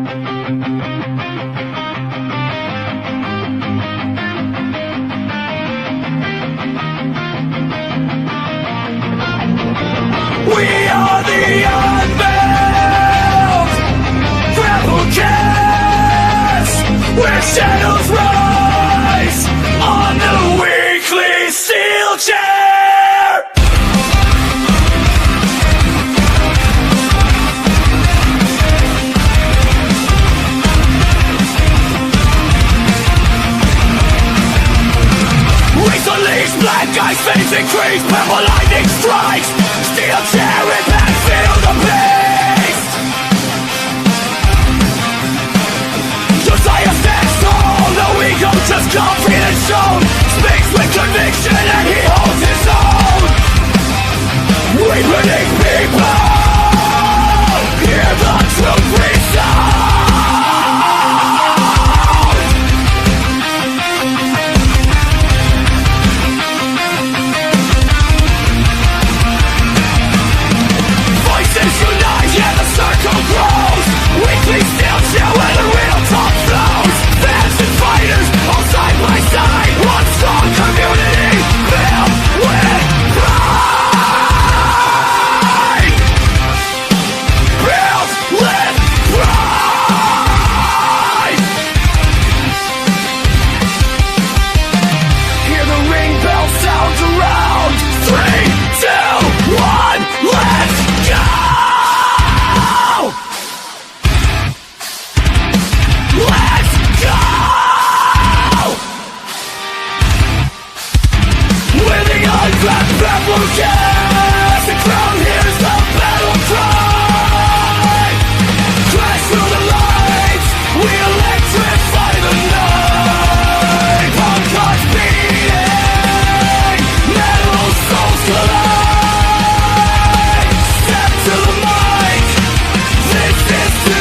We are the Unbound Grapplecast, where shadows rise on the weekly Steelchair. Reece unleashed, black eyes face increase, purple lightning strikes, Steelchair impact, feel the beast. Josiah stands tall, no ego, just confidence shown, speaks with conviction and he holds his own. We predict people, hear the truth resound. Yeah, the circle grows. Weekly Steelchair where the real talk flows. Fans and fighters all side by side. One strong community filled with pride. Filled with pride. Hear the ring bell sounds around. 3, 2, 1, let's go. Grapplecast, the crowd hears the battle cry. Crash through the lights, we electrify the night. Punk hearts beating, metal souls collide. Step to the mic, this is to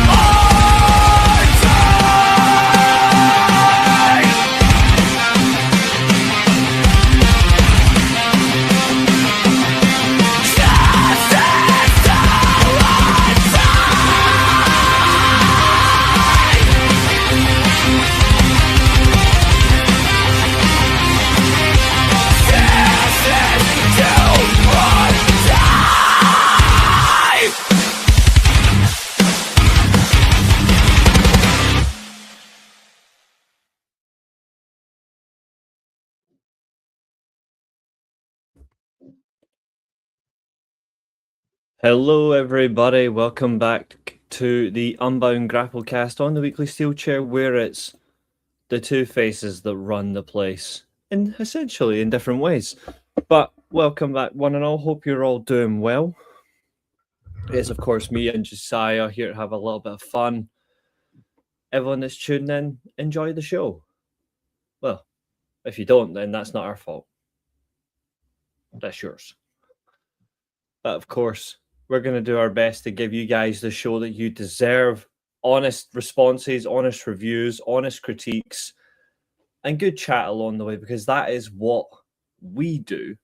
our time. Hello everybody, welcome back to the Unbound Grapplecast on the weekly Steelchair, where it's the two faces that run the place, essentially in different ways. But welcome back one and all, hope you're all doing well. It's of course me and Josiah here to have a little bit of fun. Everyone that's tuned in, enjoy the show. Well, if you don't, then that's not our fault. That's yours. But of course, we're going to do our best to give you guys the show that you deserve. Honest responses, honest reviews, honest critiques, and good chat along the way, because that is what we do,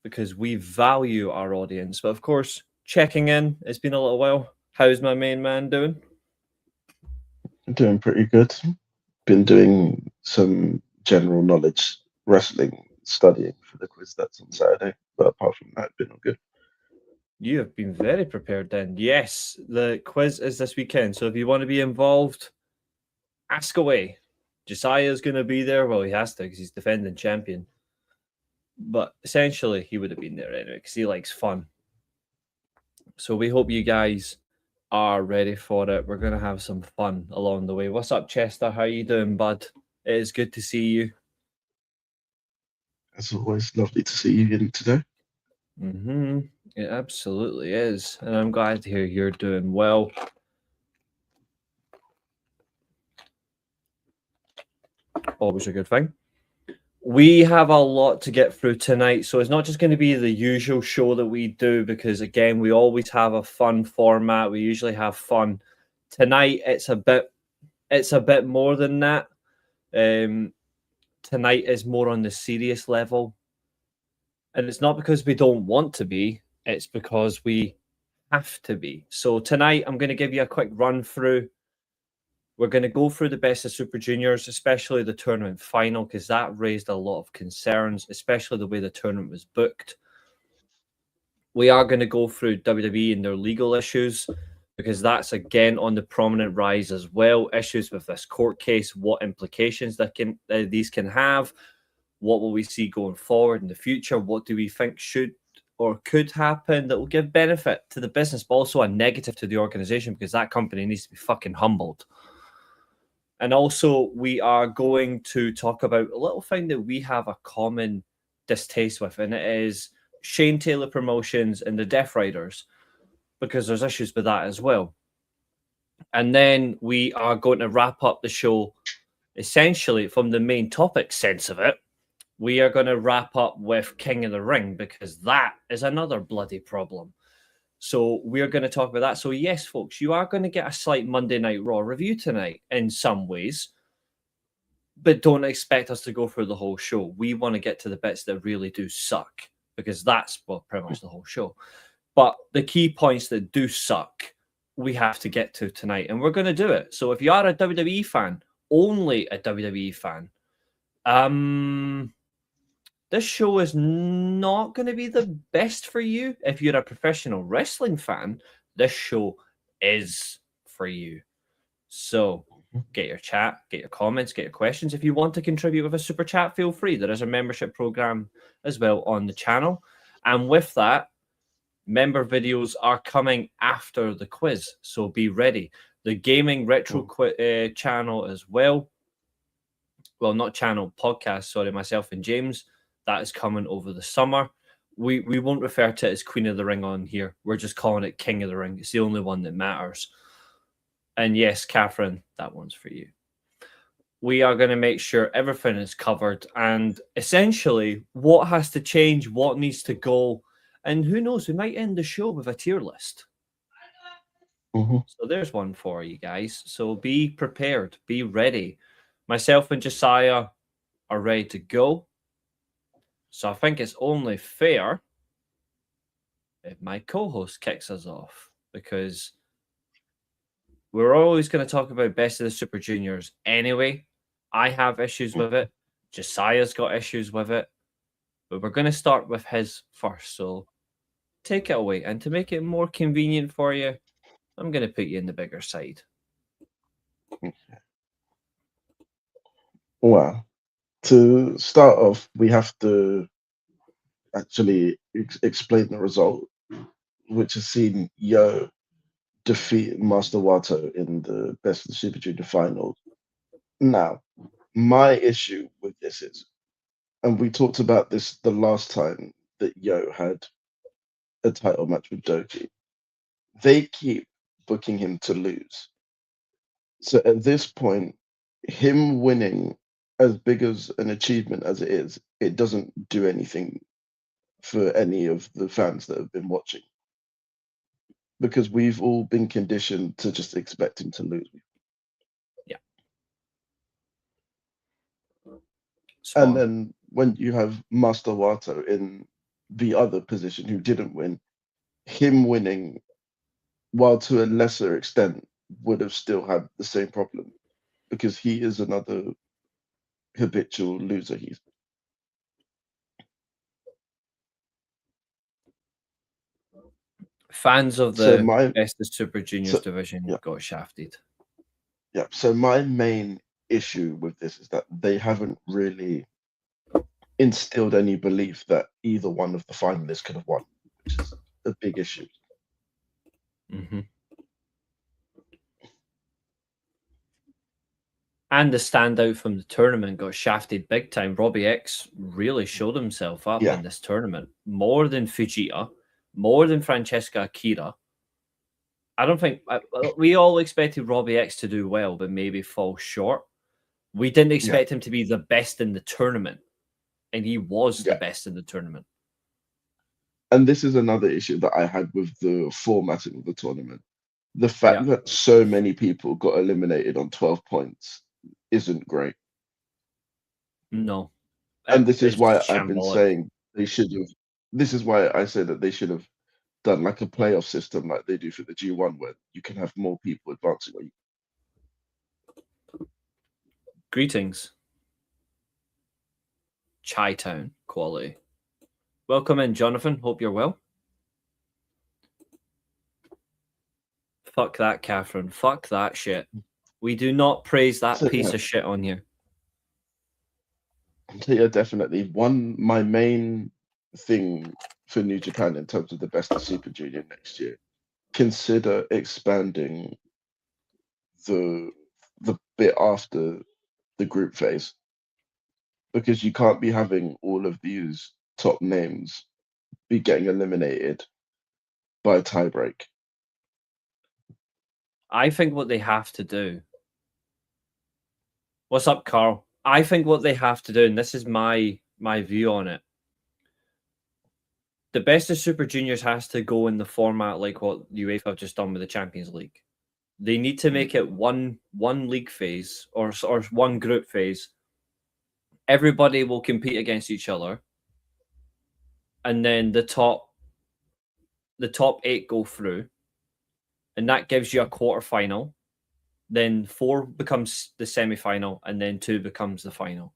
because we value our audience. But of course, checking in, it's been a little while. How's my main man doing? Doing pretty good. Been doing some general knowledge wrestling studying for the quiz that's on Saturday. But apart from that, been all good. You have been very prepared then. Yes, the quiz is this weekend. So if you want to be involved, ask away. Josiah is going to be there. Well, he has to because he's defending champion. But essentially, he would have been there anyway because he likes fun. So we hope you guys are ready for it. We're going to have some fun along the way. What's up, Chester? How you doing, bud? It is good to see you. As always, lovely to see you in today. It absolutely is. And I'm glad to hear you're doing well. Always a good thing. We have a lot to get through tonight, so it's not just going to be the usual show that we do, because again, we always have a fun format. We usually have fun. Tonight, it's a bit more than that. Tonight is more on the serious level, and it's not because we don't want to be. It's because we have to be. So tonight, I'm going to give you a quick run through. We're going to go through the best of Super Juniors, especially the tournament final, because that raised a lot of concerns, especially the way the tournament was booked. We are going to go through WWE and their legal issues, because that's again on the prominent rise as well. Issues with this court case, what implications that these can have, what will we see going forward in the future, what do we think should or could happen that will give benefit to the business, but also a negative to the organization, because that company needs to be fucking humbled. And also, we are going to talk about a little thing that we have a common distaste with, and it is Shane Taylor Promotions and the Death Riders, because there's issues with that as well. And then we are going to wrap up the show essentially from the main topic sense of it. We are going to wrap up with King of the Ring, because that is another bloody problem. So we're going to talk about that. So yes, folks, you are going to get a slight Monday Night Raw review tonight in some ways, but don't expect us to go through the whole show. We want to get to the bits that really do suck, because that's pretty much the whole show. But the key points that do suck, we have to get to tonight, and we're going to do it. So if you are a WWE fan, only a WWE fan, this show is not going to be the best for you. If you're a professional wrestling fan, this show is for you. So get your chat, get your comments, get your questions. If you want to contribute with a super chat, feel free. There is a membership program as well on the channel. And with that, member videos are coming after the quiz. So be ready. The gaming retro channel as well. Well, not channel, podcast, sorry, myself and James. That is coming over the summer. We won't refer to it as Queen of the Ring on here. We're just calling it King of the Ring. It's the only one that matters. And yes, Katherine, that one's for you. We are going to make sure everything is covered, and essentially what has to change, what needs to go, and who knows, we might end the show with a tier list. So there's one for you guys. So be prepared, be ready. Myself and Josiah are ready to go. So I think it's only fair if my co-host kicks us off, because we're always going to talk about best of the Super Juniors anyway. I have issues with it. Josiah's got issues with it. But we're going to start with his first. So take it away. And to make it more convenient for you, I'm going to put you in the bigger side. Well, to start off, we have to actually explain the result, which has seen Yo defeat Master Wato in the Best of the Super Junior finals. Now, my issue with this is, and we talked about this the last time that Yo had a title match with Doki, they keep booking him to lose. So at this point, him winning, as big as an achievement as it is, it doesn't do anything for any of the fans that have been watching, because we've all been conditioned to just expect him to lose. Yeah. And then when you have Master Wato in the other position who didn't win, him winning, while to a lesser extent, would have still had the same problem, because he is another habitual loser. Fans of the Best of Super Juniors division got shafted. Yeah, so my main issue with this is that they haven't really instilled any belief that either one of the finalists could have won, which is a big issue. And the standout from the tournament got shafted big time. Robbie X really showed himself up in this tournament. More than Fujita, more than Francesca Akira. I don't think... we all expected Robbie X to do well, but maybe fall short. We didn't expect him to be the best in the tournament. And he was the best in the tournament. And this is another issue that I had with the formatting of the tournament. The fact that so many people got eliminated on 12 points isn't great. No. And this is why I've been saying they should have... This is why I say that they should have done like a playoff system like they do for the G1, where you can have more people advancing. Greetings. Chi-Town quality. Welcome in, Jonathan. Hope you're well. Fuck that, Katherine. Fuck that shit. We do not praise that So, piece yeah. of shit on you. So yeah, definitely. My main thing for New Japan in terms of the Best of Super Junior next year, consider expanding the bit after the group phase, because you can't be having all of these top names be getting eliminated by a tiebreak. I think what they have to do. What's up, Carl? I think what they have to do, and this is my view on it. The Best of Super Juniors has to go in the format like what UEFA have just done with the Champions League. They need to make it one league phase or one group phase. Everybody will compete against each other, and then the top 8 go through, and that gives you a quarterfinal. Then 4 becomes the semi-final, and then 2 becomes the final.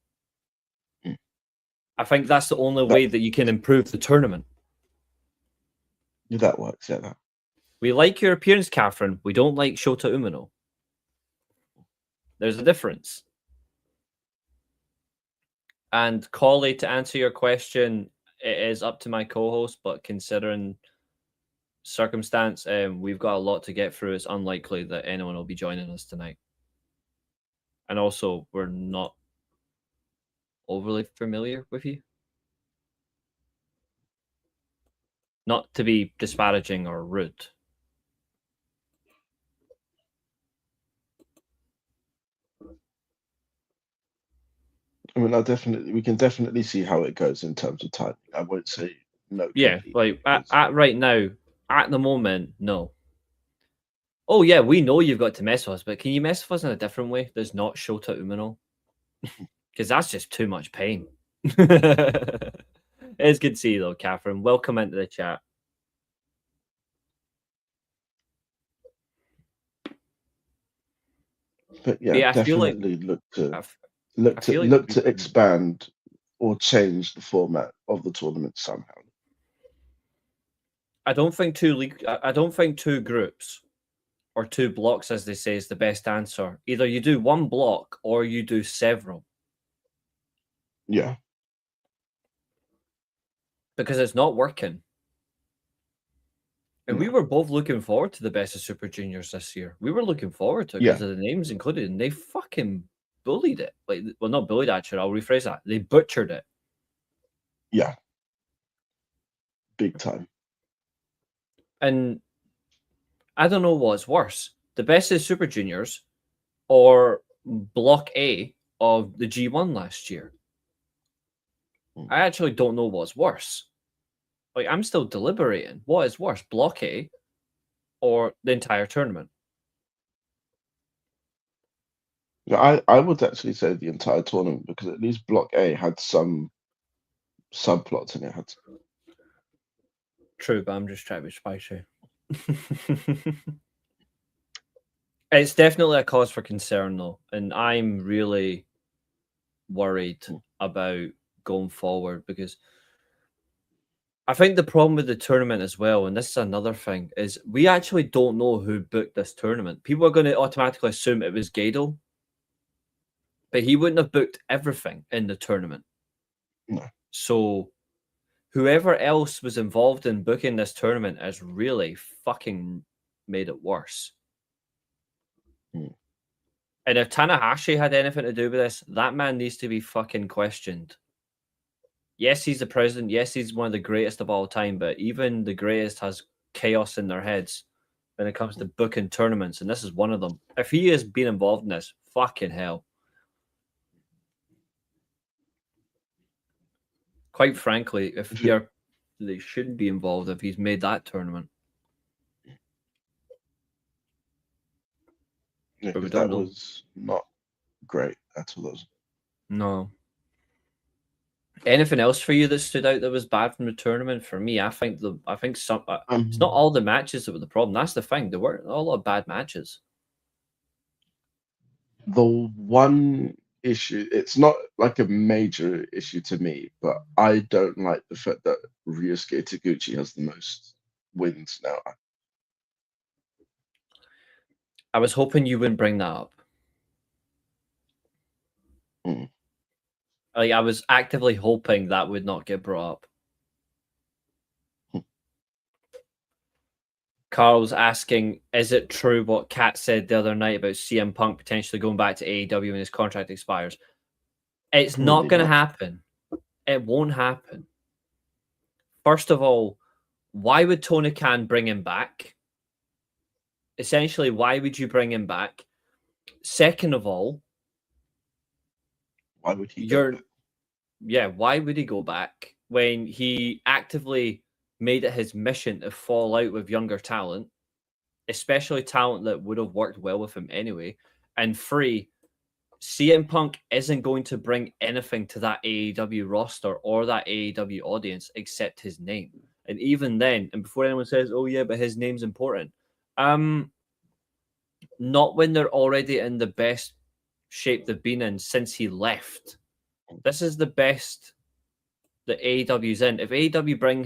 I think that's the only way that you can improve the tournament. That works, yeah. That. We like your appearance, Katherine. We don't like Shota Umino. There's a difference. And Collie, to answer your question, it is up to my co-host, but considering circumstance, we've got a lot to get through. It's unlikely that anyone will be joining us tonight. And also, we're not overly familiar with you. Not to be disparaging or rude. I mean, we can definitely see how it goes in terms of timing. I won't say no. Yeah, like at right now, at the moment, no. Oh yeah, we know you've got to mess with us, but can you mess with us in a different way? There's not Shota Umino. Because that's just too much pain. It's good to see you though, Katherine. Welcome into the chat. But yeah, Yeah, I feel like definitely look to expand or change the format of the tournament somehow. I don't think two groups or 2 blocks, as they say, is the best answer. Either you do one block or you do several. Yeah. Because it's not working. And we were both looking forward to the Best of Super Juniors this year. We were looking forward to it because of the names included, and they fucking bullied it. Like, well, not bullied, actually. I'll rephrase that. They butchered it. Yeah. Big time. And I don't know what's worse. The Best of Super Juniors or Block A of the G1 last year. I actually don't know what's worse. Like, I'm still deliberating. What is worse, Block A or the entire tournament? Yeah, I would actually say the entire tournament, because at least Block A had some subplots in it. True, but I'm just trying to be spicy. It's definitely a cause for concern, though, and I'm really worried about going forward, because I think the problem with the tournament as well, and this is another thing, is we actually don't know who booked this tournament. People are going to automatically assume it was Gado, but he wouldn't have booked everything in the tournament. No. So whoever else was involved in booking this tournament has really fucking made it worse. And if Tanahashi had anything to do with this, that man needs to be fucking questioned. Yes, he's the president. Yes, he's one of the greatest of all time, but even the greatest has chaos in their heads when it comes to booking tournaments, and this is one of them. If he has been involved in this, fucking hell. Quite frankly, they shouldn't be involved if he's made that tournament. Yeah, But we that don't know. was not great at all. No. Anything else for you that stood out that was bad from the tournament? For me, I think some. It's not all the matches that were the problem. That's the thing. There weren't a lot of bad matches. The one issue, it's not like a major issue to me, but I don't like the fact that Ryusuke Taguchi has the most wins now. I was hoping you wouldn't bring that up. Mm. Like, I was actively hoping that would not get brought up. Carl's asking, is it true what Kat said the other night about CM Punk potentially going back to AEW when his contract expires? It's not going to happen. It won't happen. First of all, why would Tony Khan bring him back? Essentially, why would you bring him back? Second of all, why would he go back? Yeah, why would he go back when he actively made it his mission to fall out with younger talent, especially talent that would have worked well with him anyway? And three, CM Punk isn't going to bring anything to that AEW roster or that AEW audience except his name. And even then, and before anyone says, oh yeah, but his name's important, not when they're already in the best shape they've been in since he left. This is the best that AEW's in. If AEW bring,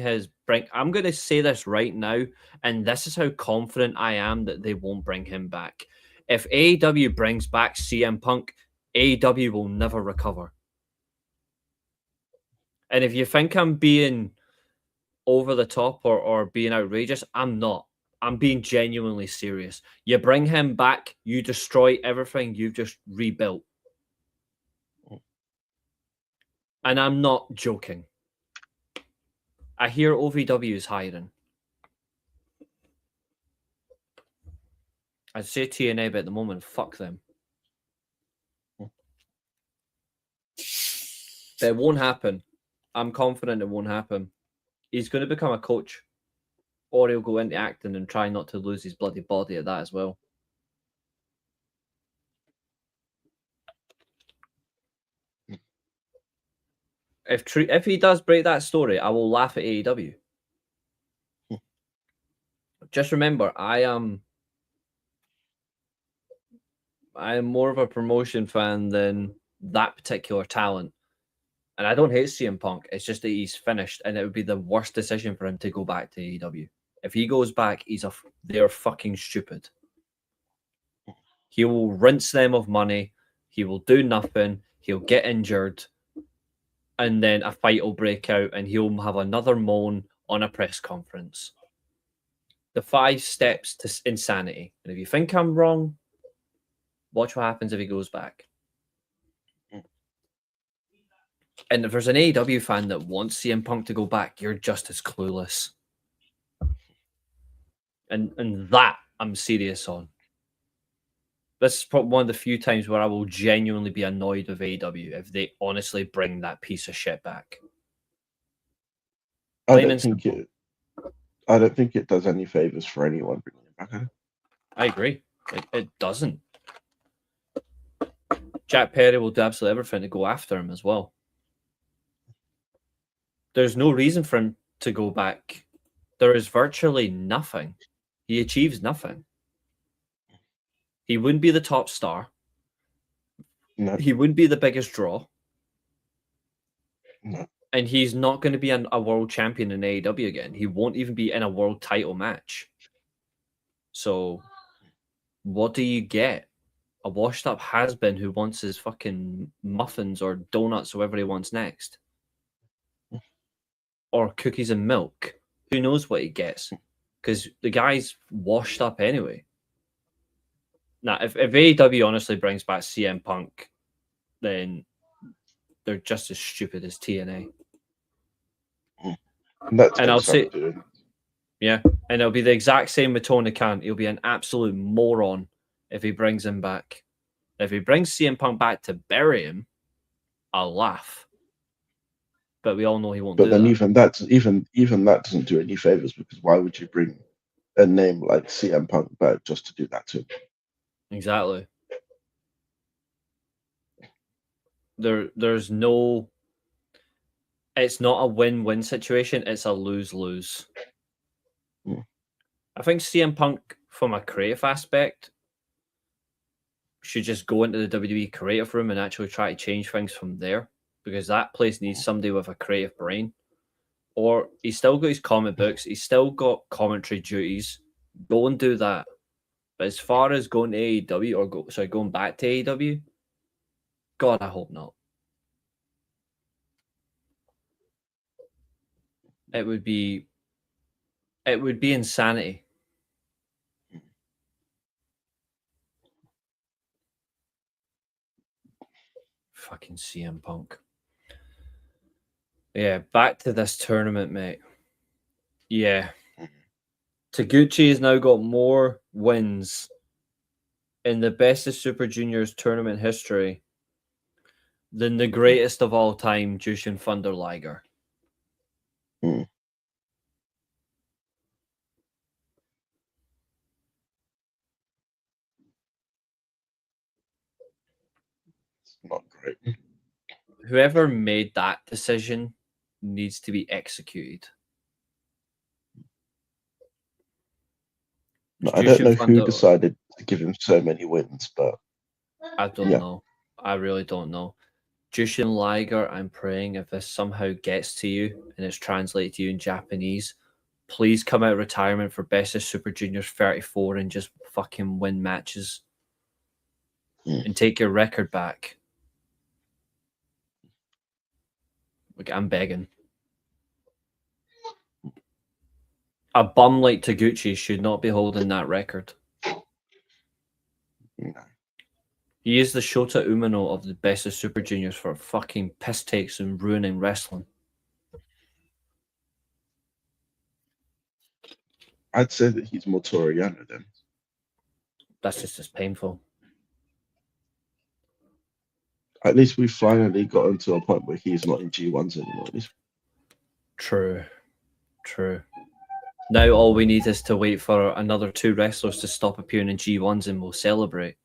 I'm going to say this right now, and this is how confident I am that they won't bring him back. If AEW brings back CM Punk, AEW will never recover. And if you think I'm being over the top or being outrageous, I'm not. I'm being genuinely serious. You bring him back, you destroy everything you've just rebuilt. And I'm not joking. I hear OVW is hiring. I'd say TNA, but at the moment, fuck them. But it won't happen. I'm confident it won't happen. He's going to become a coach, or he'll go into acting and try not to lose his bloody body at that as well. If he does break that story, I will laugh at AEW. Just remember, I am more of a promotion fan than that particular talent. And I don't hate CM Punk. It's just that he's finished, and it would be the worst decision for him to go back to AEW. If he goes back, they're fucking stupid. He will rinse them of money. He will do nothing. He'll get injured. And then a fight will break out, and he'll have another moan on a press conference. The 5 steps to insanity. And if you think I'm wrong, watch what happens if he goes back. And if there's an AEW fan that wants CM Punk to go back, you're just as clueless. And that I'm serious on. This is probably one of the few times where I will genuinely be annoyed with AEW if they honestly bring that piece of shit back. I don't think it does any favors for anyone bringing it back. I agree. It doesn't. Jack Perry will do absolutely everything to go after him as well. There's no reason for him to go back. There is virtually nothing. He achieves nothing. He wouldn't be the top star. No. He wouldn't be the biggest draw. No. And he's not going to be a world champion in AEW again. He won't even be in a world title match. So, what do you get? A washed-up has-been who wants his fucking muffins or donuts or whatever he wants next. Or cookies and milk. Who knows what he gets? Because the guy's washed up anyway. Now, if AEW honestly brings back CM Punk, then they're just as stupid as TNA. And I'll say, yeah, and it'll be the exact same with Tony Khan. He'll be an absolute moron if he brings him back. If he brings CM Punk back to bury him, I'll laugh. But we all know he won't do that. But then even that doesn't do any favors, because why would you bring a name like CM Punk back just to do that to him? Exactly. There's no... it's not a win-win situation. It's a lose-lose. Mm. I think CM Punk, from a creative aspect, should just go into the WWE creative room and actually try to change things from there, because that place needs somebody with a creative brain. Or he's still got his comic books, he's still got commentary duties. Go and do that. But as far as going to AEW or going back to AEW, God, I hope not. It would be insanity. Fucking CM Punk. Yeah, back to this tournament, mate. Yeah. Taguchi has now got more wins in the Best of Super Juniors tournament history than the greatest of all time, Jushin Thunder Liger. Mm. It's not great. Whoever made that decision needs to be executed. No, I don't know Thunder, who decided to give him so many wins, but I don't know. I really don't know. Jushin Liger, I'm praying if this somehow gets to you and it's translated to you in Japanese, please come out of retirement for Best of Super Juniors 34 and just fucking win matches and take your record back. Like, I'm begging. A bum like Taguchi should not be holding that record. No. He is the Shota Umino of the Best of Super Juniors for fucking piss takes and ruining wrestling. I'd say that he's more Toriano then. That's just as painful. At least we finally gotten to a point where he's not in G1s anymore. At least. True. Now all we need is to wait for another 2 wrestlers to stop appearing in G1s and we'll celebrate.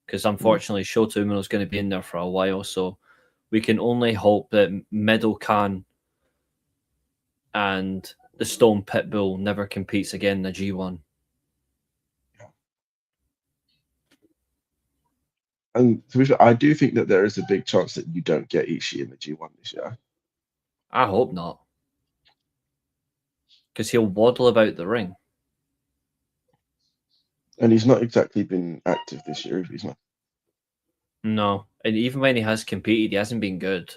Because unfortunately, Shota Umino is going to be in there for a while, so we can only hope that Middle Khan and the Stone Pitbull never competes again in the G1. And to be fair, I do think that there is a big chance that you don't get Ishii in the G1 this year. I hope not. Because he'll waddle about the ring. And he's not exactly been active this year, if he's not. No. And even when he has competed, he hasn't been good.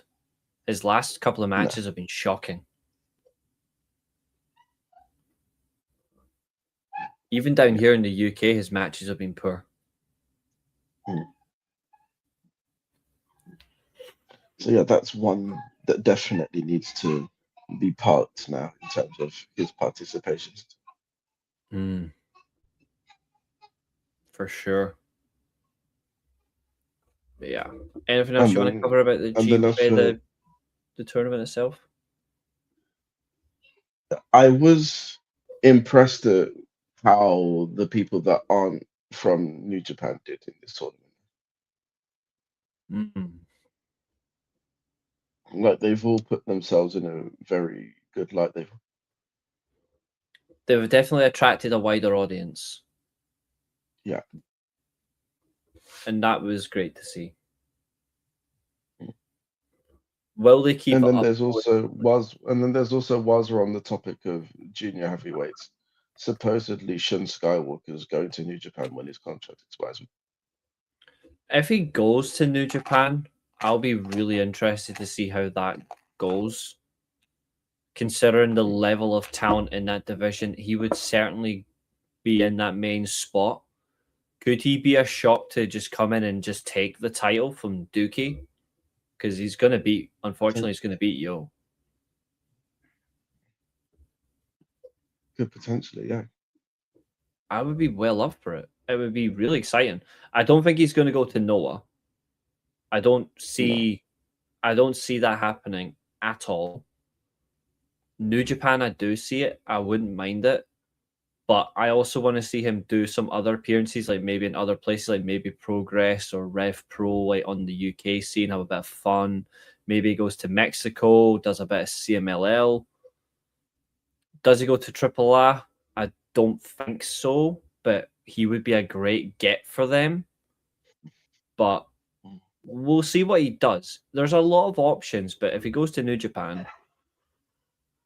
His last couple of matches have been shocking. Even down here in the UK, his matches have been poor. So yeah, that's one that definitely needs to be parked now in terms of his participations. For sure. But yeah. Anything else you want to cover about the tournament itself? I was impressed at how the people that aren't from New Japan did in this tournament. Like, they've all put themselves in a very good light. They've definitely attracted a wider audience. Yeah. And that was great to see. Will they keep and it then up? there's also was we're on the topic of junior heavyweights. Supposedly Shun Skywalker is going to New Japan when his contract expires. If he goes to New Japan, I'll be really interested to see how that goes. Considering the level of talent in that division, he would certainly be in that main spot. Could he be a shock to just come in and just take the title from Dookie? Because he's going to beat Yo. Could potentially, yeah. I would be well up for it. It would be really exciting. I don't think he's going to go to Noah. I don't see that happening at all. New Japan, I do see it. I wouldn't mind it. But I also want to see him do some other appearances, like maybe in other places, like maybe Progress or Rev Pro, like on the UK scene, have a bit of fun. Maybe he goes to Mexico, does a bit of CMLL. Does he go to AAA? I don't think so, but he would be a great get for them. But we'll see what he does. There's a lot of options, but if he goes to New Japan,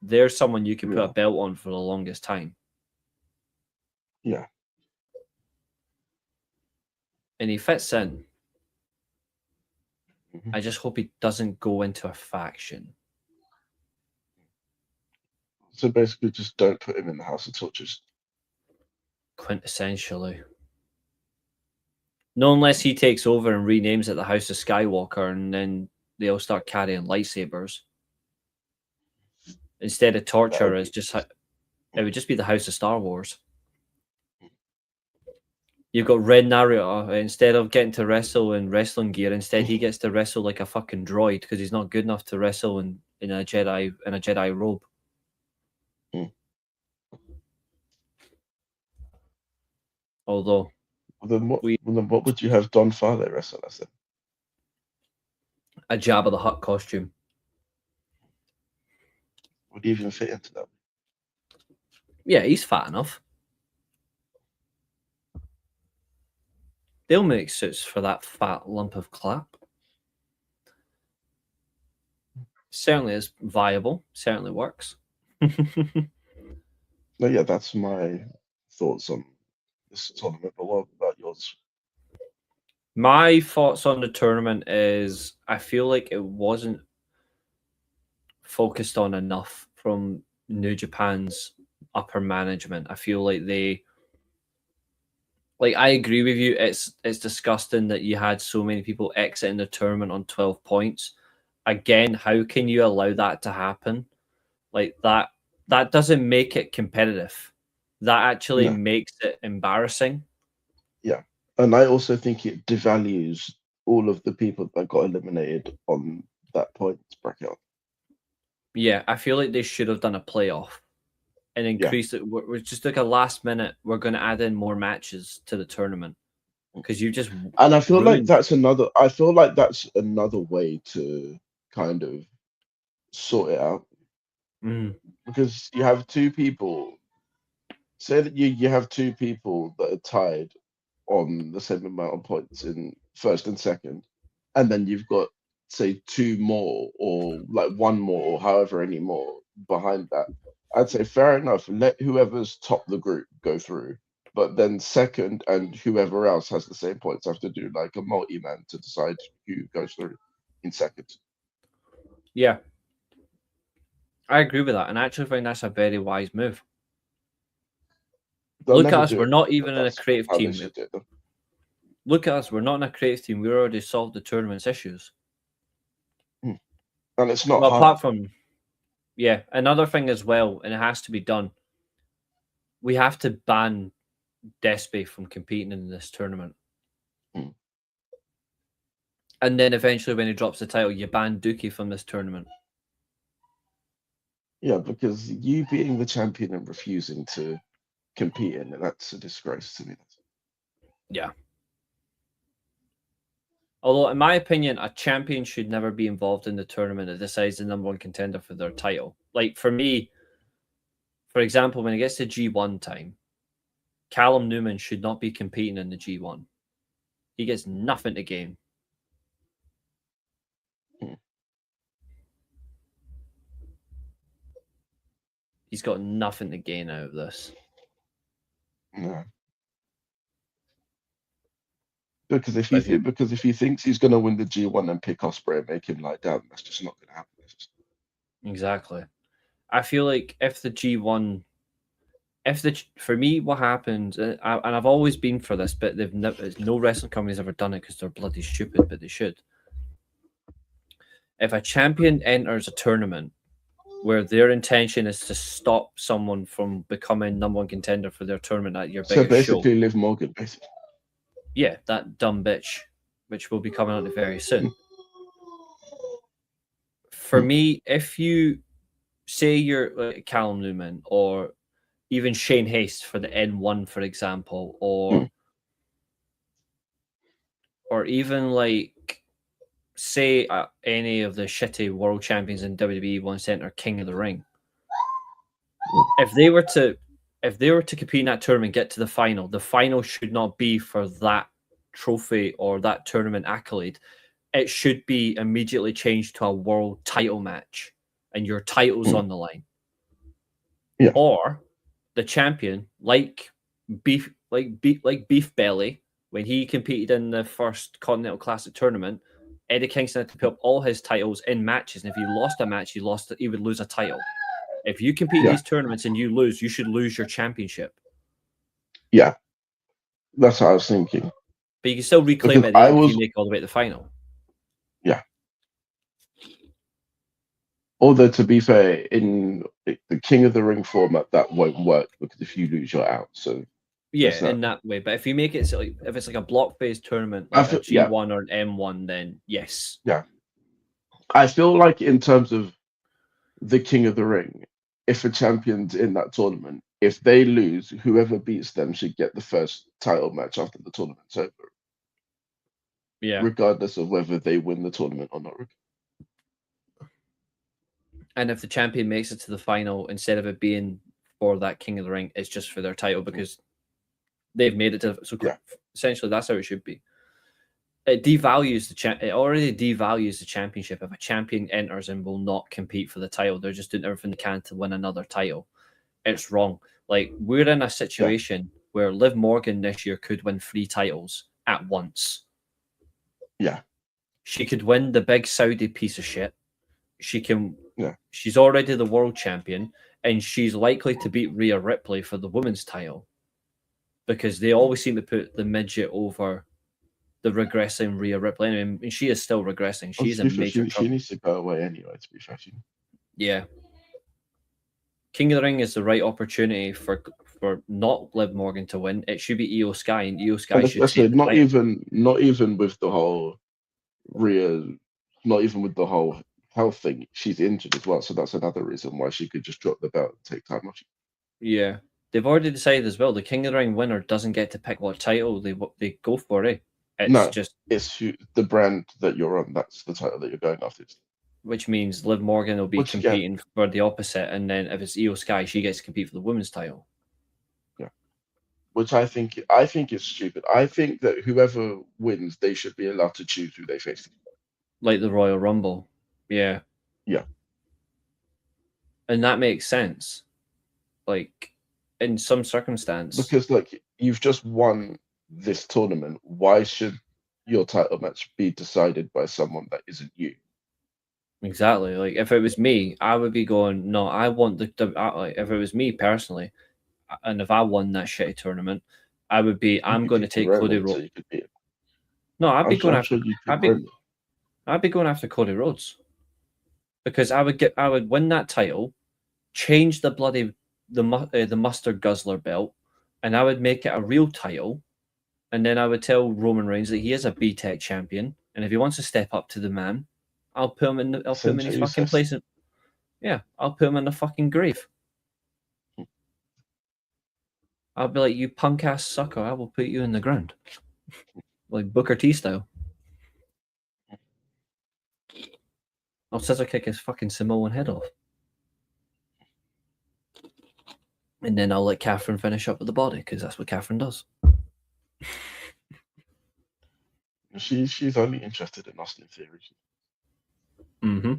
there's someone you can put a belt on for the longest time. Yeah. And he fits in. I just hope he doesn't go into a faction. So basically, just don't put him in the House of Tortures. Quintessentially. No, unless he takes over and renames it the House of Skywalker, and then they all start carrying lightsabers. Instead of torture, it's just it would just be the House of Star Wars. You've got Red Narrator. Instead of getting to wrestle in wrestling gear, instead he gets to wrestle like a fucking droid because he's not good enough to wrestle in a Jedi robe. Although, then what would you have Don Farley wrestle as then? A Jabba the Hutt costume. Would he even fit into that? Yeah, he's fat enough. They'll make suits for that fat lump of clap. Certainly is viable. Certainly works. No, yeah, that's my thoughts on this tournament. But what about yours? My thoughts on the tournament is I feel like it wasn't focused on enough from New Japan's upper management. I feel like I agree with you. It's disgusting that you had so many people exiting the tournament on 12 points. Again, how can you allow that to happen? Like that doesn't make it competitive. That actually makes it embarrassing. Yeah. And I also think it devalues all of the people that got eliminated on that points bracket. Yeah, I feel like they should have done a playoff and increased it. We're just like a last minute. We're going to add in more matches to the tournament because you just and I feel like that's another. I feel like that's another way to kind of sort it out because you have two people. Say that you have two people that are tied on the same amount of points in first and second, and then you've got say two more or like one more or however any more behind that. I'd say fair enough. Let whoever's top the group go through, but then second and whoever else has the same points have to do like a multi-man to decide who goes through in second. Yeah, I agree with that, and I actually think that's a very wise move. Look at us, we're not even in a creative team. Look at us, we're not in a creative team. We already solved the tournament's issues. And it's not well, hard. Apart from, another thing as well, and it has to be done, we have to ban Despi from competing in this tournament. And then eventually when he drops the title, you ban Dookie from this tournament. Yeah, because you being the champion and refusing to compete in it, that's a disgrace to me. Yeah. Although, in my opinion, a champion should never be involved in the tournament that decides the number one contender for their title. Like, for me, for example, when it gets to G1 time, Callum Newman should not be competing in the G1. He gets nothing to gain. He's got nothing to gain out of this. No. Because if he thinks he's going to win the G1 and pick Ospreay and make him lie down, that's just not going to happen. Exactly. I feel like if the G1, for me, what happens, and I've always been for this, but no wrestling company's ever done it because they're bloody stupid, but they should. If a champion enters a tournament where their intention is to stop someone from becoming number one contender for their tournament at your biggest show. So basically, Liv Morgan, basically. Yeah, that dumb bitch, which will be coming out very soon. For me, if you say you're like Callum Newman or even Shane Haste for the N1, for example, or even like say any of the shitty world champions in WWE wants to enter King of the Ring. If they were to compete in that tournament, get to the final should not be for that trophy or that tournament accolade. It should be immediately changed to a world title match, and your title's on the line. Yeah. Or the champion, like Beef Belly, when he competed in the first Continental Classic tournament, Eddie Kingston had to put up all his titles in matches, and if he lost a match, he would lose a title. If you compete in these tournaments and you lose, you should lose your championship. Yeah, that's what I was thinking. But you can still reclaim it if you make all the way to the final. Yeah. Although, to be fair, in the King of the Ring format, that won't work because if you lose, you're out. So yeah, in that way. But if you make it if it's like a block-based tournament, like a G1 or an M1, then yes. Yeah. I feel like in terms of the King of the Ring, if a champion's in that tournament, if they lose, whoever beats them should get the first title match after the tournament's over. Yeah. Regardless of whether they win the tournament or not. And if the champion makes it to the final, instead of it being for that King of the Ring, it's just for their title because they've made it to. So essentially, that's how it should be. It devalues it already devalues the championship if a champion enters and will not compete for the title. They're just doing everything they can to win another title. It's wrong. Like, we're in a situation where Liv Morgan this year could win 3 titles at once. Yeah. She could win the big Saudi piece of shit. She can. Yeah. She's already the world champion, and she's likely to beat Rhea Ripley for the women's title because they always seem to put the midget over the regressing Rhea Ripley. Anyway, and she is still regressing. She's a major. She needs to go away anyway. To be fair, yeah. King of the Ring is the right opportunity for not Liv Morgan to win. It should be Io Sky, and Io Sky should not even with the whole Rhea, not even with the whole health thing. She's injured as well, so that's another reason why she could just drop the belt and take time off. Yeah, they've already decided as well. The King of the Ring winner doesn't get to pick what title they go for. It's the brand that you're on. That's the title that you're going after. Which means Liv Morgan will be competing for the opposite, and then if it's Io Sky, she gets to compete for the women's title. Yeah, which I think is stupid. I think that whoever wins, they should be allowed to choose who they face. Like the Royal Rumble. Yeah. Yeah. And that makes sense. Like, in some circumstance. Because, like, you've just won this tournament. Why should your title match be decided by someone that isn't you? Exactly. Like, if it was me, I would be going, no, I want if it was me personally, and if I won that shitty tournament, I would be, I'm going to take Cody Rhodes. No, I'd be going after Cody Rhodes. Because I would win that title, change the Mustard Guzzler belt, and I would make it a real title, and then I would tell Roman Reigns that he is a B-Tech champion, and if he wants to step up to the man, I'll put him in his fucking place. I'll put him in the fucking grave. I'll be like, you punk ass sucker, I will put you in the ground. Like Booker T style. I'll scissor kick his fucking Samoan head off. And then I'll let Katherine finish up with the body, because that's what Katherine does. She's only interested in Austin Theory. Mm-hmm.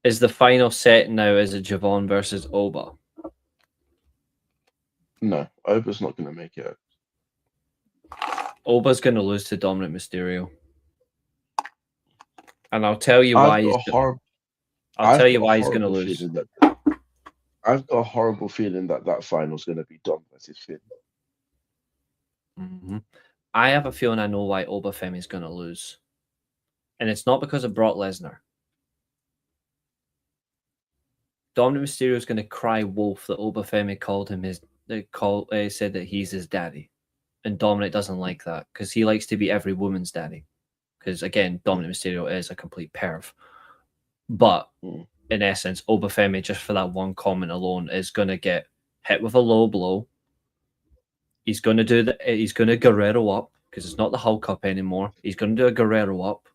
Is the final set now, is it Javon versus Oba? No, Oba's not going to make it. Oba's going to lose to Dominic Mysterio. And I'll tell you why he's going to lose. I've got a horrible feeling that final's going to be Dom versus Finn. Mm-hmm. I have a feeling I know why Oba Femi is going to lose. And it's not because of Brock Lesnar. Dominic Mysterio is going to cry wolf that Oba Femi said that he's his daddy. And Dominic doesn't like that because he likes to be every woman's daddy. Because, again, Dominic Mysterio is a complete perv. But, in essence, Oba Femi, just for that one comment alone, is going to get hit with a low blow. He's going to he's going to Guerrero up, because it's not the Hulk up anymore. He's going to do a Guerrero up.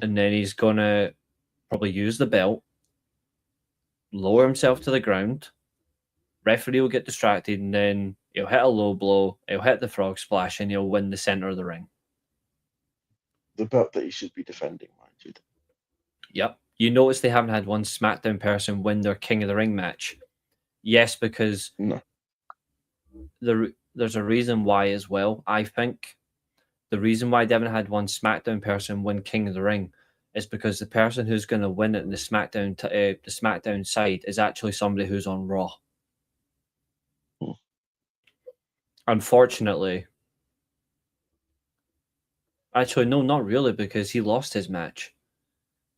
and then he's gonna probably use the belt, lower himself to the ground. Referee will get distracted, and then he'll hit a low blow, he'll hit the frog splash, and he'll win the center of the ring. The belt that he should be defending, mind you. Yep. You notice they haven't had one SmackDown person win their King of the Ring match. Yes, because No. There's a reason why as well. I think the reason why they haven't had one SmackDown person win King of the Ring is because the person who's going to win it in the SmackDown side is actually somebody who's on Raw. Unfortunately, actually no, not really, because he lost his match.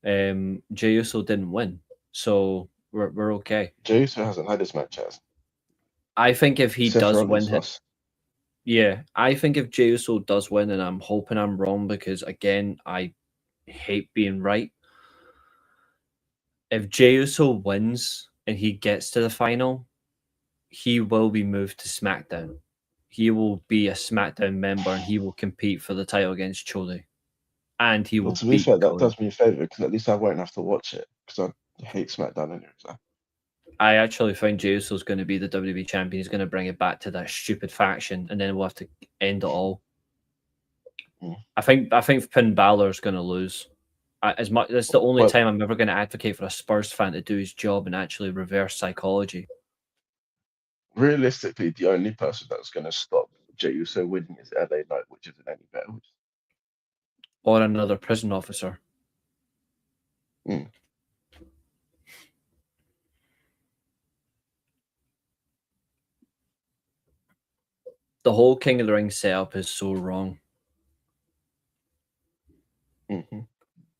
Jey Uso didn't win, so we're okay. Jey Uso hasn't had his match yet. I think if he Seth does Rollins win, yeah, I think if Jey Uso does win, and I'm hoping I'm wrong because again, I hate being right. If Jey Uso wins and he gets to the final, he will be moved to SmackDown. He will be a SmackDown member and he will compete for the title against Chode. And he will to be fair, that Cody. does me a favour because at least I won't have to watch it because I hate SmackDown anyway. So. I actually think Jey Uso's going to be the WWE champion. He's going to bring it back to that stupid faction, and then we'll have to end it all. I think Finn Balor's going to lose. As much that's the only time I'm ever going to advocate for a Spurs fan to do his job and actually reverse psychology. Realistically, the only person that's going to stop Jey Uso winning is LA Knight, which isn't any better. Or another prison officer. Mm. The whole King of the Ring setup is so wrong. Mm-hmm.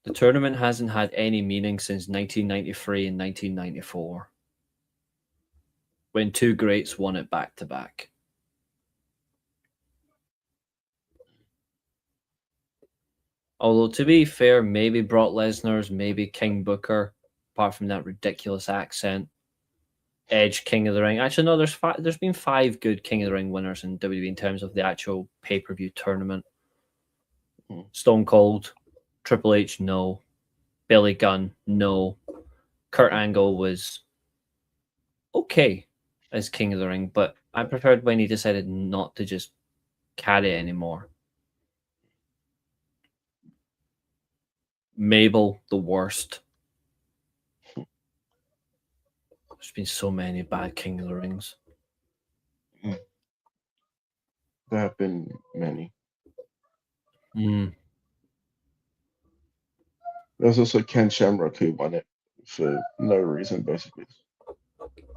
The tournament hasn't had any meaning since 1993 and 1994, when two greats won it back to back. Although, to be fair, maybe Brock Lesnar's, maybe King Booker, apart from that ridiculous accent. Edge, King of the Ring. Actually, no, there's been 5 good King of the Ring winners in WWE in terms of the actual pay-per-view tournament. Stone Cold, Triple H, no. Billy Gunn, no. Kurt Angle was okay as King of the Ring, but I preferred when he decided not to just carry it anymore. Mabel, the worst. There's been so many bad King of the Rings. There have been many. There's also Ken Shamrock who won it for no reason, basically.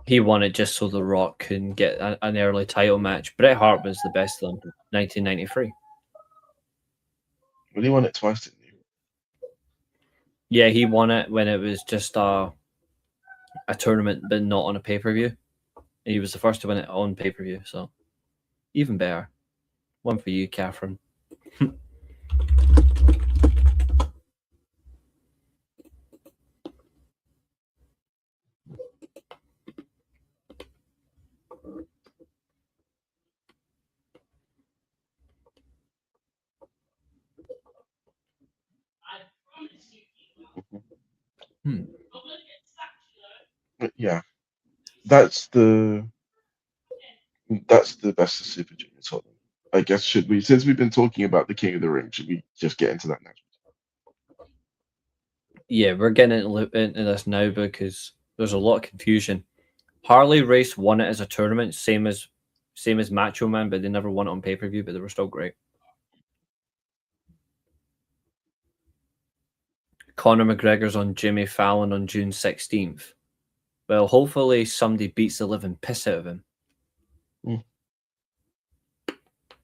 He won it just so The Rock can get an early title match. Bret Hart was the best of them, 1993. Well, he won it twice, didn't he? Yeah, he won it when it was just a tournament, but not on a pay-per-view. He was the first to win it on pay-per-view, so even better. One for you, Katherine. Yeah, that's the best of Super Junior tournament. I guess since we've been talking about the King of the Ring, should we just get into that next? Yeah, we're getting into this now because there's a lot of confusion. Harley Race won it as a tournament, same as Macho Man, but they never won it on pay-per-view, but they were still great. Conor McGregor's on Jimmy Fallon on June 16th. Well, hopefully somebody beats the living piss out of him.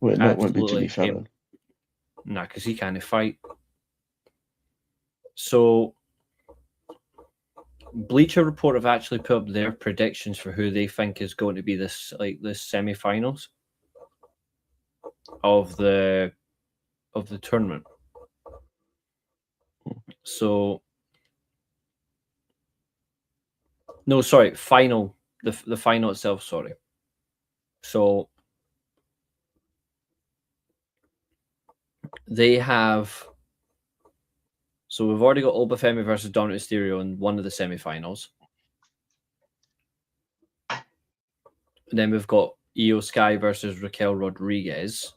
Well, that won't be Jimmy Fallon. Nah, because he can't fight. So, Bleacher Report have actually put up their predictions for who they think is going to be this semi-finals of the tournament. So, no, sorry, final. The final itself, sorry. So, they have So we've already got Obafemi versus Dominic Mysterio in one of the semi-finals. And then we've got Io Sky versus Raquel Rodriguez.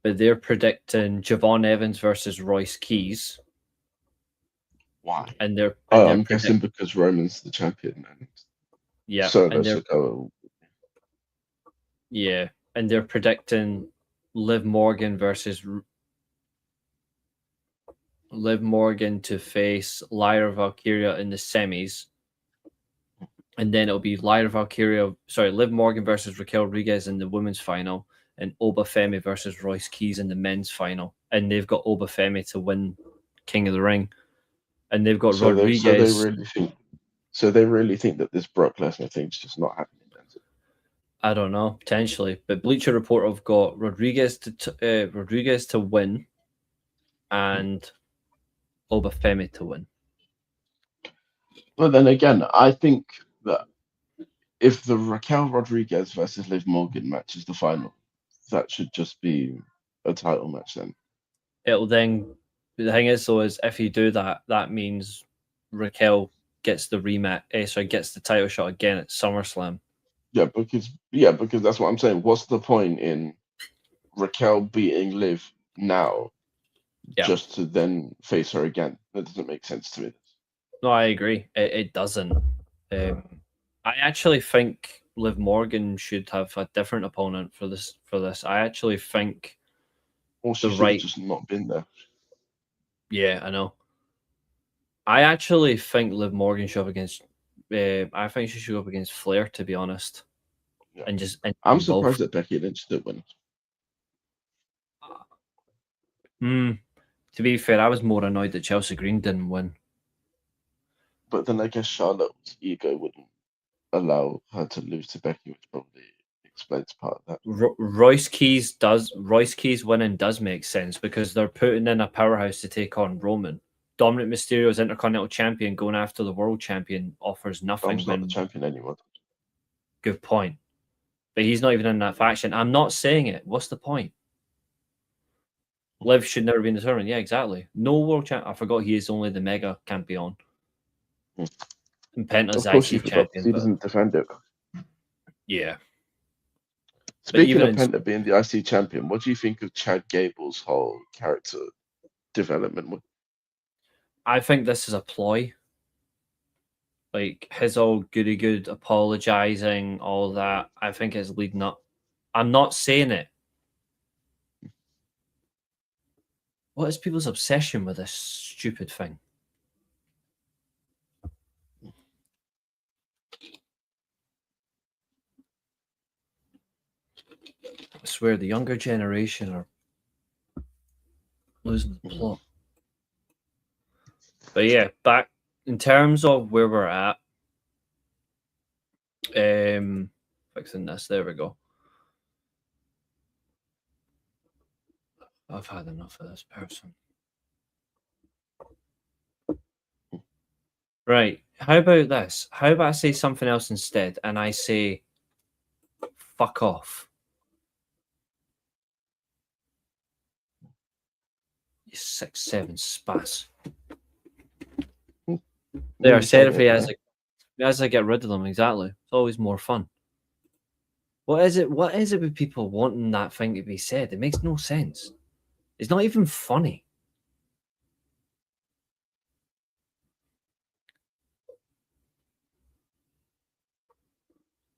But they're predicting Javon Evans versus Royce Keys. Why? And they're I'm guessing because Roman's the champion and Solo should go. Yeah, and they're predicting Liv Morgan to face Lyra Valkyria in the semis. And then it'll be Liv Morgan versus Raquel Rodriguez in the women's final, and Obafemi versus Royce Keys in the men's final. And they've got Obafemi to win King of the Ring. And they've got Rodriguez. They really think that this Brock Lesnar thing's just not happening. I don't know, potentially. But Bleacher Report have got Rodriguez to win and Obafemi to win. But then again, I think that if the Raquel Rodriguez versus Liv Morgan match is the final, that should just be a title match then. It'll then... The thing is, though, is if you do that, that means Raquel gets the gets the title shot again at SummerSlam. Yeah, because that's what I'm saying. What's the point in Raquel beating Liv now just to then face her again? That doesn't make sense to me. No, I agree. It doesn't. I actually think Liv Morgan should have a different opponent for this. I actually think she should have just not been there. Yeah, I know. I actually think Liv Morgan should have against. I think she should go up against Flair, to be honest. Yeah. I'm surprised that Becky Lynch didn't win. To be fair, I was more annoyed that Chelsea Green didn't win. But then I guess Charlotte's ego wouldn't allow her to lose to Becky, which probably explains part of that. Royce Keys winning does make sense because they're putting in a powerhouse to take on Roman. Dominic Mysterio's Intercontinental Champion going after the World Champion offers nothing. Dom's not the champion anymore. Good point. But he's not even in that faction. I'm not saying it. What's the point? Liv should never be in the tournament. Yeah, exactly. No world champ. I forgot he is only the Mega Champion. And Penta's IC champion. He doesn't defend it. Yeah. Speaking of Penta being the IC champion, what do you think of Chad Gable's whole character development? I think this is a ploy. Like his all goody good apologizing, all that. I think it's leading up. I'm not saying it. What is people's obsession with this stupid thing? I swear the younger generation are losing the plot. But yeah, back in terms of where we're at, fixing this, there we go. I've had enough of this person. Right, how about this? How about I say something else instead and I say, fuck off. You 6'7" spaz. They are said if he as I get rid of them, exactly. It's always more fun. What is it with people wanting that thing to be said? It makes no sense. It's not even funny.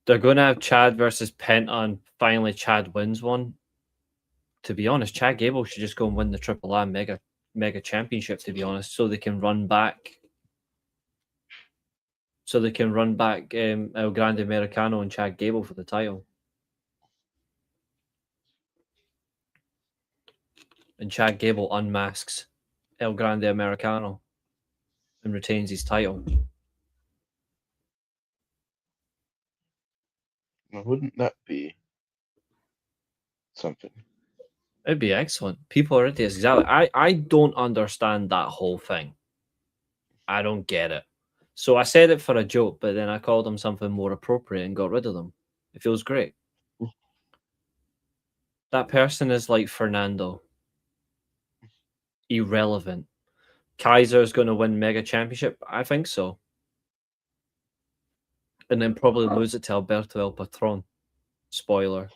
They're going to have Chad versus Penta, and finally Chad wins one. To be honest, Chad Gable should just go and win the Triple A Mega Championship, to be honest, so they can run back. So they can run back El Grande Americano and Chad Gable for the title. And Chad Gable unmasks El Grande Americano and retains his title. Now, wouldn't that be something? It'd be excellent. People are into this. Exactly. I don't understand that whole thing. I don't get it. So I said it for a joke, but then I called them something more appropriate and got rid of them. It feels great. That person is like Fernando. irrelevant. Kaiser's going to win Mega Championship? I think so. And then probably lose it to Alberto El Patron. Spoiler.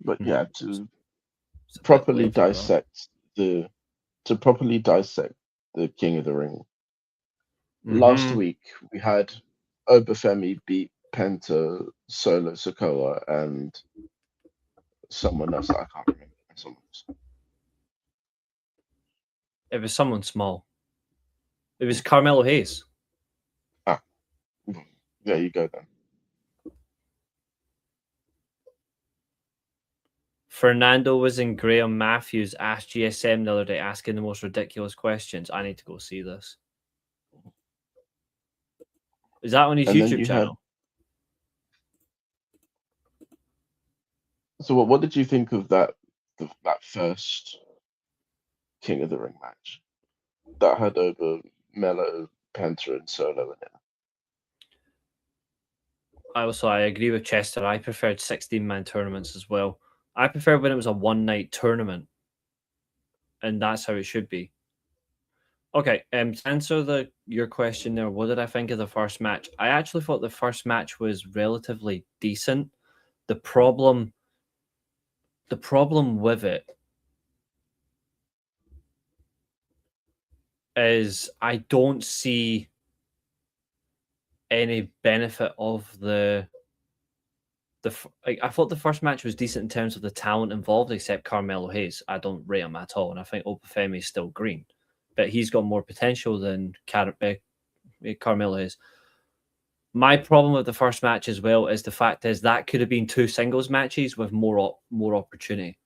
But yeah, to It's a bit properly late for that. dissect the King of the Ring. Last Mhm. week we had Obafemi beat Penta, Solo Sokoa, and someone else that I can't remember. Someone else. It was someone small. It was Carmelo Hayes. There you go then. Fernando was in Graham Matthews Asked GSM the other day asking the most ridiculous questions. I need to go see this. Is that on his And then YouTube you channel? So what did you think of that first King of the Ring match that had over Mello, Penta, and Solo in it? I agree with Chester. I preferred 16-man tournaments as well. I prefer when it was a one-night tournament, and that's how it should be. Okay, to answer your question there, what did I think of the first match? I actually thought the first match was relatively decent. The problem with it is I don't see any benefit of I thought the first match was decent in terms of the talent involved, except Carmelo Hayes. I don't rate him at all, and I think Obafemi is still green, but he's got more potential than Carmelo Hayes. My problem with the first match as well is the fact is that could have been two singles matches with more opportunity.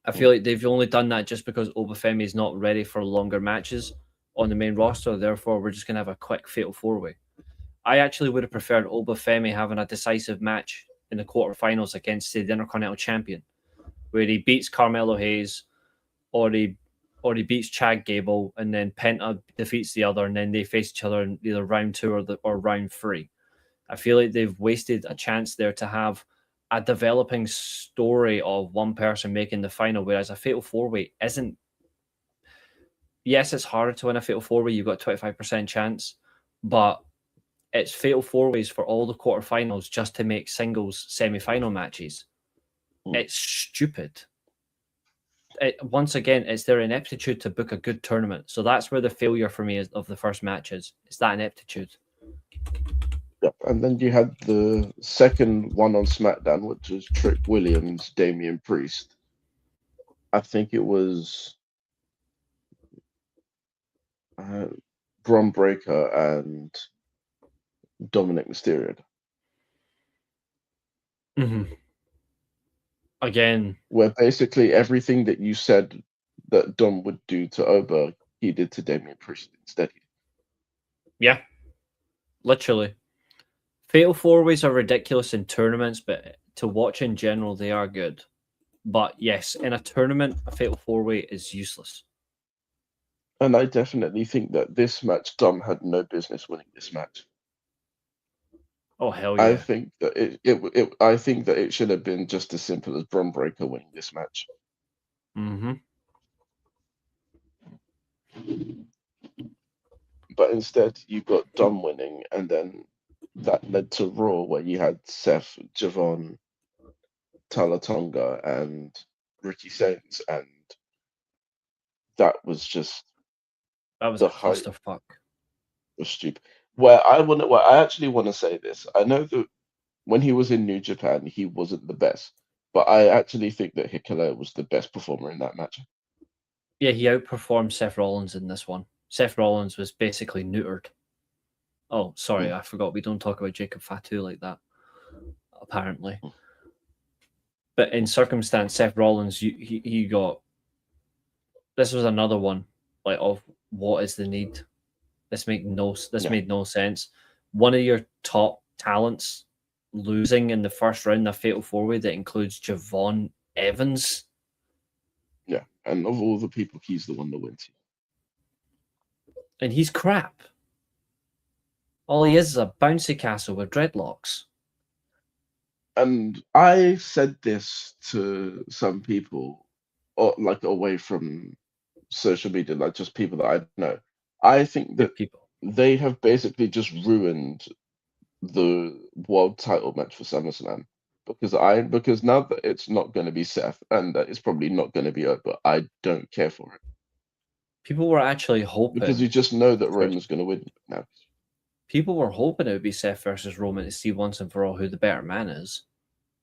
I feel like they've only done that just because Obafemi is not ready for longer matches on the main roster. Therefore, we're just going to have a quick fatal four-way. I actually would have preferred Obafemi having a decisive match in the quarterfinals against the Intercontinental Champion, where he beats Carmelo Hayes, or he beats Chad Gable, and then Penta defeats the other, and then they face each other in either round 2 or round 3. I feel like they've wasted a chance there to have a developing story of one person making the final, whereas a fatal four-way isn't. Yes, it's harder to win a fatal four-way. You've got a 25% chance, but it's fatal four-ways for all the quarterfinals just to make singles semi-final matches. It's stupid. Once again, it's their ineptitude to book a good tournament. So that's where the failure for me of the first match is. It's that ineptitude. Yep. And then you had the second one on SmackDown, which was Trick Williams, Damian Priest. I think it was Bron Breakker and Dominic Mysterio. Mm-hmm. Again, where basically everything that you said that Dom would do to Oba, he did to Damian Priest instead. Yeah, literally. Fatal four-ways are ridiculous in tournaments, but to watch in general, they are good. But yes, in a tournament, a fatal four-way is useless. And I definitely think that this match, Dom had no business winning this match. Oh hell yeah! I think that it should have been just as simple as Bron Breakker winning this match. Mm-hmm. But instead, you got Dom winning, and then that led to Raw, where you had Seth, Javon, Talatonga, and Ricky Saints, and that was just That was the a height clusterfuck. of stupid. Where I actually want to say this. I know that when he was in New Japan, he wasn't the best, but I actually think that Hikuleo was the best performer in that match. Yeah, he outperformed Seth Rollins in this one. Seth Rollins was basically neutered. Oh, sorry, I forgot. We don't talk about Jacob Fatu like that, apparently. But in circumstance, Seth Rollins, he got. This was another one like of what is the need. This made no sense. One of your top talents losing in the first round, a fatal four-way that includes Javon Evans. Yeah, and of all the people, he's the one that wins. And he's crap. All he is a bouncy castle with dreadlocks. And I said this to some people, or like away from social media, like just people that I know. I think that Good people. they have basically just ruined the world title match for SummerSlam because now that it's not going to be Seth and that it's probably not going to be over, I don't care for it People were actually hoping. because you just know that Roman's going to win now. People were hoping it would be Seth versus Roman to see once and for all who the better man is.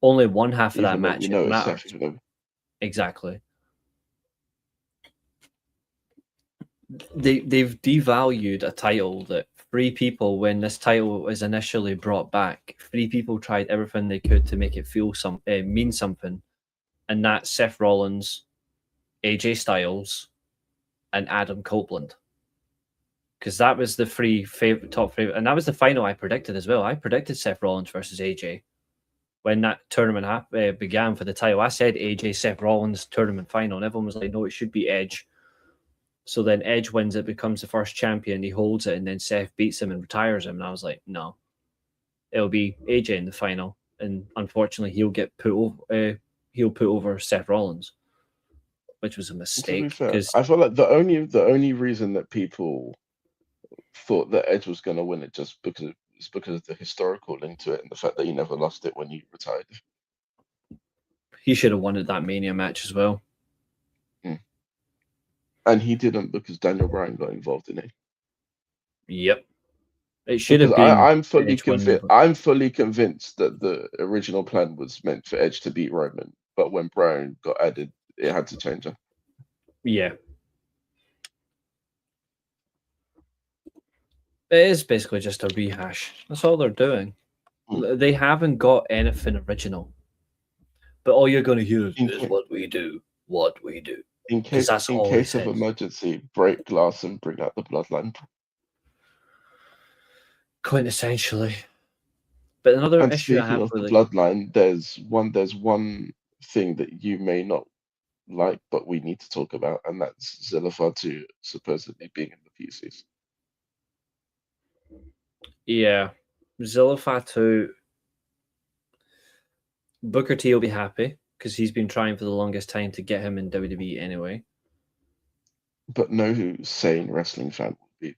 Only one half of that Even though match we know it's matters. Seth, even though Exactly. They've devalued a title that 3 people, when this title was initially brought back, 3 people tried everything they could to make it feel mean something, and that's Seth Rollins, AJ Styles, and Adam Copeland. Because that was the top 3, and that was the final I predicted as well. I predicted Seth Rollins versus AJ when that tournament began for the title. I said AJ Seth Rollins tournament final, and everyone was like, "No, it should be Edge." So then Edge wins it, becomes the first champion, he holds it, and then Seth beats him and retires him. And I was like, no, it'll be AJ in the final. And unfortunately, he'll put over Seth Rollins, which was a mistake. Because I feel like the only reason that people thought that Edge was going to win it just because of the historical link to it and the fact that he never lost it when he retired. he should have won at that Mania match as well. And he didn't because Daniel Bryan got involved in it. Yep. It should have been. I'm fully convinced that the original plan was meant for Edge to beat Roman, but when Bryan got added, it had to change it. Yeah. It is basically just a rehash. That's all they're doing. They haven't got anything original. But all you're going to hear is what we do. In case of emergency, break glass and bring out the bloodline. Quintessentially. But another issue I have with with the bloodline, there's one thing that you may not like, but we need to talk about, and that's Zilla Fatu supposedly being in the PCs. Yeah. Zilla Fatu. Booker T will be happy because he's been trying for the longest time to get him in WWE anyway. But no sane wrestling fan would be,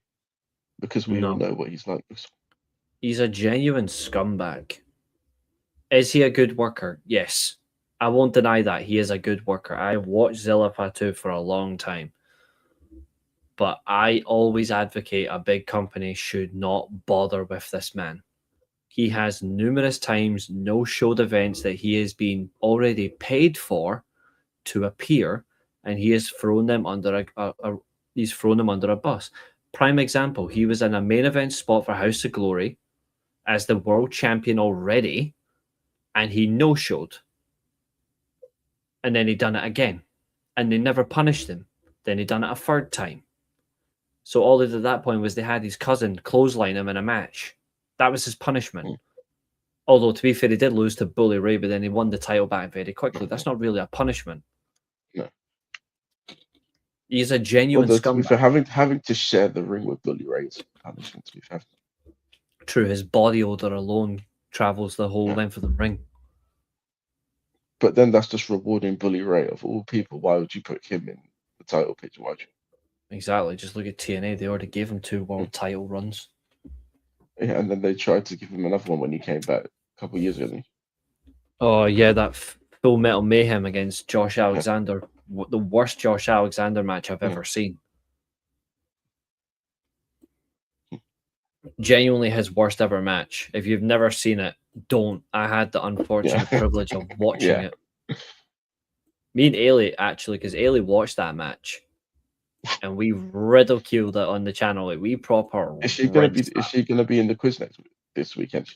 because we all know what he's like. He's a genuine scumbag. Is he a good worker? Yes. I won't deny that. He is a good worker. I watched Zilla Fatu for a long time. But I always advocate a big company should not bother with this man. He has numerous times no-showed events that he has been already paid for to appear, and he has thrown them under a bus. Prime example, he was in a main event spot for House of Glory as the world champion already, and he no-showed. And then he done it again, and they never punished him. Then he done it a 3rd time. So all they did at that point was they had his cousin clothesline him in a match. That was his punishment. Although, to be fair, he did lose to Bully Ray, but then he won the title back very quickly. That's not really a punishment. No. He's a genuine scumbag. For having to share the ring with Bully Ray is a punishment, to be fair. True, his body odor alone travels the whole length of the ring. But then that's just rewarding Bully Ray, of all people. Why would you put him in the title picture? Why'd you? Exactly. Just look at TNA. They already gave him 2 world title runs. Yeah, and then they tried to give him another one when he came back a couple of years ago. Oh, yeah, that Full Metal Mayhem against Josh Alexander. Yeah. The worst Josh Alexander match I've ever seen. Genuinely his worst ever match. If you've never seen it, don't. I had the unfortunate privilege of watching it. Me and Eilidh, actually, because Eilidh watched that match. And we ridiculed it on the channel. Like, we proper. Is she gonna be in the quiz this weekend?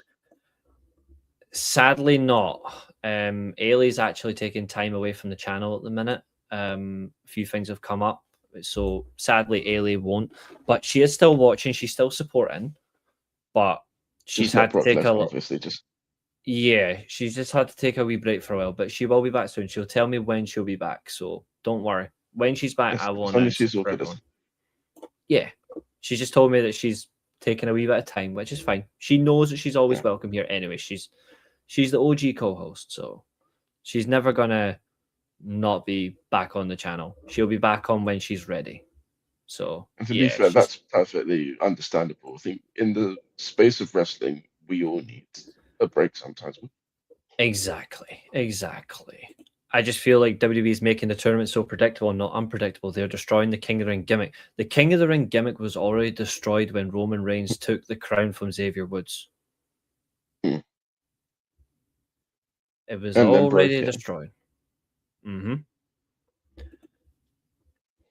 Sadly, not. Eilidh's actually taking time away from the channel at the minute. A few things have come up, so sadly, Eilidh won't. But she is still watching. She's still supporting, but she's had to take she's just had to take a wee break for a while. But she will be back soon. She'll tell me when she'll be back, so don't worry. When she's back, I will announce it for everyone. Yeah, She just told me that she's taking a wee bit of time, which is fine. She knows that she's always welcome here anyway. She's the OG co-host, so she's never gonna not be back on the channel. She'll be back on when she's ready. So, And to be fair, that's perfectly understandable. I think in the space of wrestling, we all need a break sometimes. Exactly. I just feel like WWE is making the tournament so predictable and not unpredictable. They're destroying the King of the Ring gimmick. The King of the Ring gimmick was already destroyed when Roman Reigns took the crown from Xavier Woods. Hmm. It was already destroyed. Mm-hmm.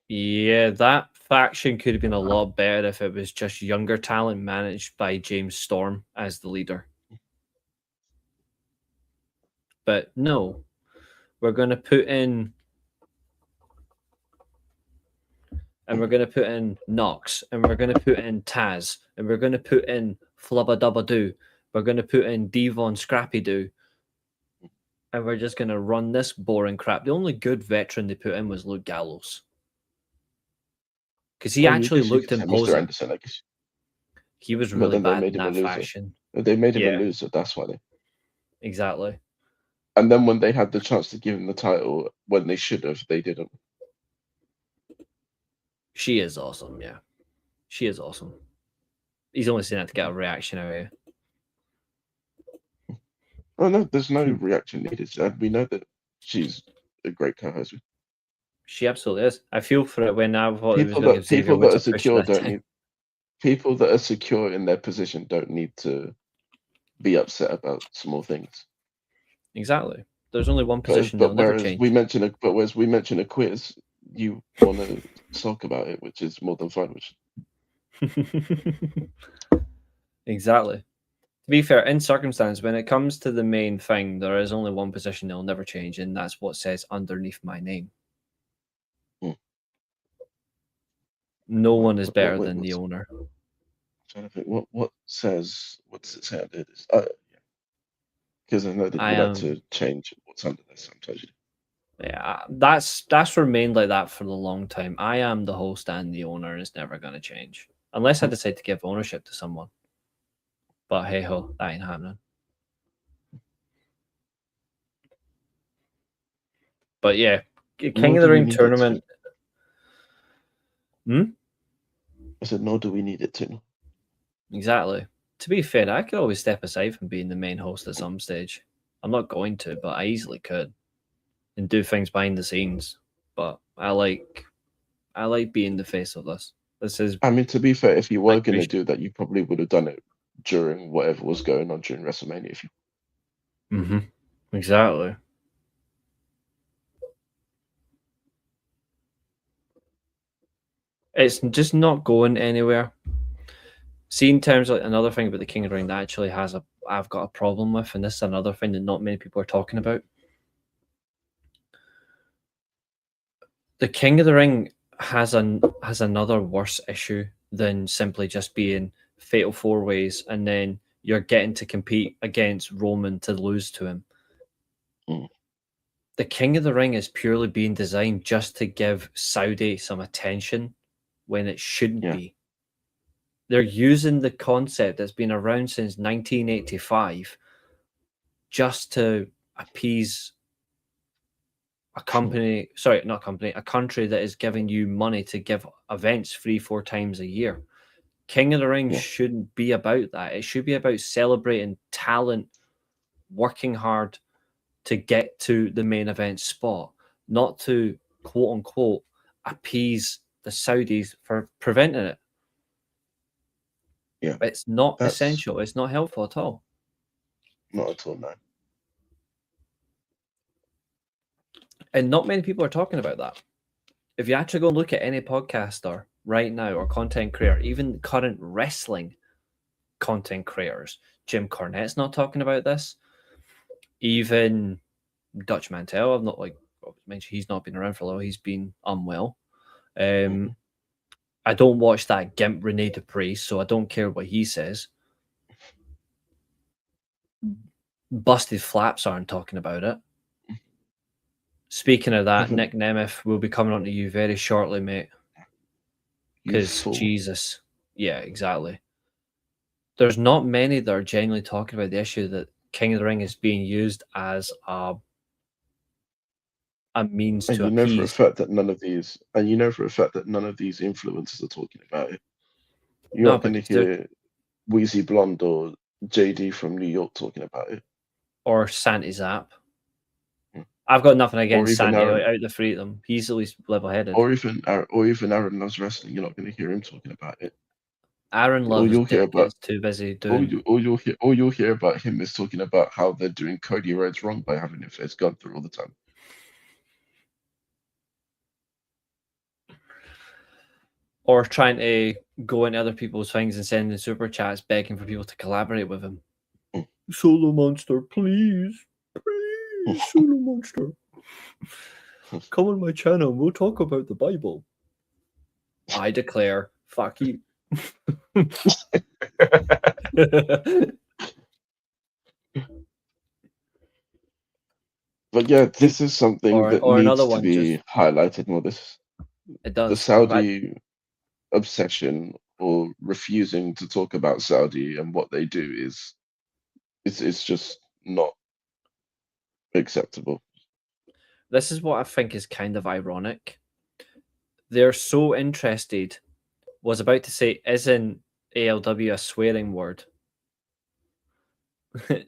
Yeah, that faction could have been a lot better if it was just younger talent managed by James Storm as the leader. But no, we're going to put in... And we're going to put in Nox, and we're going to put in Taz, and we're going to put in Flubba Dubba Doo. We're going to put in Devon Scrappy Doo. And we're just going to run this boring crap. The only good veteran they put in was Luke Gallows. Because he actually looked imposing. Anderson, I guess. He was really bad in that faction. They made him a loser, that's why. Exactly. And then when they had the chance to give him the title, when they should have, they didn't. She is awesome, yeah. She is awesome. He's only saying that to get a reaction out of you. Oh, no, there's no reaction needed. We know that she's a great co-host. She absolutely is. I feel for it when I thought people that are secure don't need. People that are secure in their position don't need to be upset about small things. Exactly. There's only one position that'll never change. Whereas we mention a quiz, you want to talk about it, which is more than fine. Exactly. To be fair, in circumstance, when it comes to the main thing, there is only one position that'll never change, and that's what says underneath my name. No one is better than the owner. I'm trying to think what's it say under this? Because I know that you like to change what's under this sometimes. Yeah, that's remained like that for a long time. I am the host and the owner, and it's never going to change unless I decide to give ownership to someone. But hey ho, that ain't happening. But yeah, King of the Ring tournament. I said, nor do we need it to. Exactly. To be fair, I could always step aside from being the main host at some stage. I'm not going to, but I easily could. And do things behind the scenes. But I like being the face of this. This is... I mean, to be fair, if you were going to do that, you probably would have done it during whatever was going on during WrestleMania. If you... Exactly. It's just not going anywhere. See, in terms of another thing about the King of the Ring that actually I've got a problem with, and this is another thing that not many people are talking about. The King of the Ring has another worse issue than simply just being fatal four ways and then you're getting to compete against Roman to lose to him. The King of the Ring is purely being designed just to give Saudi some attention when it shouldn't be. They're using the concept that's been around since 1985 just to appease a country that is giving you money to give events 3-4 times a year. King of the Ring shouldn't be about that. It should be about celebrating talent, working hard to get to the main event spot, not to quote unquote appease the Saudis for preventing it. Yeah, it's not essential. It's not helpful at all. Not at all, no. And not many people are talking about that. If you actually go and look at any podcaster right now or content creator, even current wrestling content creators, Jim Cornette's not talking about this. Even Dutch Mantel, I've not mentioned he's not been around for a while. He's been unwell. I don't watch that Gimp Rene Dupree, so I don't care what he says. Busted Flaps aren't talking about it. Speaking of that, Nick Nemeth will be coming on to you very shortly, mate. Because Jesus, Yeah, exactly. There's not many that are genuinely talking about the issue that King of the Ring is being used as a means And to you know for a appease. fact that none of these influencers are talking about it. You're No, not going to because they're hear Wheezy Blonde or JD from New York talking about it, or Santi Zap. Mm. I've got nothing or against even Santi Aaron, out the three of them. He's at least level-headed. or even Aaron Loves Wrestling. You're not going to hear him talking about it. Aaron All Love you'll hear about, is too busy all doing. you'll hear about him is talking about how they're doing Cody Rhodes wrong by having him face Gunther all the time. Or trying to go into other people's things and sending super chats begging for people to collaborate with him. Mm. Solo Monster, please. Please, Solo Monster. Come on my channel, we'll talk about the Bible. I declare, fuck you. But yeah, this is something or that another needs to one be just highlighted more. This it the does. Saudi obsession or refusing to talk about Saudi and what they do is it's just not acceptable. This is what I think is kind of ironic. They're so interested. Was about to say, isn't ALW a swearing word?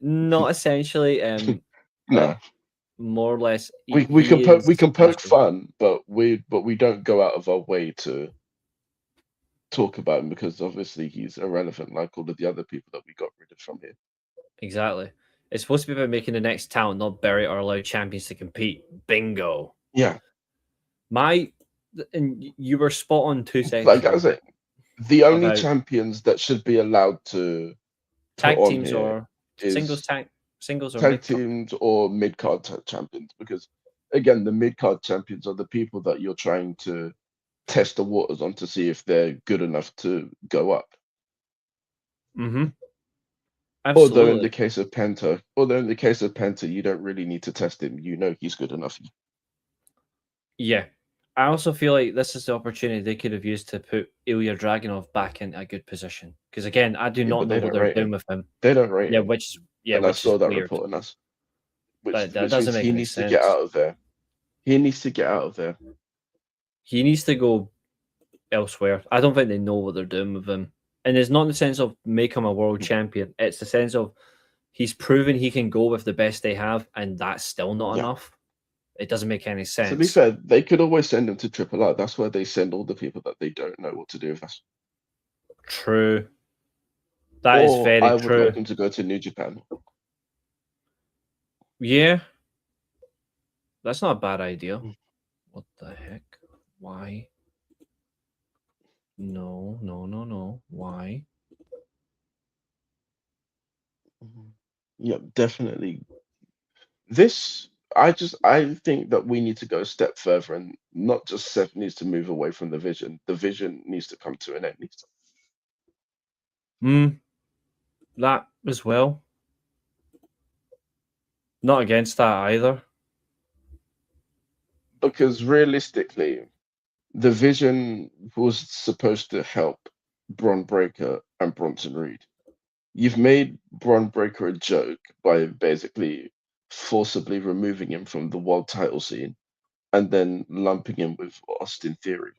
Not essentially. No, But more or less, we he is. can poke fun, but we don't go out of our way to talk about him because obviously he's irrelevant, like all of the other people that we got rid of from here. Exactly. It's supposed to be about making the next talent, not bury or allow champions to compete. Bingo. Yeah, And you were spot on 2 seconds like I ago was saying, the only about champions that should be allowed to put tag on teams here or is singles or tag mid. teams or mid card champions, because again, the mid card champions are the people that you're trying to test the waters on to see if they're good enough to go up. Mm-hmm. Although in Absolutely. the case of Penta, you don't really need to test him. You know he's good enough. Yeah. I also feel like this is the opportunity they could have used to put Ilya Dragunov back in a good position. Because again, I do Yeah, not but know they what don't they're rate doing him. with him. They don't rate Yeah, him. which And I is saw that weird. report on us, That which doesn't means make he any needs to sense. get out of there. He needs to get out of there. He needs to go elsewhere. I don't think they know what they're doing with him. And it's not in the sense of make him a world champion. It's the sense of he's proven he can go with the best they have, and that's still not Yeah. enough. It doesn't make any sense. To be fair, they could always send him to Triple R. That's where they send all the people that they don't know what to do with us. True. That is very I would true. like him to go to New Japan. Yeah. That's not a bad idea. What the heck? Why? No. Why? Yeah, definitely. I think that we need to go a step further, and not just Seth needs to move away from the vision. The vision needs to come to an end. That as well. Not against that either. Because realistically, the vision was supposed to help Bron Breakker and Bronson Reed. You've made Bron Breakker a joke by basically forcibly removing him from the world title scene and then lumping him with Austin Theory.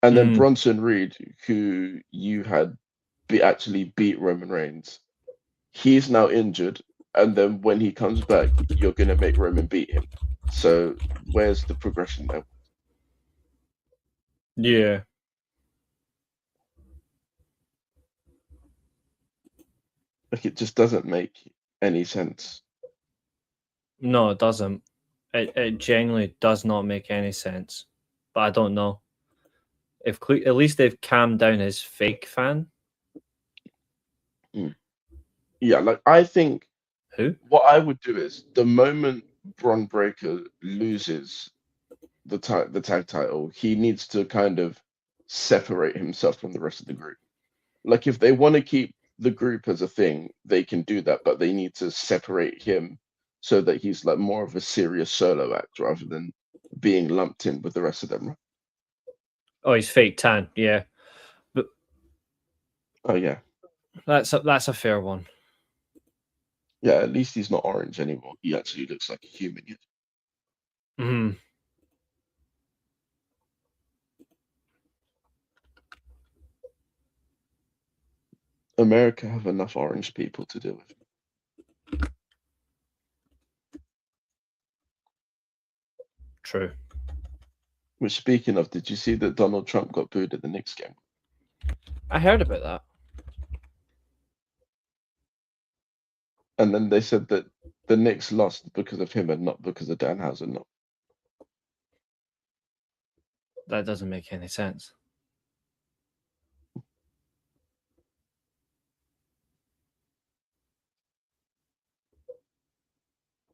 And then Bronson Reed, who you had actually beat Roman Reigns, he's now injured. And then when he comes back, you're going to make Roman beat him. So where's the progression there? Yeah. Like, it just doesn't make any sense. No, it doesn't. It genuinely does not make any sense. But I don't know. At least they've calmed down his fake fan. Yeah, like I think Who? what I would do is the moment Bron Breakker loses the tag title, he needs to kind of separate himself from the rest of the group. Like if they want to keep the group as a thing, they can do that, but they need to separate him so that he's like more of a serious solo act rather than being lumped in with the rest of them. Oh, he's fake tan. Yeah. But Oh yeah, That's a fair one. yeah. At least he's not orange anymore. He actually looks like a human. Yet. Mm. America have enough orange people to deal with. True. Which, speaking of, did you see that Donald Trump got booed at the Knicks game? I heard about that. And then they said that the Knicks lost because of him and not because of Danhausen. Not. That doesn't make any sense.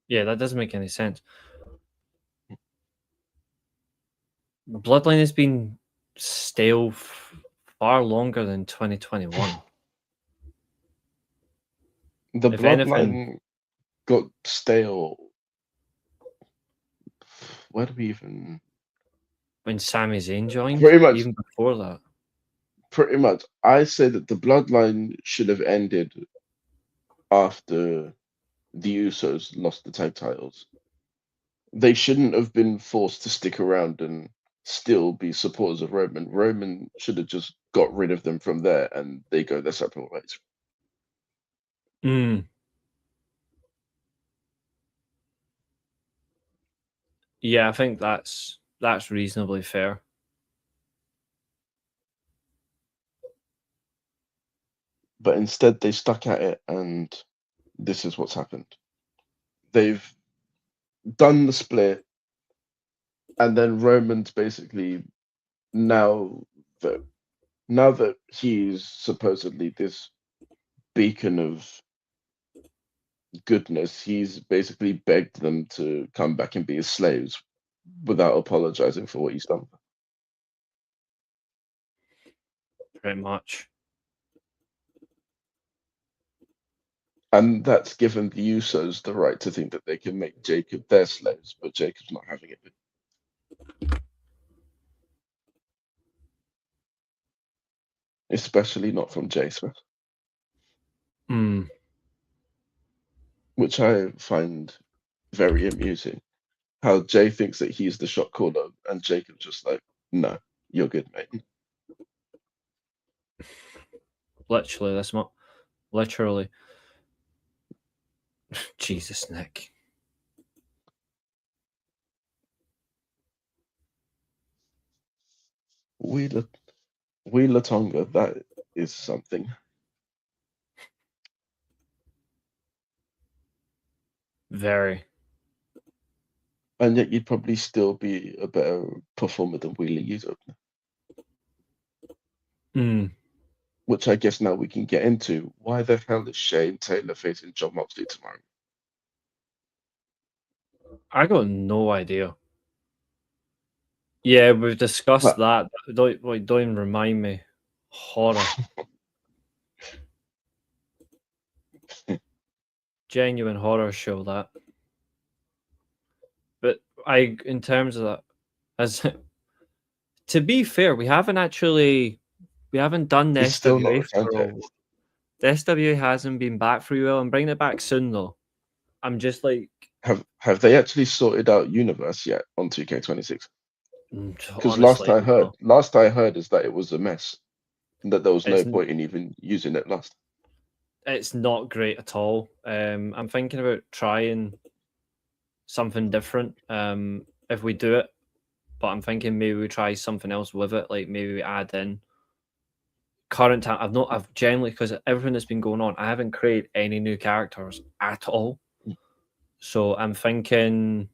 Yeah, that doesn't make any sense. Bloodline has been stale far longer than 2021. The If bloodline anything, got stale. Where do we even? when Sami Zayn joined, Pretty much. even before that. Pretty much. I say that the bloodline should have ended after the Usos lost the tag titles. They shouldn't have been forced to stick around and still be supporters of Roman. Roman should have just got rid of them from there and they go their separate ways. Mm. Yeah, I think that's reasonably fair. But instead they stuck at it and this is what's happened. They've done the split and then Roman's basically now that he's supposedly this beacon of goodness, he's basically begged them to come back and be his slaves without apologizing for what he's done. Pretty much. And that's given the Usos the right to think that they can make Jacob their slaves, but Jacob's not having it. Especially not from Jay Smith. Mm. Which I find very amusing. How Jay thinks that he's the shot caller, and Jacob's just like, no, you're good, mate. Literally, that's not literally. Jesus, Nick. Wheeler Tonga, that is something. Very. And yet you'd probably still be a better performer than Wheeler Yuta. Mm. Which I guess now we can get into. Why the hell is Shane Taylor facing John Moxley tomorrow? I got no idea. Yeah, we've discussed that. Don't even remind me. Horror. Genuine horror show, that. But in terms of that, as to be fair, we haven't done the It's still not SWA returned for yet. the SWA hasn't been back for you. I'm bringing it back soon though. I'm just like, Have they actually sorted out Universe yet on 2K26? Because honestly, no. last I heard is that it was a mess, and that there was no It's point in even using it last. it's not great at all. I'm thinking about trying something different. If we do it, but I'm thinking maybe we try something else with it. Like maybe we add in current time. I've generally, because everything that's been going on, I haven't created any new characters at all. So I'm thinking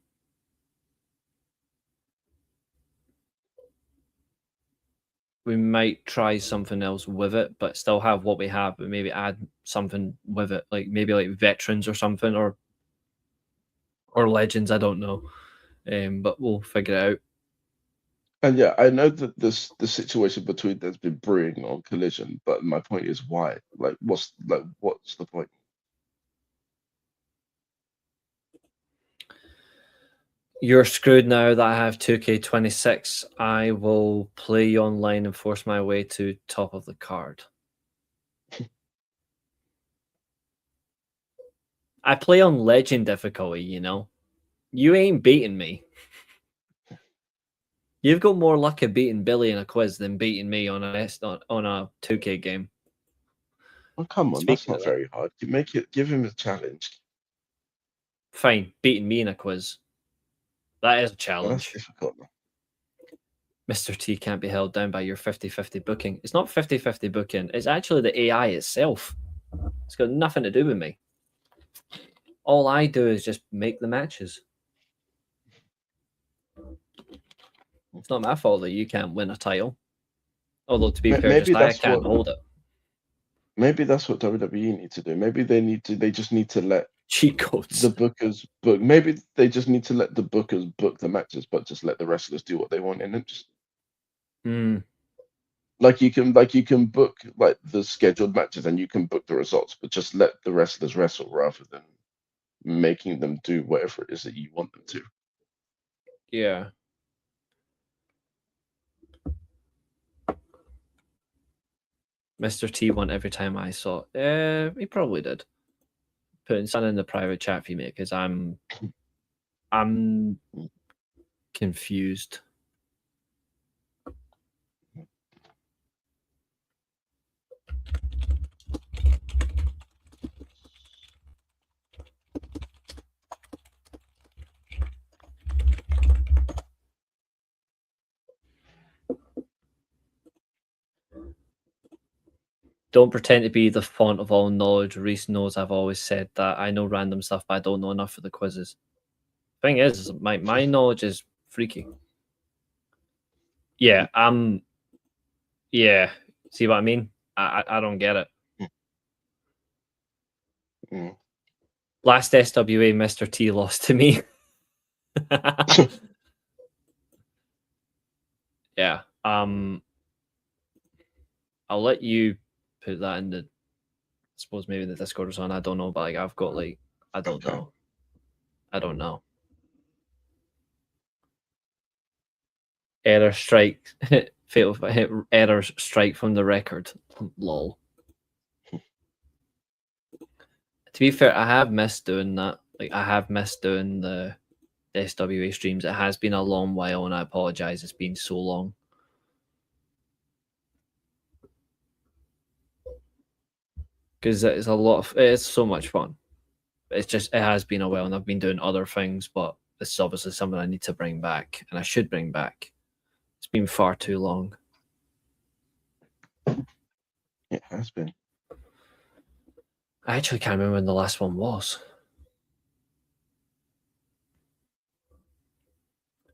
we might try something else with it, but still have what we have, but maybe add something with it, like maybe like veterans or something, or legends. I don't know, but we'll figure it out. And yeah, I know that the situation between them's been brewing on Collision, but my point is why? What's the point? You're screwed now that I have 2K26. I will play you online and force my way to top of the card. I play on legend difficulty, you know. You ain't beating me. You've got more luck at beating Billy in a quiz than beating me on a 2K game. Oh, come on, Speaking that's of not that, very hard. You make it, give him a challenge. fine, beating me in a quiz. That is a Well, that's challenge. difficult. Mr. T can't be held down by your 50-50 booking. It's not 50-50 booking. It's actually the AI itself. It's got nothing to do with me. All I do is just make the matches. It's not my fault that you can't win a title. Although, to be fair, Maybe Josiah that's can't what hold it. maybe that's what WWE need to do. Maybe they just need to let Cheat codes. the bookers book. Maybe they just need to let the bookers book the matches, but just let the wrestlers do what they want, and then just like you can book like the scheduled matches and you can book the results, but just let the wrestlers wrestle rather than making them do whatever it is that you want them to. Yeah. Mr. T won every time I saw it. He probably did. Putting something in the private chat for you, mate, because I'm confused. Don't pretend to be the font of all knowledge. Reece knows I've always said that. I know random stuff, but I don't know enough for the quizzes. Thing is, my knowledge is freaky. Yeah, yeah. See what I mean? I don't get it. Mm. Last SWA, Mr. T lost to me. Yeah. I'll let you put that in the. I suppose maybe the Discord or something. I don't know, but like I've got like I don't know. I don't know. Error strike. Fatal error strike from the record. Lol. To be fair, I have missed doing that. Like I have missed doing the SWA streams. It has been a long while, and I apologize. It's been so long. Because it's a lot of. It's so much fun. It's just it has been a while, and I've been doing other things, but this is obviously something I need to bring back, and I should bring back. It's been far too long. It has been. I actually can't remember when the last one was.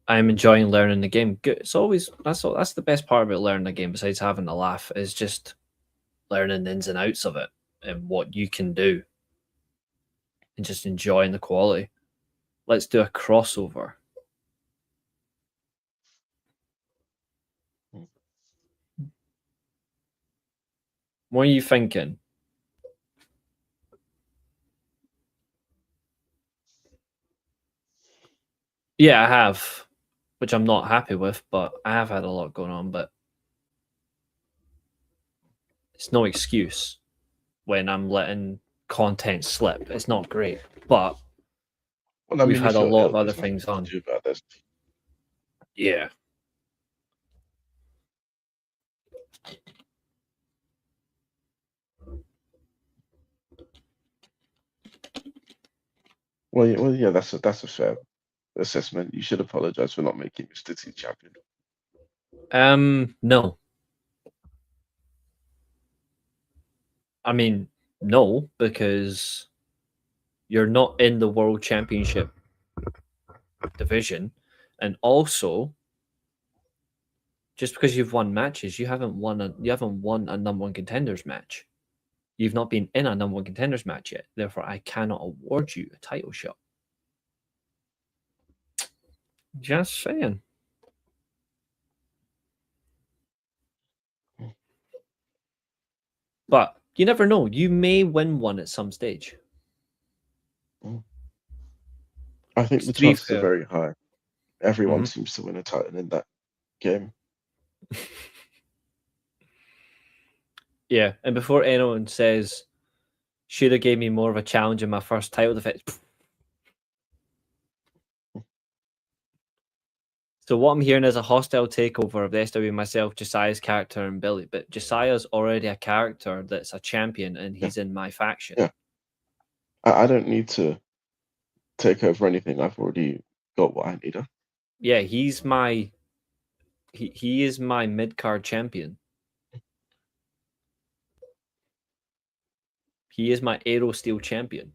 I'm enjoying learning the game. Good. It's always that's the best part about learning a game, besides having a laugh, is just learning the ins and outs of it and what you can do, and just enjoying the quality. Let's do a crossover. What are you thinking? Yeah, I have, which I'm not happy with, but I have had a lot going on, but it's no excuse when I'm letting content slip. It's not great, but Well, I we've mean, had if a you're lot ill, of other there's nothing things to on. do about this. Yeah. Well, yeah, that's a fair assessment. You should apologize for not making Mr. T champion. No. I mean, no, because you're not in the World Championship division, and also, just because you've won matches, you haven't won a number one contenders match. You've not been in a number one contenders match yet. Therefore, I cannot award you a title shot. Just saying. But you never know. You may win one at some stage. I think the To be chances are fair, very high. Everyone seems to win a title in that game. yeah, and before anyone says Should have gave me more of a challenge in my first title defense. So what I'm hearing is a hostile takeover of the SW, myself, Josiah's character, and Billy. But Josiah's already a character that's a champion, and he's in my faction. Yeah. I don't need to take over anything. I've already got what I need. Yeah, he's my... He is my mid-card champion. He is my Aero Steel champion.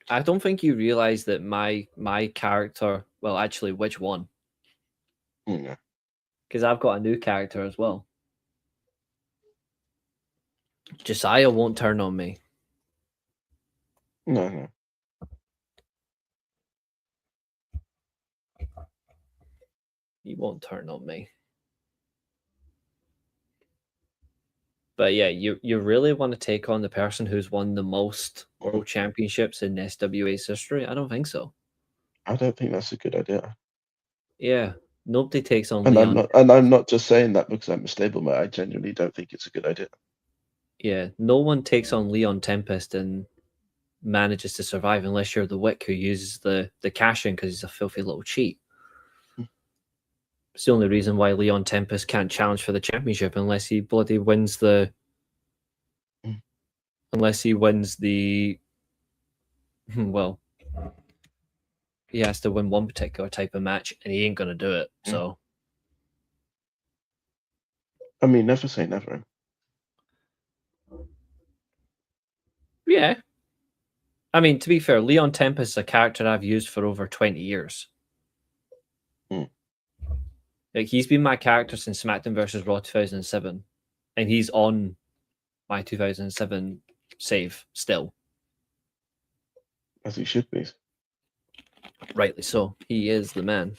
I don't think you realize that my character... Well, actually, which one? Yeah. Because I've got a new character as well. Josiah won't turn on me. No. He won't turn on me. But yeah, you really want to take on the person who's won the most world championships in SWA's history? I don't think so. I don't think that's a good idea. Yeah, nobody takes on And Leon. I'm not just saying that because I'm a stablemate. I genuinely don't think it's a good idea. Yeah, no one takes on Leon Tempest and manages to survive unless you're the Wick who uses the cash in because he's a filthy little cheat. It's the only reason why Leon Tempest can't challenge for the championship unless he bloody wins the... Unless he wins the... Well, he has to win one particular type of match, and he ain't going to do it, so... I mean, never say never. Yeah. I mean, to be fair, Leon Tempest is a character I've used for over 20 years. Like, he's been my character since SmackDown vs. Raw 2007, and he's on my 2007 save still. As he should be. Rightly so. He is the man.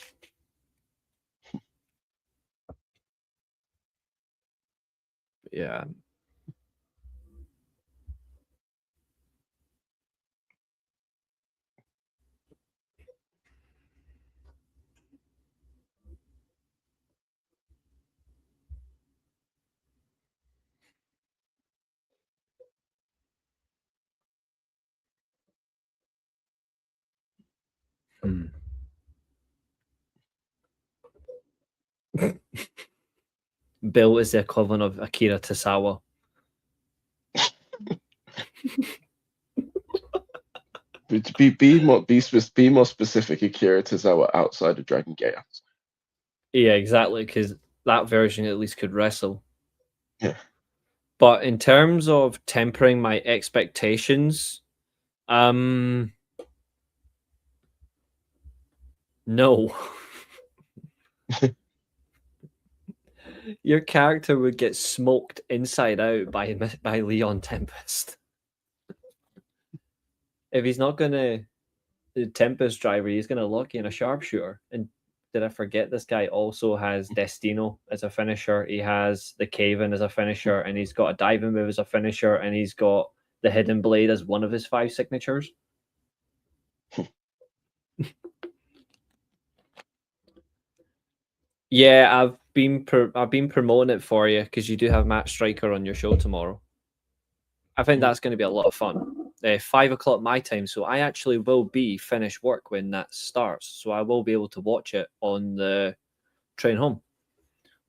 Yeah. Bill is the equivalent of Akira Tozawa. Be more specific, Akira Tozawa outside of Dragon Gate. Yeah, exactly, because that version at least could wrestle. Yeah. But in terms of tempering my expectations, no. Your character would get smoked inside out by Leon Tempest. If he's not gonna the Tempest driver, he's gonna lock you in a sharpshooter. And did I forget this guy also has Destino as a finisher? He has the Cave-In as a finisher, and he's got a diving move as a finisher, and he's got the Hidden Blade as one of his 5 signatures. Yeah, I've been promoting it for you because you do have Matt Striker on your show tomorrow. I think that's going to be a lot of fun. 5 o'clock my time, so I actually will be finished work when that starts. So I will be able to watch it on the train home.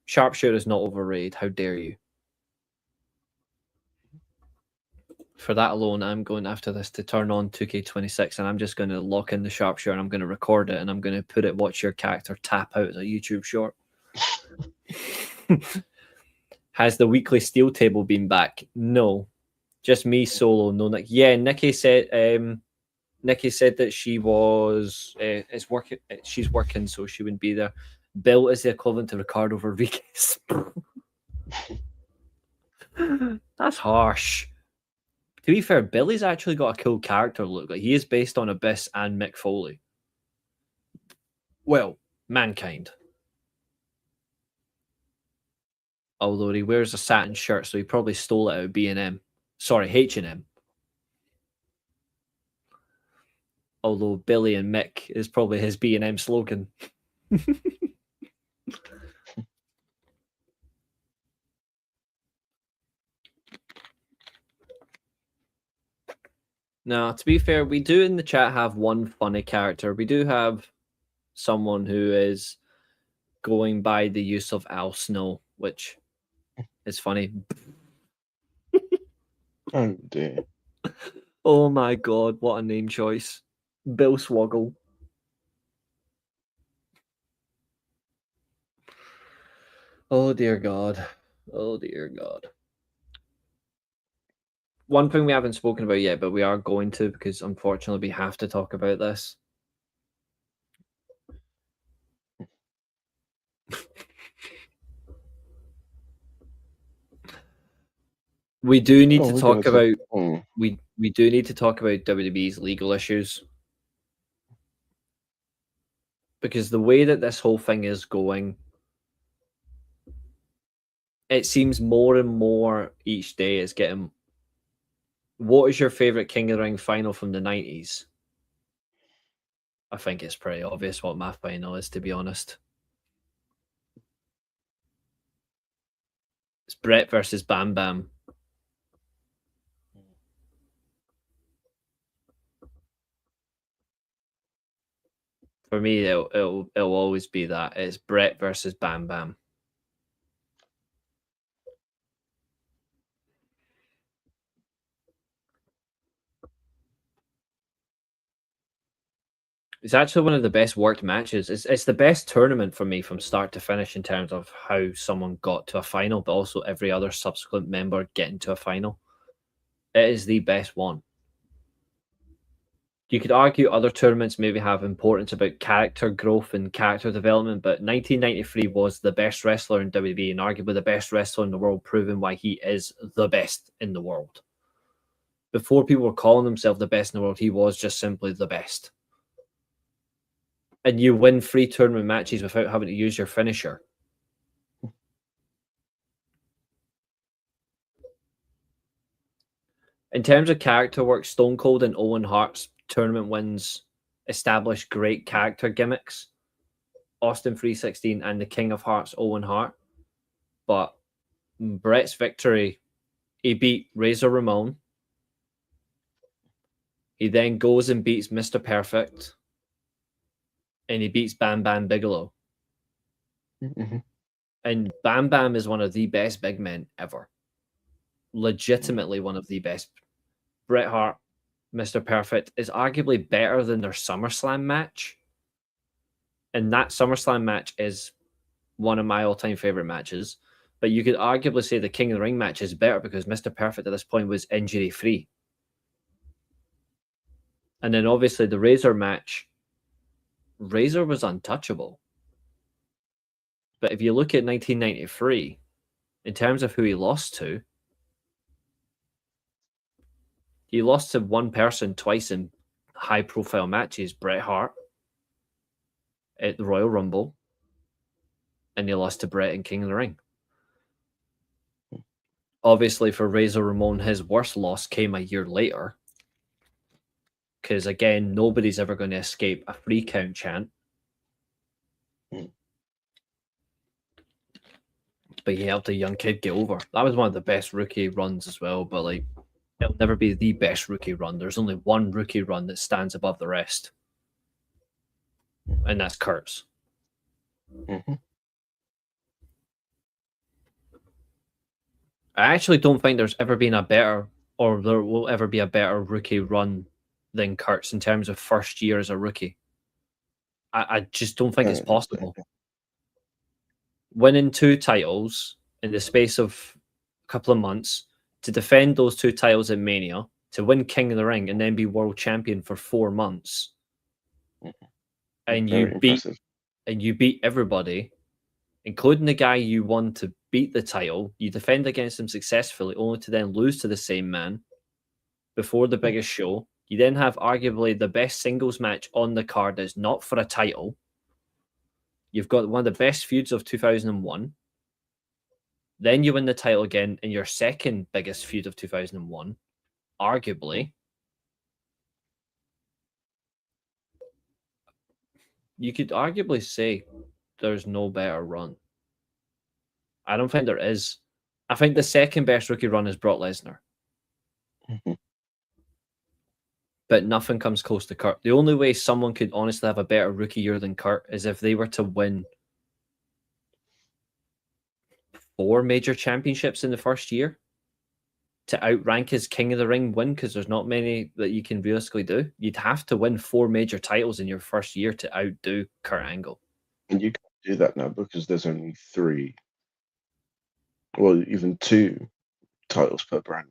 Sharpshooter is not overrated. How dare you? For that alone, I'm going after this to turn on 2K26, and I'm just going to lock in the Sharpshooter, and I'm going to record it, and I'm going to put it, watch your character tap out as a YouTube short. Has the weekly steel table been back? No. Just me solo, no Nick. Yeah, Nikki said that she was is working. She's working, so she wouldn't be there. Bill is the equivalent to Ricardo Rodriguez. That's harsh. To be fair, Billy's actually got a cool character look. Like, he is based on Abyss and Mick Foley. Well, Mankind. Although he wears a satin shirt, so he probably stole it out of B&M. Sorry, H&M. Although Billy and Mick is probably his B&M slogan. Now, to be fair, we do in the chat have one funny character. We do have someone who is going by the use of Al Snow, which is funny. Oh dear. Oh my god, what a name choice. Bill Swoggle. Oh dear God. Oh dear God. One thing we haven't spoken about yet, but we are going to, because unfortunately we have to talk about this. We do need to talk about we do need to talk about WWE's legal issues. Because the way that this whole thing is going, it seems more and more each day is getting. What is your favorite King of the Ring final from the 90s? I think it's pretty obvious what my final is, to be honest. It's Brett versus Bam Bam. For me, it'll always be that. It's Brett versus Bam Bam. It's actually one of the best worked matches. It's the best tournament for me from start to finish in terms of how someone got to a final, but also every other subsequent member getting to a final. It is the best one. You could argue other tournaments maybe have importance about character growth and character development, but 1993 was the best wrestler in WWE and arguably the best wrestler in the world, proving why he is the best in the world. Before people were calling themselves the best in the world, he was just simply the best. And you win 3 tournament matches without having to use your finisher. In terms of character work, Stone Cold and Owen Hart's tournament wins established great character gimmicks. Austin 316 and the King of Hearts, Owen Hart. But Brett's victory, he beat Razor Ramon. He then goes and beats Mr. Perfect. And he beats Bam Bam Bigelow. Mm-hmm. And Bam Bam is one of the best big men ever. Legitimately one of the best. Bret Hart, Mr. Perfect, is arguably better than their SummerSlam match. And that SummerSlam match is one of my all-time favorite matches. But you could arguably say the King of the Ring match is better because Mr. Perfect at this point was injury-free. And then obviously the Razor match, Razor was untouchable. But if you look at 1993, in terms of who he lost to, he lost to one person twice in high-profile matches, Bret Hart at the Royal Rumble, and he lost to Bret in King of the Ring. Obviously, for Razor Ramon, his worst loss came a year later. Because, again, nobody's ever going to escape a 3 count chant. But he helped a young kid get over. That was one of the best rookie runs as well, but, like, it'll never be the best rookie run. There's only one rookie run that stands above the rest. And that's Kurt's. Mm-hmm. I actually don't think there's ever been a better, or there will ever be a better rookie run than Kurt's in terms of first year as a rookie. I just don't think it's possible. Winning 2 titles in the space of a couple of months, to defend those 2 titles in Mania, to win King of the Ring, and then be world champion for 4 months. And you beat everybody, including the guy you won to beat the title. You defend against him successfully, only to then lose to the same man before the biggest show. You then have arguably the best singles match on the card that's not for a title. You've got one of the best feuds of 2001. Then you win the title again in your second biggest feud of 2001, arguably. You could arguably say there's no better run. I don't think there is. I think the second best rookie run is Brock Lesnar. Mm-hmm. but nothing comes close to Kurt. The only way someone could honestly have a better rookie year than Kurt is if they were to win 4 major championships in the first year to outrank his King of the Ring win, because there's not many that you can realistically do. You'd have to win 4 major titles in your first year to outdo Kurt Angle. And you can't do that now because there's only 3, well, even 2 titles per brand.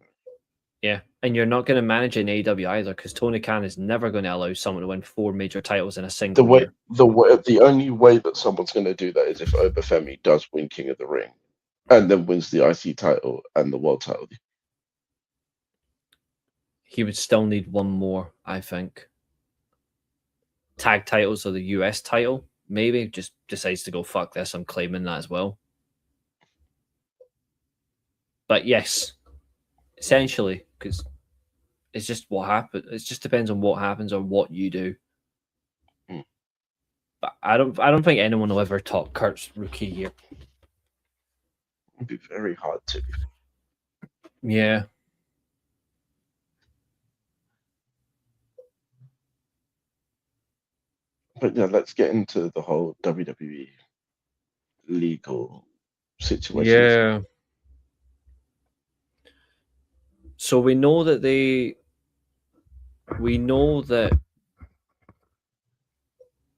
Yeah, and you're not going to manage in AEW either, because Tony Khan is never going to allow someone to win 4 major titles in a single year. The only way that someone's going to do that is if Obafemi does win King of the Ring, and then wins the IC title and the world title. He would still need one more, I think. Tag titles or the US title, maybe. Just decides to go, fuck this, I'm claiming that as well. But yes, essentially, because it's just what happens. It just depends on what happens or what you do. But I don't think anyone will ever top Kurt's rookie year. It'd be very hard to. Yeah. But yeah, let's get into the whole WWE legal situation. Yeah. So we know that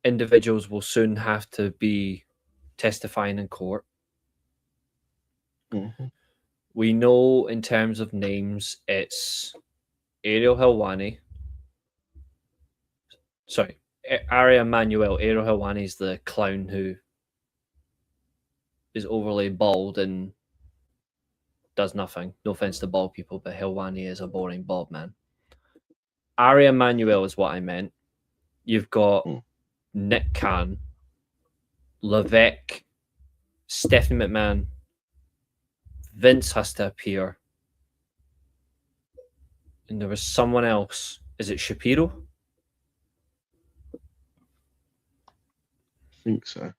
individuals will soon have to be testifying in court. Mm-hmm. We know in terms of names, it's Ariel Helwani. Sorry, Ari Emanuel. Ariel Helwani is the clown who is overly bald and does nothing. No offense to bald people, but Helwani is a boring bald man. Ari Emanuel is what I meant. You've got Nick Khan, Levesque, Stephanie McMahon, Vince has to appear, and there was someone else. Is it Shapiro? I think so.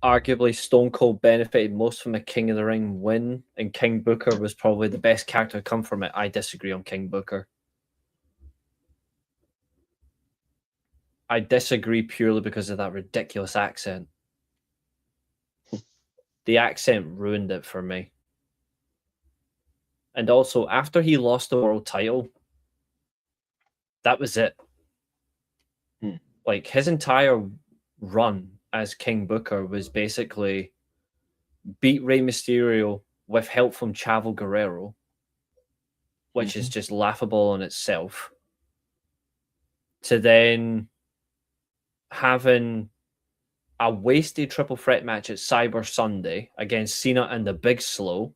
Arguably, Stone Cold benefited most from a King of the Ring win, and King Booker was probably the best character to come from it. I disagree on King Booker. I disagree purely because of that ridiculous accent. The accent ruined it for me. And also, after he lost the world title, that was it. Like, his entire run as King Booker was basically beat Rey Mysterio with help from Chavo Guerrero, which is just laughable in itself, to then having a wasted triple threat match at Cyber Sunday against Cena and the Big Slow,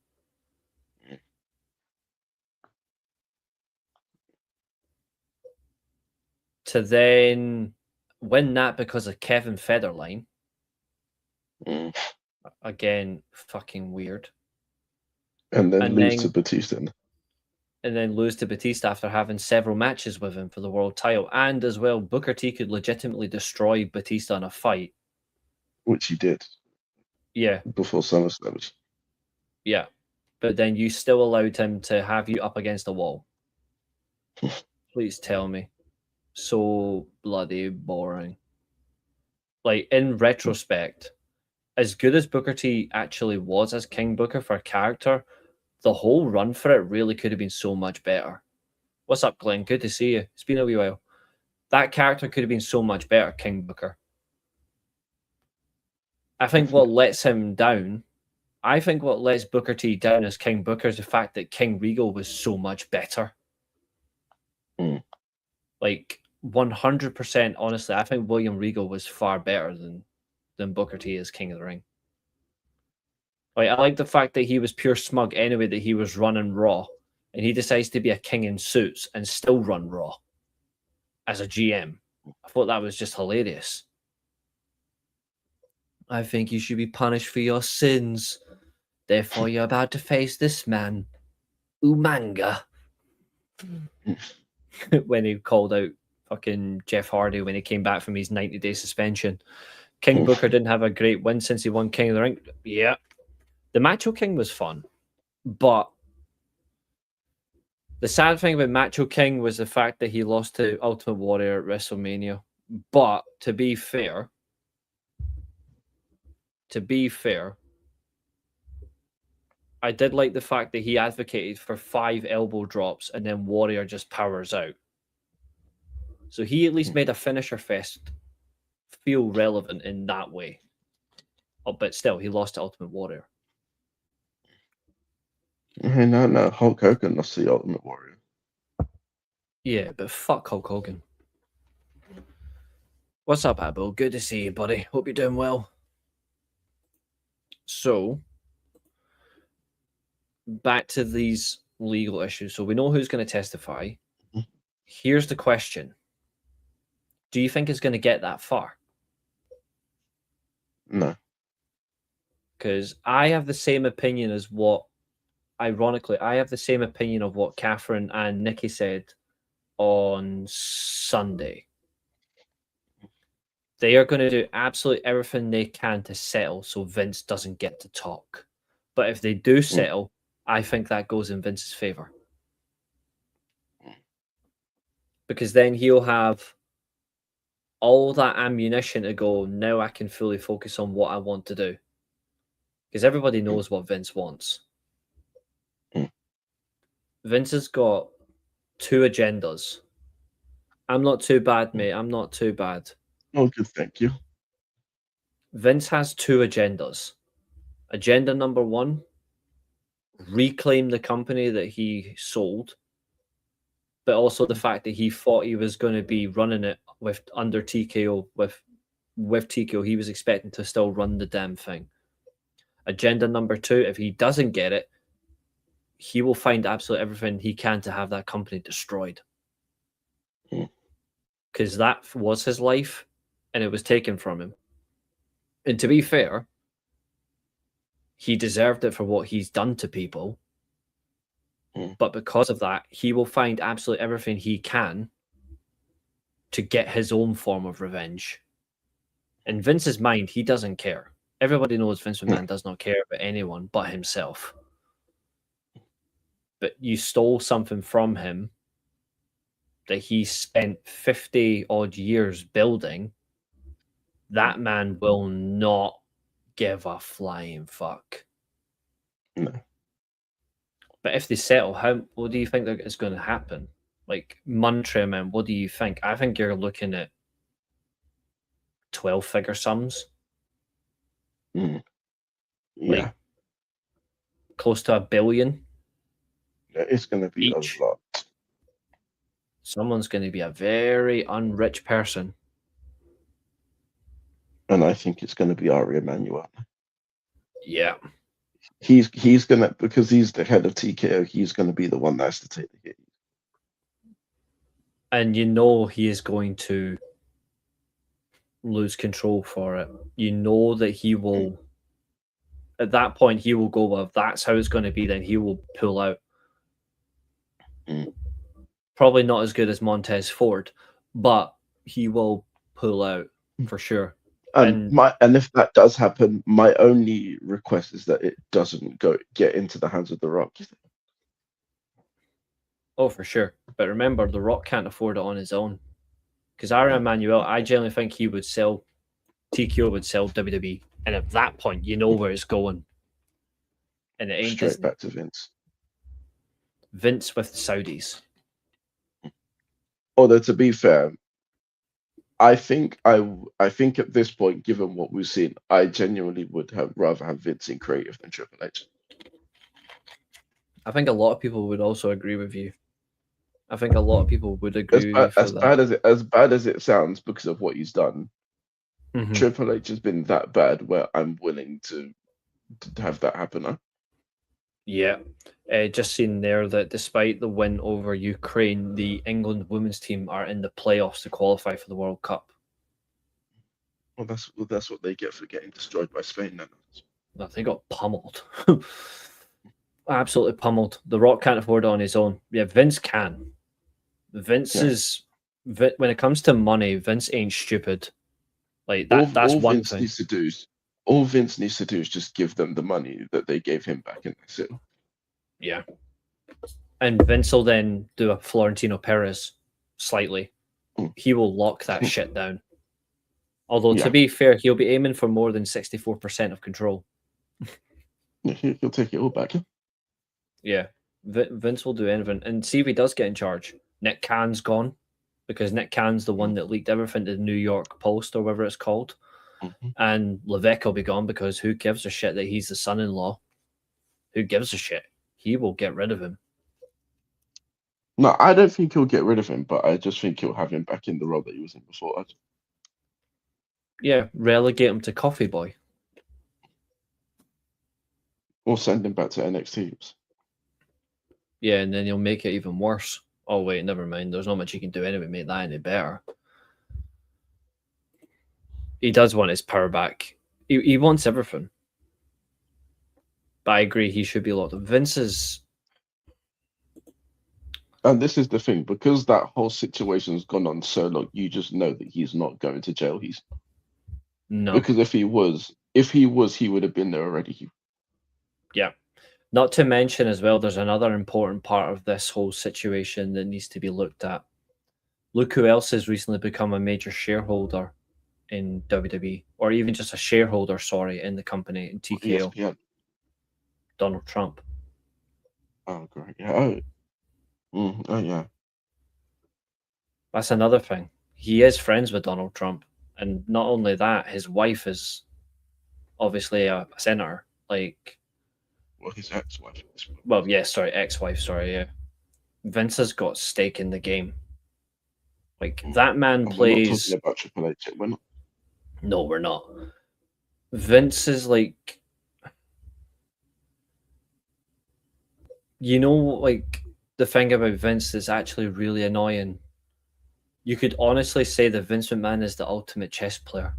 to then win that because of Kevin Federline. Again, fucking weird. And then lose to Batista. And then lose to Batista after having several matches with him for the world title. And as well, Booker T could legitimately destroy Batista in a fight. Which he did. Yeah. Before SummerSlam. Yeah. But then you still allowed him to have you up against the wall. Please tell me. So bloody boring. Like, in retrospect, as good as Booker T actually was as King Booker for a character, the whole run for it really could have been so much better. What's up, Glenn? Good to see you. It's been a wee while. That character could have been so much better, King Booker. I think what lets him down, I think what lets Booker T down as King Booker is the fact that King Regal was so much better. Like, 100% honestly, I think William Regal was far better than Booker T as King of the Ring. Like, I like the fact that he was pure smug anyway, that he was running Raw, and he decides to be a king in suits and still run Raw as a GM. I thought that was just hilarious. I think you should be punished for your sins. Therefore, you're about to face this man, Umanga. When he called out fucking Jeff Hardy when he came back from his 90-day suspension. King Booker didn't have a great win since he won King of the Ring. Yeah. The Macho King was fun, but The sad thing about Macho King was the fact that he lost to Ultimate Warrior at WrestleMania. But to be fair, I did like the fact that he advocated for 5 elbow drops and then Warrior just powers out. So he at least made a finisher fest feel relevant in that way. Oh, but still, he lost to Ultimate Warrior. No, Hulk Hogan lost to the Ultimate Warrior. Yeah, but fuck Hulk Hogan. What's up, Abel? Good to see you, buddy. Hope you're doing well. So, back to these legal issues. So we know who's going to testify. Here's the question. Do you think it's going to get that far? No. Because I have the same opinion as ironically, I have the same opinion of what Katherine and Nikki said on Sunday. They are going to do absolutely everything they can to settle so Vince doesn't get to talk. But if they do settle, I think that goes in Vince's favor. Because then he'll have all that ammunition to go, now I can fully focus on what I want to do. Because everybody knows what Vince wants. Vince has got 2 agendas. I'm not too bad, mate. I'm not too bad. Oh, good, thank you. Vince has 2 agendas. Agenda number 1, reclaim the company that he sold, but also the fact that he thought he was going to be running it under TKO. With TKO, he was expecting to still run the damn thing. Agenda number 2, if he doesn't get it, he will find absolutely everything he can to have that company destroyed. Because that was his life, and it was taken from him. And to be fair, he deserved it for what he's done to people. But because of that, he will find absolutely everything he can to get his own form of revenge. In Vince's mind, he doesn't care. Everybody knows Vince McMahon does not care about anyone but himself. But you stole something from him that he spent 50 odd years building. That man will not give a flying fuck. No. But if they settle, what do you think is going to happen? Like, monetary amount, what do you think? I think you're looking at 12-figure sums. Yeah. Like, close to $1 billion. Yeah, it's going to be each. a lot. Someone's going to be a very unrich person. And I think it's going to be Ari Emanuel. Yeah. He's going to, because he's the head of TKO, he's going to be the one that has to take the hit. And you know he is going to lose control for it. You know that he will, at that point, he will go, well, if that's how it's going to be, then he will pull out. Probably not as good as Montez Ford, but he will pull out for sure. And if that does happen, my only request is that it doesn't get into the hands of The Rock. Oh, for sure. But remember, The Rock can't afford it on his own. Because Ari Emanuel, I generally think he would sell, TKO would sell WWE. And at that point, you know where it's going. And it ain't straight back to Vince. Vince with the Saudis. Although, to be fair, I think at this point, given what we've seen, I genuinely would rather have Vince in creative than Triple H. I think a lot of people would also agree with you. I think a lot of people would agree. As bad as it sounds, because of what he's done, Triple H has been that bad where I'm willing to have that happen. Huh? Yeah. Just seen there that despite the win over Ukraine, the England women's team are in the playoffs to qualify for the World Cup. Well, that's what they get for getting destroyed by Spain. Then No, they got pummeled. Absolutely pummeled. The Rock can't afford it on his own. Yeah, Vince can. Vince is, when it comes to money, Vince ain't stupid. Like that's all one Vince thing. All Vince needs to do is just give them the money that they gave him back in the city. Yeah. And Vince will then do a Florentino Perez slightly. He will lock that shit down. Although, to be fair, he'll be aiming for more than 64% of control. He'll take it all back. Yeah. Vince will do anything. And see if he does get in charge. Nick Khan's gone because Nick Khan's the one that leaked everything to the New York Post or whatever it's called. And Levesque will be gone because who gives a shit that he's the son-in-law? Who gives a shit? He will get rid of him. No, I don't think he'll get rid of him, but I just think he'll have him back in the role that he was in before. Yeah, relegate him to Coffee Boy. Or send him back to NXT. Yeah, and then you'll make it even worse. Oh, wait, never mind. There's not much you can do anyway, make that any better. He does want his power back. He wants everything. But I agree, he should be locked up. Vince is... And this is the thing, because that whole situation's gone on so long, you just know that he's not going to jail. He's no. Because if he was, he would have been there already. Yeah. Not to mention as well, there's another important part of this whole situation that needs to be looked at. Look who else has recently become a major shareholder in WWE, or even just a shareholder, in the company, in TKO. ESPN. Donald Trump. Oh, great. Yeah. Oh, yeah. That's another thing. He is friends with Donald Trump. And not only that, his wife is obviously a senator. Like... Well, his ex-wife. Well, yeah, ex-wife, yeah. Vince has got stake in the game. Like, that man plays... We're not talking about Triple H, we're not. No, we're not. Vince is like... You know, like, the thing about Vince is actually really annoying. You could honestly say that Vince McMahon is the ultimate chess player.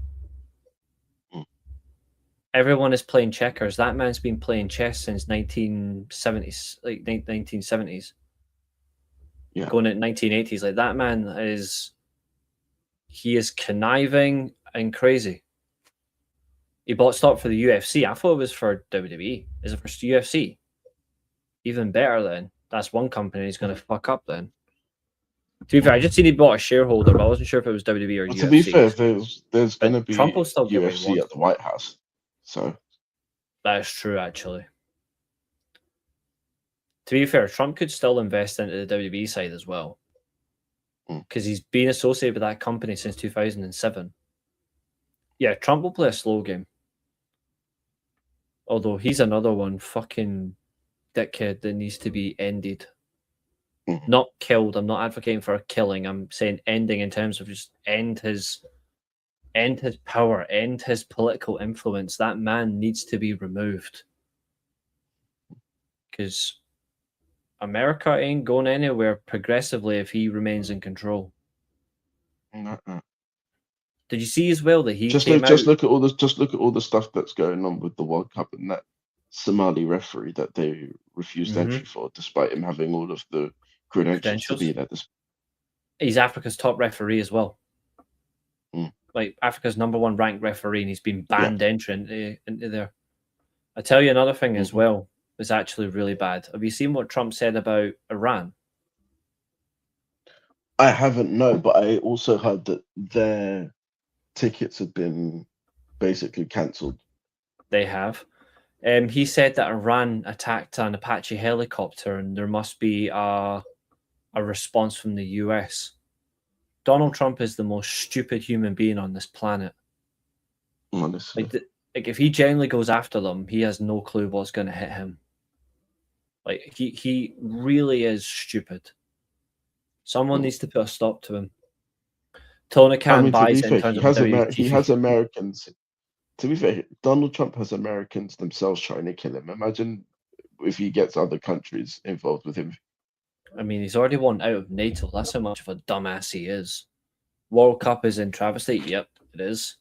Everyone is playing checkers. That man's been playing chess since 1970s, like 1970s. Yeah. Going at 1980s. Like, that man is... He is conniving and crazy. He bought stock for the UFC. I thought it was for WWE. Is it for UFC? Even better then. That's one company he's going to fuck up then. To be fair, I just seen he bought a shareholder, but I wasn't sure if it was WWE or UFC. To be fair, there's going to be Trump will still get UFC at the White House. So that is true, actually. To be fair, Trump could still invest into the WWE side as well. Because he's been associated with that company since 2007. Yeah, Trump will play a slow game. Although he's another one fucking dickhead that needs to be ended. Not killed. I'm not advocating for a killing. I'm saying ending in terms of just end his power, end his political influence. That man needs to be removed. Because America ain't going anywhere progressively if he remains in control. Did you see as well that he just look at all the stuff that's going on with the World Cup and that Somali referee that they refused entry for, despite him having all of the credentials to be there. He's Africa's top referee as well. Like Africa's #1 ranked referee, and he's been banned entry into there. I tell you another thing as well is actually really bad. Have you seen what Trump said about Iran? I haven't, no, but I also heard that their tickets have been basically cancelled. They have. He said that Iran attacked an Apache helicopter and there must be a response from the US. Donald Trump is the most stupid human being on this planet. Honestly. Like if he genuinely goes after them, he has no clue what's going to hit him. Like he really is stupid. Someone needs to put a stop to him. Tony Khan buys in terms of he has Americans. To be fair, Donald Trump has Americans themselves trying to kill him. Imagine if he gets other countries involved with him. I mean, he's already won out of NATO. That's how much of a dumbass he is. World Cup is in travesty. Yep, it is.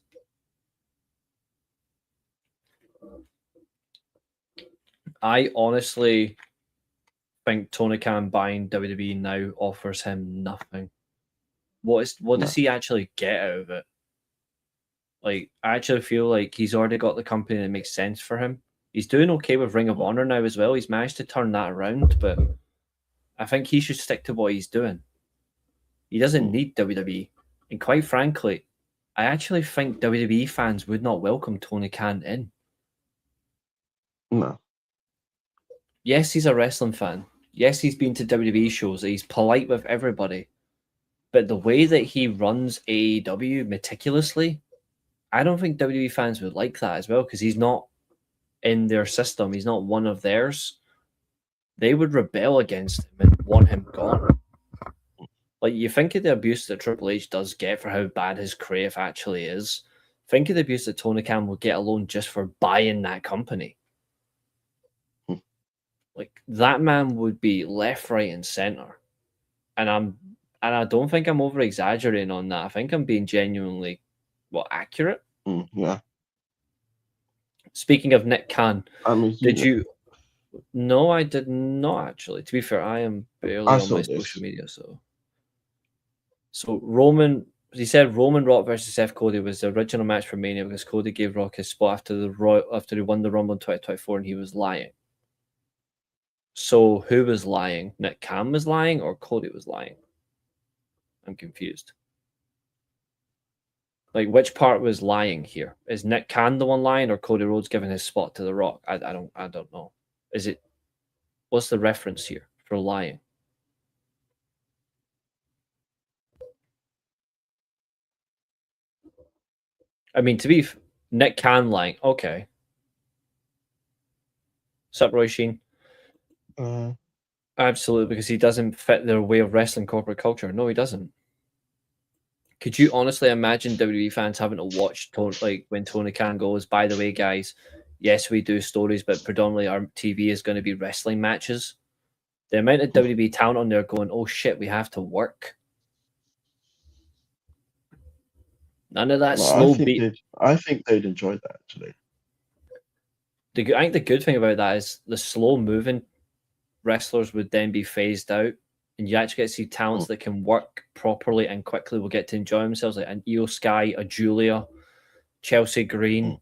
I honestly think Tony Khan buying WWE now offers him nothing. What does he actually get out of it? Like, I actually feel like he's already got the company that makes sense for him. He's doing okay with Ring of Honor now as well. He's managed to turn that around, but I think he should stick to what he's doing. He doesn't need WWE. And quite frankly, I actually think WWE fans would not welcome Tony Khan in. No. Yes, he's a wrestling fan. Yes, he's been to WWE shows. He's polite with everybody. But the way that he runs AEW meticulously, I don't think WWE fans would like that as well, because he's not in their system. He's not one of theirs. They would rebel against him and want him gone. Like, you think of the abuse that Triple H does get for how bad his craft actually is. Think of the abuse that Tony Khan will get alone just for buying that company. Like, that man would be left, right, and center. And I don't think I'm over exaggerating on that. I think I'm being genuinely accurate. Yeah. Speaking of Nick Khan, did you? No, I did not actually. To be fair, I am barely on my social media, So Roman, he said Roman Rock versus Seth Cody was the original match for Mania because Cody gave Rock his spot after he won the Rumble in 2024, and he was lying. So who was lying? Nick Khan was lying, or Cody was lying? I'm confused. Like, which part was lying here? Is Nick Khan the one lying, or Cody Rhodes giving his spot to The Rock? I don't know. Is it? What's the reference here for lying? I mean, to be Nick Khan lying, okay. Sup, Roy Sheen? Absolutely, because he doesn't fit their way of wrestling corporate culture. No, he doesn't. Could you honestly imagine WWE fans having to watch when Tony Khan goes, by the way, guys, yes, we do stories, but predominantly our TV is going to be wrestling matches. The amount of WWE talent on there going, oh shit, we have to work. None of that slow beat. I think they'd enjoy that, actually. I think the good thing about that is the slow moving wrestlers would then be phased out, and you actually get to see talents that can work properly and quickly will get to enjoy themselves, like an Io Sky, a Julia, Chelsea Green,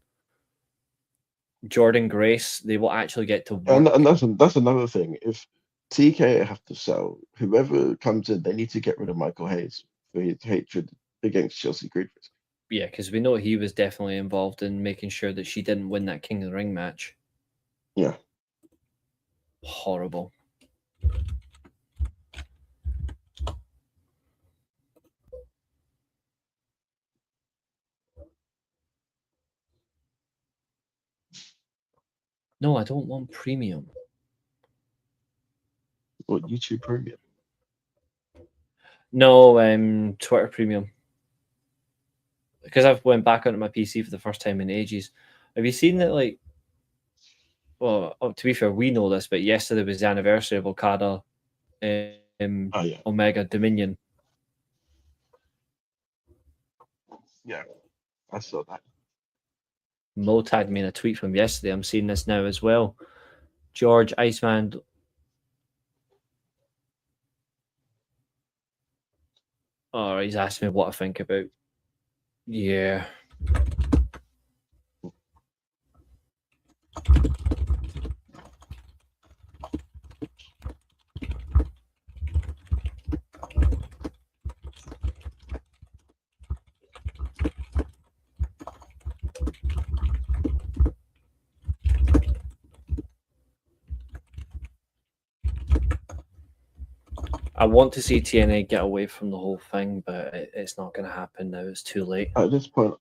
Jordan Grace. They will actually get to work. And that's another thing. If TK have to sell, whoever comes in, they need to get rid of Michael Hayes for his hatred against Chelsea Green. Yeah, because we know he was definitely involved in making sure that she didn't win that King of the Ring match. Yeah. Horrible. No, I don't want premium. What, YouTube Premium? No, Twitter Premium. Because I've went back onto my PC for the first time in ages. Have you seen that, like, well, to be fair, we know this, but yesterday was the anniversary of Okada Omega Dominion. Yeah, I saw that. Mo tagged me in a tweet from yesterday. I'm seeing this now as well. George Iceman. Oh, he's asked me what I think about. Yeah. I want to see TNA get away from the whole thing, but it's not going to happen now. It's too late. At this point,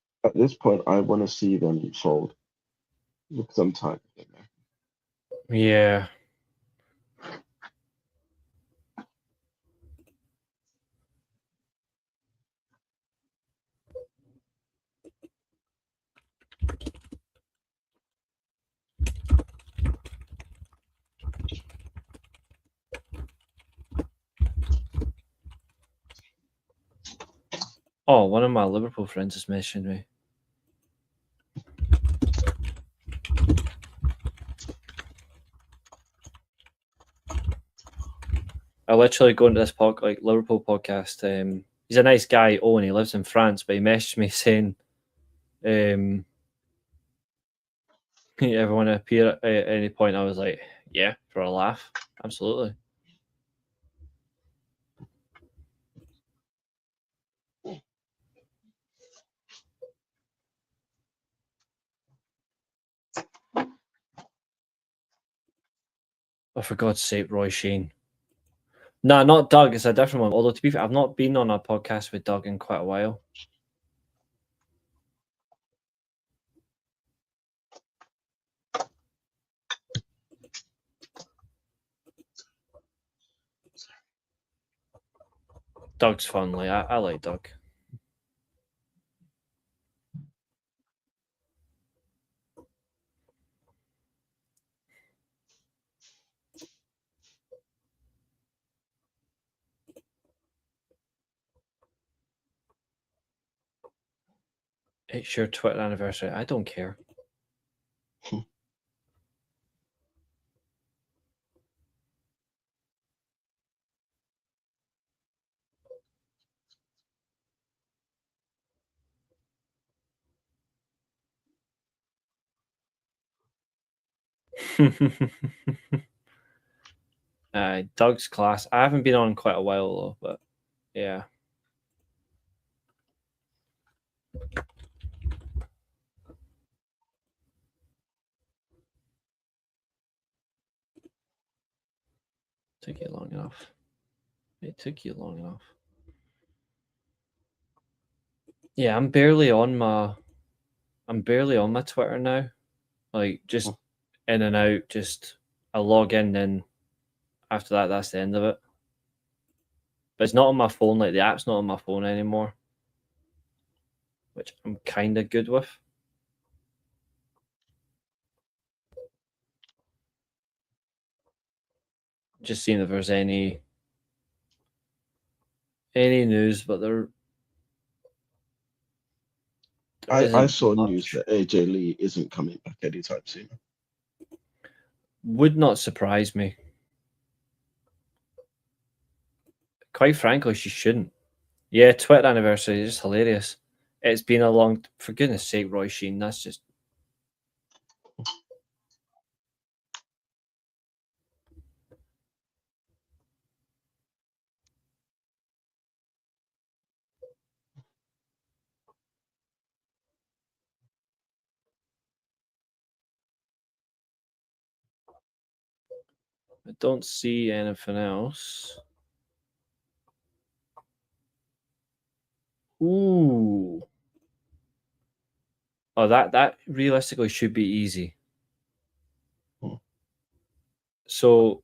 I want to see them sold because I'm tired of it now. Yeah. Oh, one of my Liverpool friends has mentioned me. I literally go into this Liverpool podcast. He's a nice guy, Owen. He lives in France, but he messaged me saying, "You ever want to appear at any point?" I was like, "Yeah, for a laugh, absolutely." Oh, for God's sake, Roy Sheen. Nah, not Doug. It's a different one. Although, to be fair, I've not been on a podcast with Doug in quite a while. Doug's fun. Like I like Doug. It's your Twitter anniversary. I don't care. Doug's class. I haven't been on in quite a while though, but yeah. Took you long enough. It took you long enough. Yeah, I'm barely on my Twitter now. Like just in and out, just I log in, then after that that's the end of it. But it's not on my phone, like the app's not on my phone anymore. Which I'm kinda good with. Just seeing if there's any news, but there I saw much. news that AJ Lee isn't coming back anytime soon. Would not surprise me. Quite frankly, she shouldn't. Yeah, Twitter anniversary is just hilarious. It's been a long, for goodness sake, Roy Sheen. That's just. I don't see anything else. Ooh. Oh, that realistically should be easy. So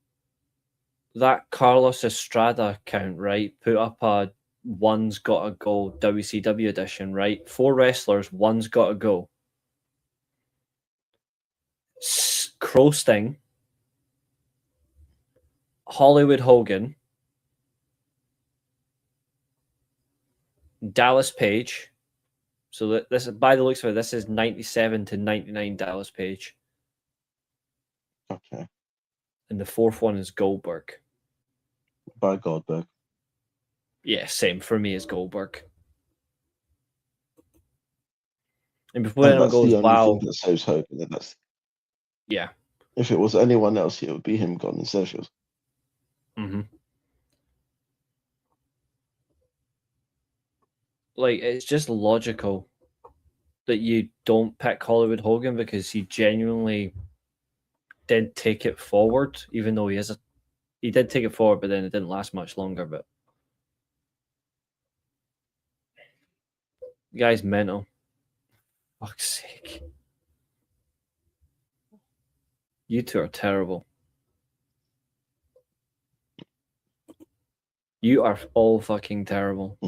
that Carlos Estrada account, right, put up a one's gotta go WCW edition, right? 4 wrestlers, one's gotta go. Crow Sting, Hollywood Hogan, Dallas Page. So this, by the looks of it, this is 97 to 99 Dallas Page. Okay. And the 4th one is Goldberg. By Goldberg. Yeah, same for me as Goldberg. And before anyone goes, the only wow. thing that saves hope, and then that's. Yeah. If it was anyone else, it would be him gone instead of yours. Mm-hmm. Like, it's just logical that you don't pick Hollywood Hogan because he genuinely did take it forward, even though he did take it forward, but then it didn't last much longer. But the guy's mental. Fuck's sake. You two are terrible. You are all fucking terrible.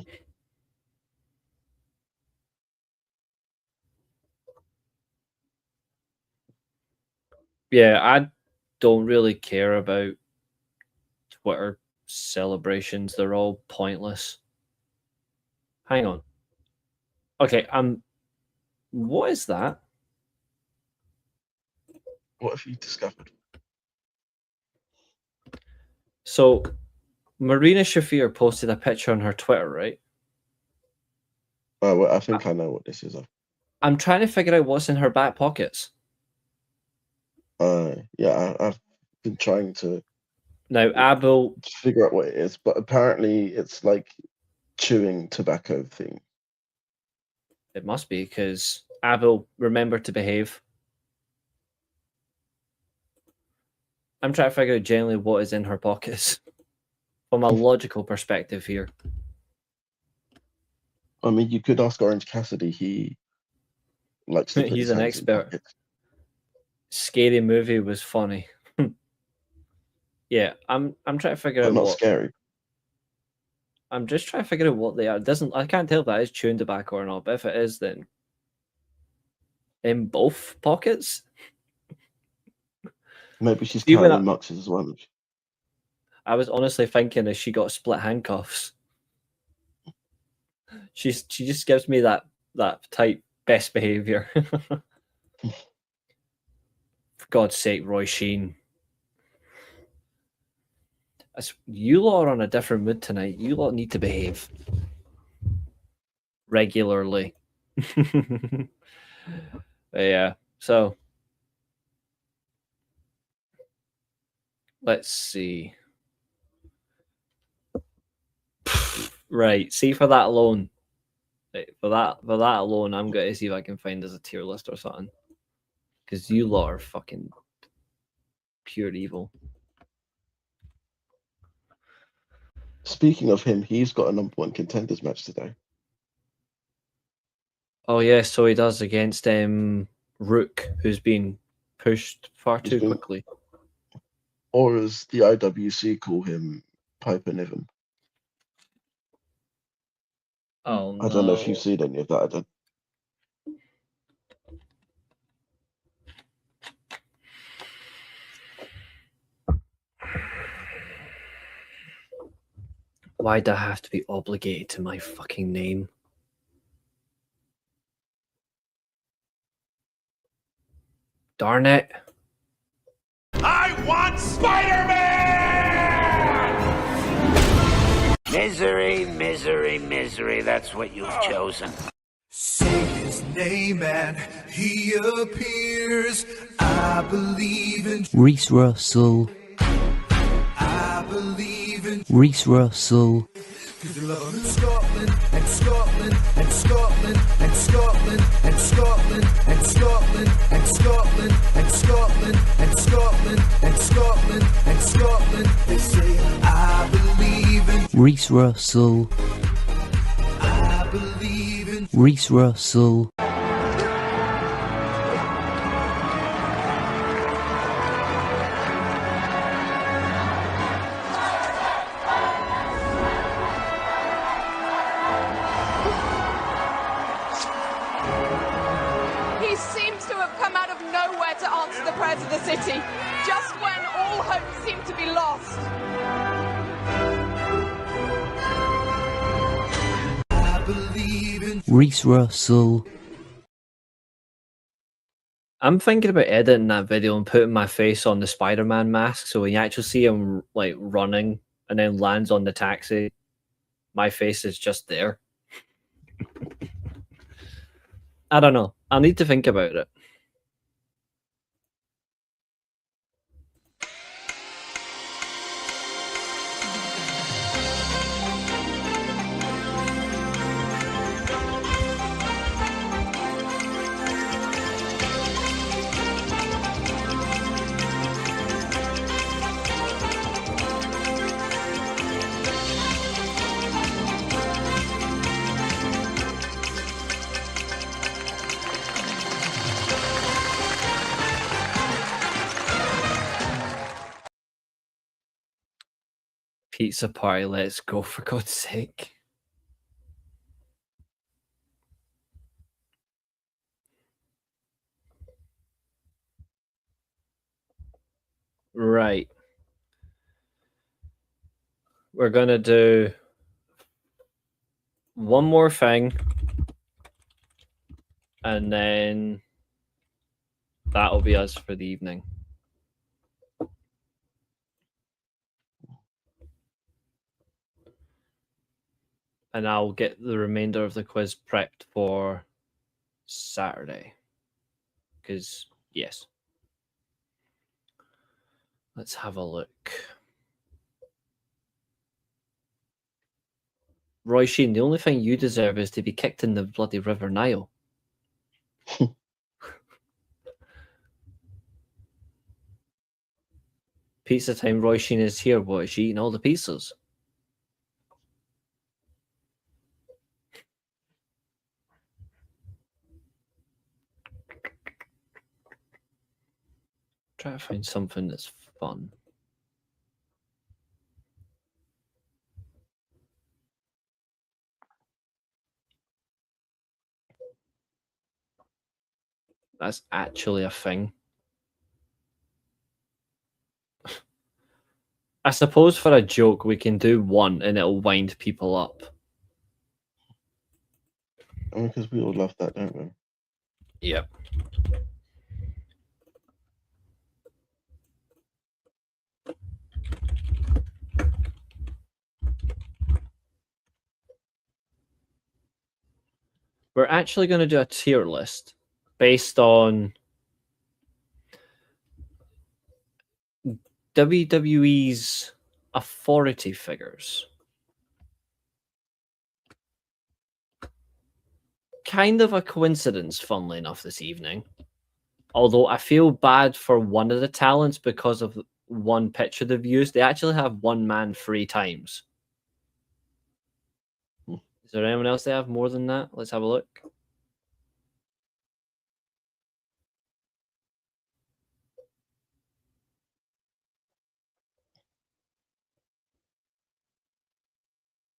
Yeah, I don't really care about Twitter celebrations. They're all pointless. Hang on. Okay, what is that? What have you discovered? So, Marina Shafir posted a picture on her Twitter, right? Well, I think I know what this is. I'm trying to figure out what's in her back pockets. Yeah, I've been trying to Now, Abel figure out what it is, but apparently it's like chewing tobacco thing. It must be, because Abel, remember to behave. I'm trying to figure out generally what is in her pockets from a logical perspective here. I mean, you could ask Orange Cassidy. He likes to put He's his an hands in expert. pockets. Scary movie was funny. Yeah, I'm trying to figure But out not what. scary. I'm just trying to figure out what they are. I can't tell if that is chewing tobacco or not, but if it is, then in both pockets. Maybe she's Even carrying muxes as well. I was honestly thinking if she got split handcuffs. She just gives me that type best behavior. For God's sake, Roy Sheen. You lot are on a different mood tonight. You lot need to behave regularly. Yeah. So let's see. Right. See, for that alone. For that alone, I'm going to see if I can find us a tier list or something. Because you lot are fucking pure evil. Speaking of him, he's got a number one contenders match today. Oh yeah, so he does against Rook, who's been pushed far too quickly. Or as the IWC call him, Piper Niven. Oh no. I don't know if you've seen any of that. I don't. Why do I have to be obligated to my fucking name? Darn it. I want Spider-Man! Misery, misery, misery. That's what you've chosen. Say his name and he appears. I believe in. Reece Russell. I believe in. Reece Russell. Cause you love him in Scotland and Scotland and Scotland and Scotland and Scotland and Scotland and Scotland and Scotland and Scotland and Scotland and Scotland. They say I believe in. Reece Russell. I believe in. Reece Russell. He seems to have come out of nowhere to answer the prayers of the city, just when all hope seemed to be lost. I believe in. Reece Russell. I'm thinking about editing that video and putting my face on the Spider-Man mask, so when you actually see him like running and then lands on the taxi, my face is just there. I don't know. I need to think about it. Pizza party, let's go, for God's sake. Right. We're going to do one more thing, and then that'll be us for the evening. And I'll get the remainder of the quiz prepped for Saturday. Because, yes. Let's have a look. Roy Sheen, the only thing you deserve is to be kicked in the bloody River Nile. Pizza time. Roy Sheen is here. What is she eating all the pizzas? Try to find something that's fun. That's actually a thing. I suppose for a joke we can do one and it'll wind people up. Because we all love that, don't we? Yep. We're actually going to do a tier list based on WWE's authority figures. Kind of a coincidence, funnily enough, this evening. Although I feel bad for one of the talents because of one picture they've used. They actually have one man 3 times. Is there anyone else they have more than that? Let's have a look.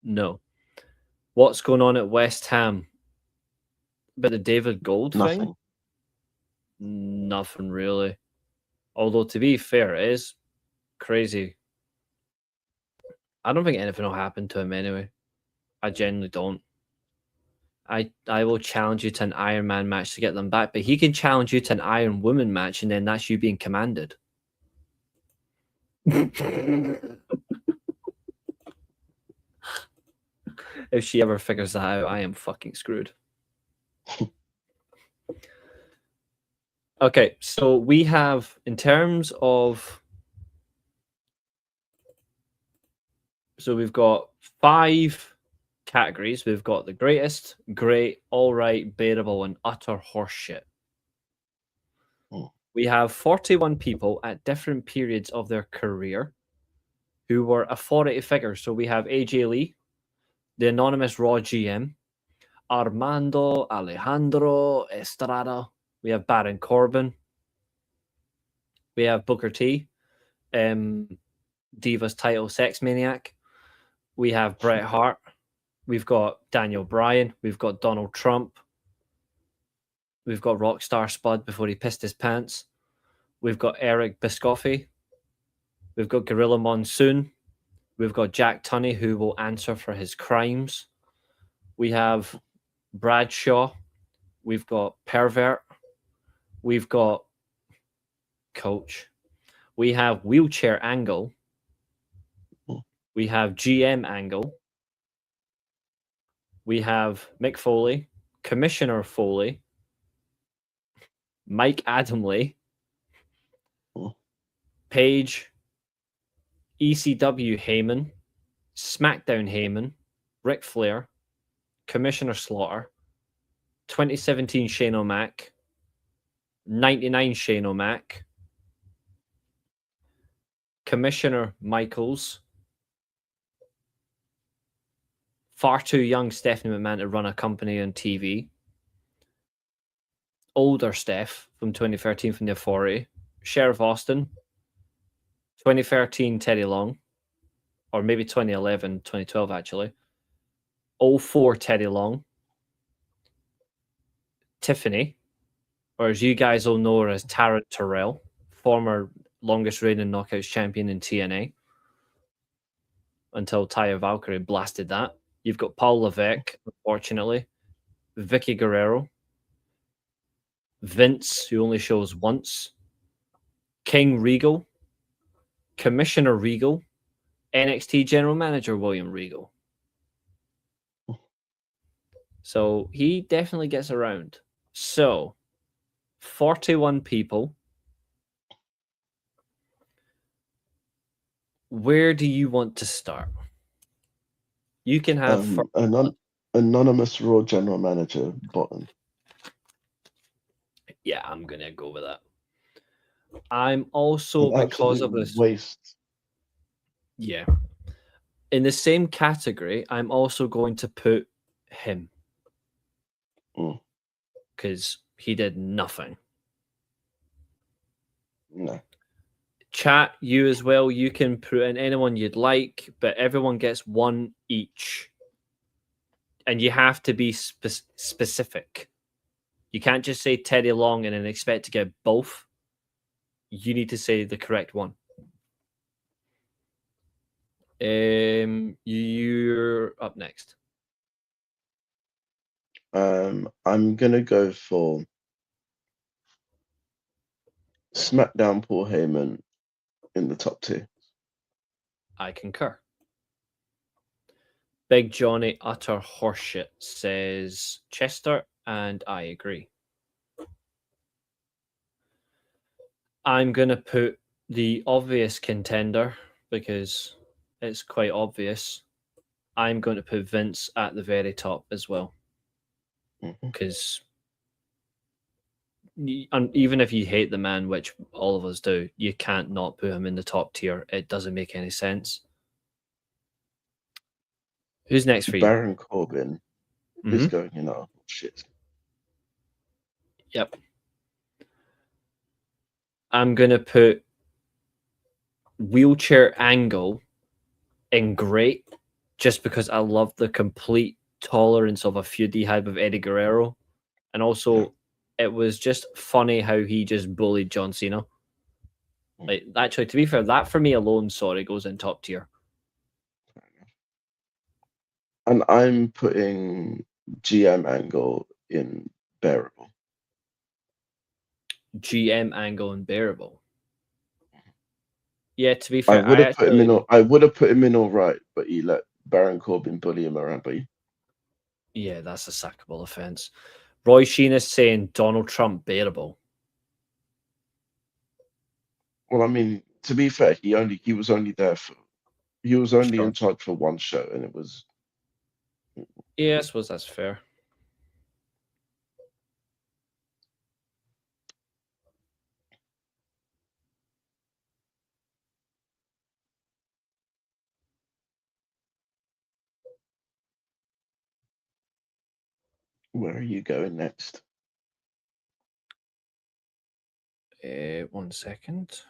No. What's going on at West Ham? But the David Gold Nothing. thing? Nothing really. Although, to be fair, it is crazy. I don't think anything will happen to him anyway. I genuinely don't. I will challenge you to an Iron Man match to get them back, but he can challenge you to an Iron Woman match, and then that's you being commanded. If she ever figures that out, I am fucking screwed. Okay, so we have, in terms of... So we've got 5 categories. We've got the greatest, great, all right, bearable, and utter horseshit. We have 41 people at different periods of their career who were authority figures. So we have AJ Lee, the anonymous Raw GM, Armando Alejandro Estrada. We have Baron Corbin. We have Booker T, Divas title sex maniac. We have Bret Hart. We've got Daniel Bryan. We've got Donald Trump. We've got Rockstar Spud before he pissed his pants. We've got Eric Biscotti. We've got Gorilla Monsoon. We've got Jack Tunney, who will answer for his crimes. We have Bradshaw. We've got Pervert. We've got Coach. We have Wheelchair Angle. We have GM Angle. We have Mick Foley, Commissioner Foley, Mike Adamley, Paige, ECW Heyman, SmackDown Heyman, Ric Flair, Commissioner Slaughter, 2017 Shane O'Mac, 99 Shane O'Mac, Commissioner Michaels, far too young Stephanie McMahon to run a company on TV, older Steph from 2013 from the Authority, Sheriff Austin, 2013 Teddy Long, or maybe 2011, 2012 actually, 04 Teddy Long, Tiffany, or as you guys all know her as Tara Terrell, former longest reigning Knockouts champion in TNA, until Taya Valkyrie blasted that. You've got Paul Levesque, unfortunately, Vicky Guerrero, Vince, who only shows once, King Regal, Commissioner Regal, NXT General Manager William Regal. So he definitely gets around. So, 41 people. Where do you want to start? You can have... Anonymous Raw General Manager, bottom. Yeah, I'm going to go with that. I'm also, An because of absolute this, waste. yeah, in the same category, I'm also going to put him Mm, because he did nothing. no. Chat, you as well. You can put in anyone you'd like, but everyone gets one each. And you have to be specific. You can't just say Teddy Long and then expect to get both. You need to say the correct one. You're up next. I'm gonna go for SmackDown Paul Heyman in the top 2. I concur. Big Johnny Utter Horseshit says Chester, and I agree. I'm going to put the obvious contender because it's quite obvious. I'm going to put Vince at the very top as well because even if you hate the man, which all of us do, you can't not put him in the top tier. It doesn't make any sense. Who's next for you? Baron Corbin is going in our shit. Yep. I'm going to put Wheelchair Angle in great just because I love the complete tolerance of a feud he had with Eddie Guerrero. And also, it was just funny how he just bullied John Cena. Like, actually, to be fair, that for me alone, goes in top tier. And I'm putting GM Angle in bearable. GM Angle and bearable. Yeah, to be fair, I would have put him in all right, but he let Baron Corbin bully him around. But yeah, that's a sackable offense. Roy Sheen is saying Donald Trump bearable. Well, I mean, to be fair, he was only in charge for one show, and it was. Yeah, I suppose that's fair. Where are you going next? 1 second.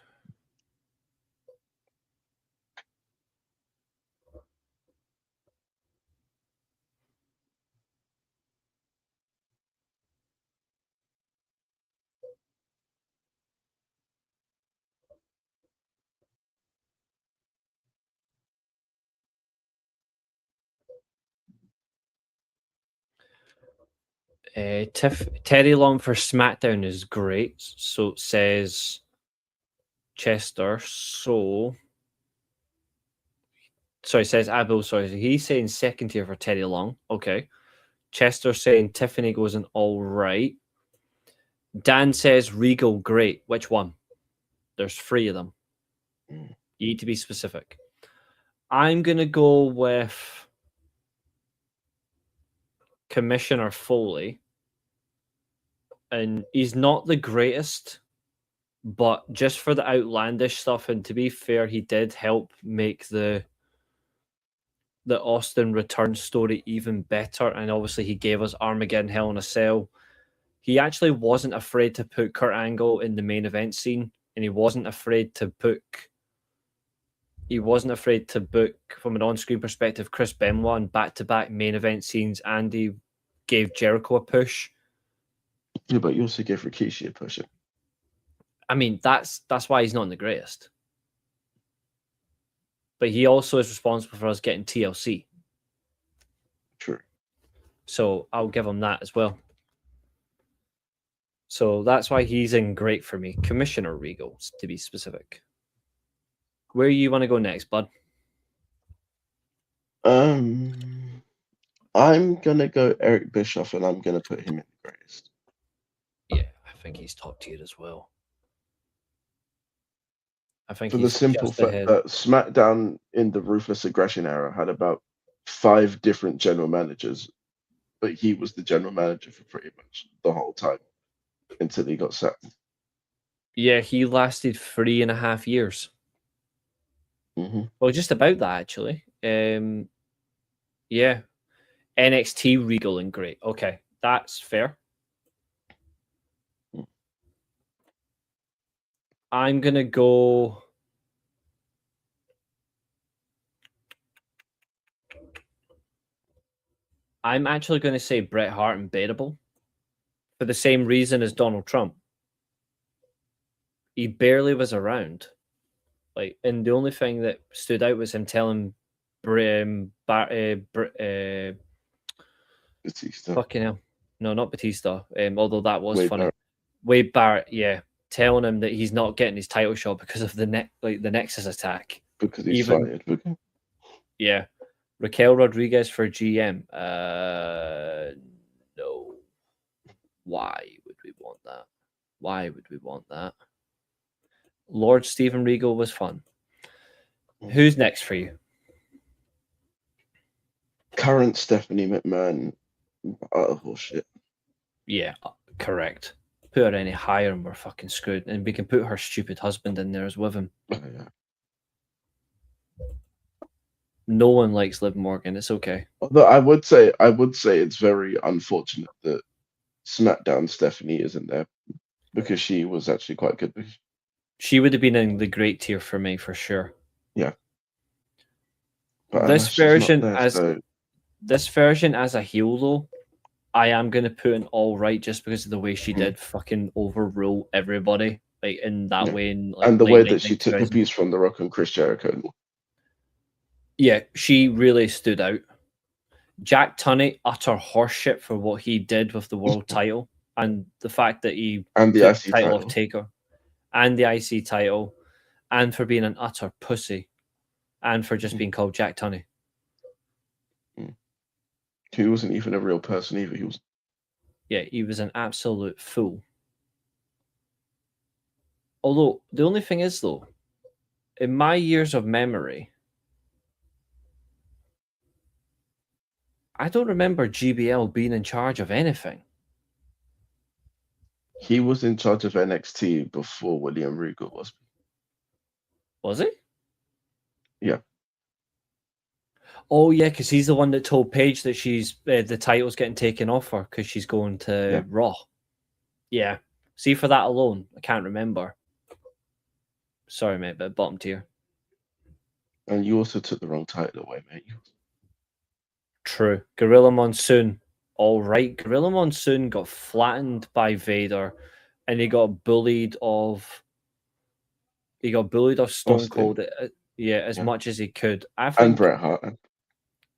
Teddy Long for SmackDown is great. So says Chester. Says Abel. Sorry, he's saying second tier for Teddy Long. Okay. Chester saying Tiffany goes in all right. Dan says Regal great. Which one? There's 3 of them. You need to be specific. I'm gonna go with Commissioner Foley. And he's not the greatest, but just for the outlandish stuff, and to be fair, he did help make the Austin return story even better. And obviously, he gave us Armageddon Hell in a Cell. He actually wasn't afraid to put Kurt Angle in the main event scene, and he wasn't afraid to book from an on-screen perspective Chris Benoit in back-to-back main event scenes, and he gave Jericho a push. Yeah, but you also gave Rikishi a push. I mean, that's why he's not in the greatest. But he also is responsible for us getting TLC. True. So I'll give him that as well. So that's why he's in great for me. Commissioner Regal, to be specific. Where you want to go next, bud? I'm gonna go Eric Bischoff, and I'm gonna put him in the greatest. Yeah, I think he's top tier as well. I think for the simple fact that SmackDown in the Ruthless Aggression era had about 5 different general managers, but he was the general manager for pretty much the whole time until he got sacked. Yeah, he lasted 3.5 years. Hmm. Well, just about that, actually. Yeah. NXT Regal and great. Okay, that's fair. I'm going to go... I'm actually going to say Bret Hart and Beatable for the same reason as Donald Trump. He barely was around. Like, and the only thing that stood out was him telling Batista. fucking hell. No, not Batista. Although that was Wade funny. Barrett. Wade Barrett, yeah, telling him that he's not getting his title shot because of the Nexus attack. Because he's fired. Okay. Yeah. Raquel Rodriguez for GM. No. Why would we want that? Why would we want that? Lord Steven Regal was fun. Who's next for you? Current Stephanie McMahon. Oh, shit. Yeah, correct. Put her any higher and we're fucking screwed. And we can put her stupid husband in there as with him. Oh, yeah. No one likes Liv Morgan. It's okay. Although I would say it's very unfortunate that SmackDown Stephanie isn't there because she was actually quite good. She would have been in the great tier for me for sure. Yeah. But This she's not version there, so... this version as a heel though, I am gonna put an all right just because of the way she did fucking overrule everybody like in that way, and like, the way that she took abuse from The Rock and Chris Jericho. Yeah, she really stood out. Jack Tunney, utter horseshit for what he did with the world title and the fact that he and the took IC the title title of Taker and the IC title, and for being an utter pussy and for just being called Jack Tunney. He wasn't even a real person either. He was an absolute fool. Although, the only thing is, though, in my years of memory, I don't remember GBL being in charge of anything. He was in charge of NXT before William Regal was. Was he? Yeah. Oh, yeah, because he's the one that told Paige that she's the title's getting taken off her because she's going to Raw. Yeah. See, for that alone, I can't remember. Sorry, mate, but bottom tier. And you also took the wrong title away, mate. True. Gorilla Monsoon. All right. Gorilla Monsoon got flattened by Vader, and he got bullied of Stone Cold. As much as he could. I think, and Bret Hart.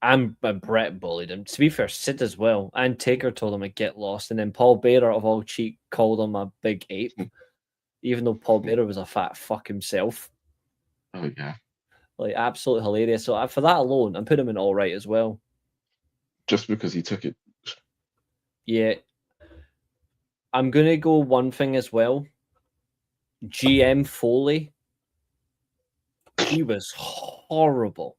And Bret bullied him. To be fair, Sid as well. And Taker told him to get lost. And then Paul Bearer, of all cheek, called him a big ape. Even though Paul Bearer was a fat fuck himself. Oh, yeah. Like, absolutely hilarious. So for that alone, I'm putting him in all right as well. Just because he took it. Yeah. I'm going to go one thing as well. GM Foley. He was horrible.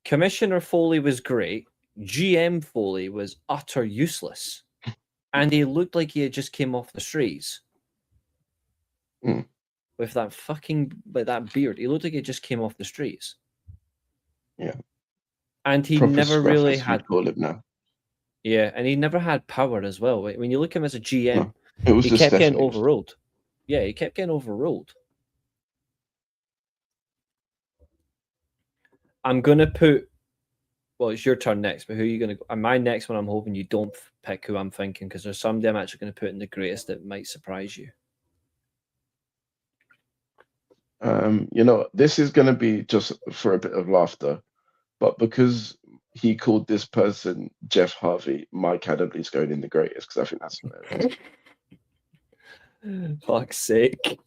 Commissioner Foley was great. GM Foley was utter useless. And he looked like he had just came off the streets. With that that beard. He looked like he just came off the streets. Yeah. And he Proper never scruff, really as we had... call it now. Yeah, and he never had power as well. When you look at him as a GM, he kept getting overruled. Yeah, he kept getting overruled. I'm going to put... Well, it's your turn next, but who are you going to... And my next one, I'm hoping you don't pick who I'm thinking, because there's somebody I'm actually going to put in the greatest that might surprise you. This is going to be just for a bit of laughter, but because he called this person Jeff Harvey, Mike Adamley's going in the greatest, because I think that's hilarious. Fuck's sake.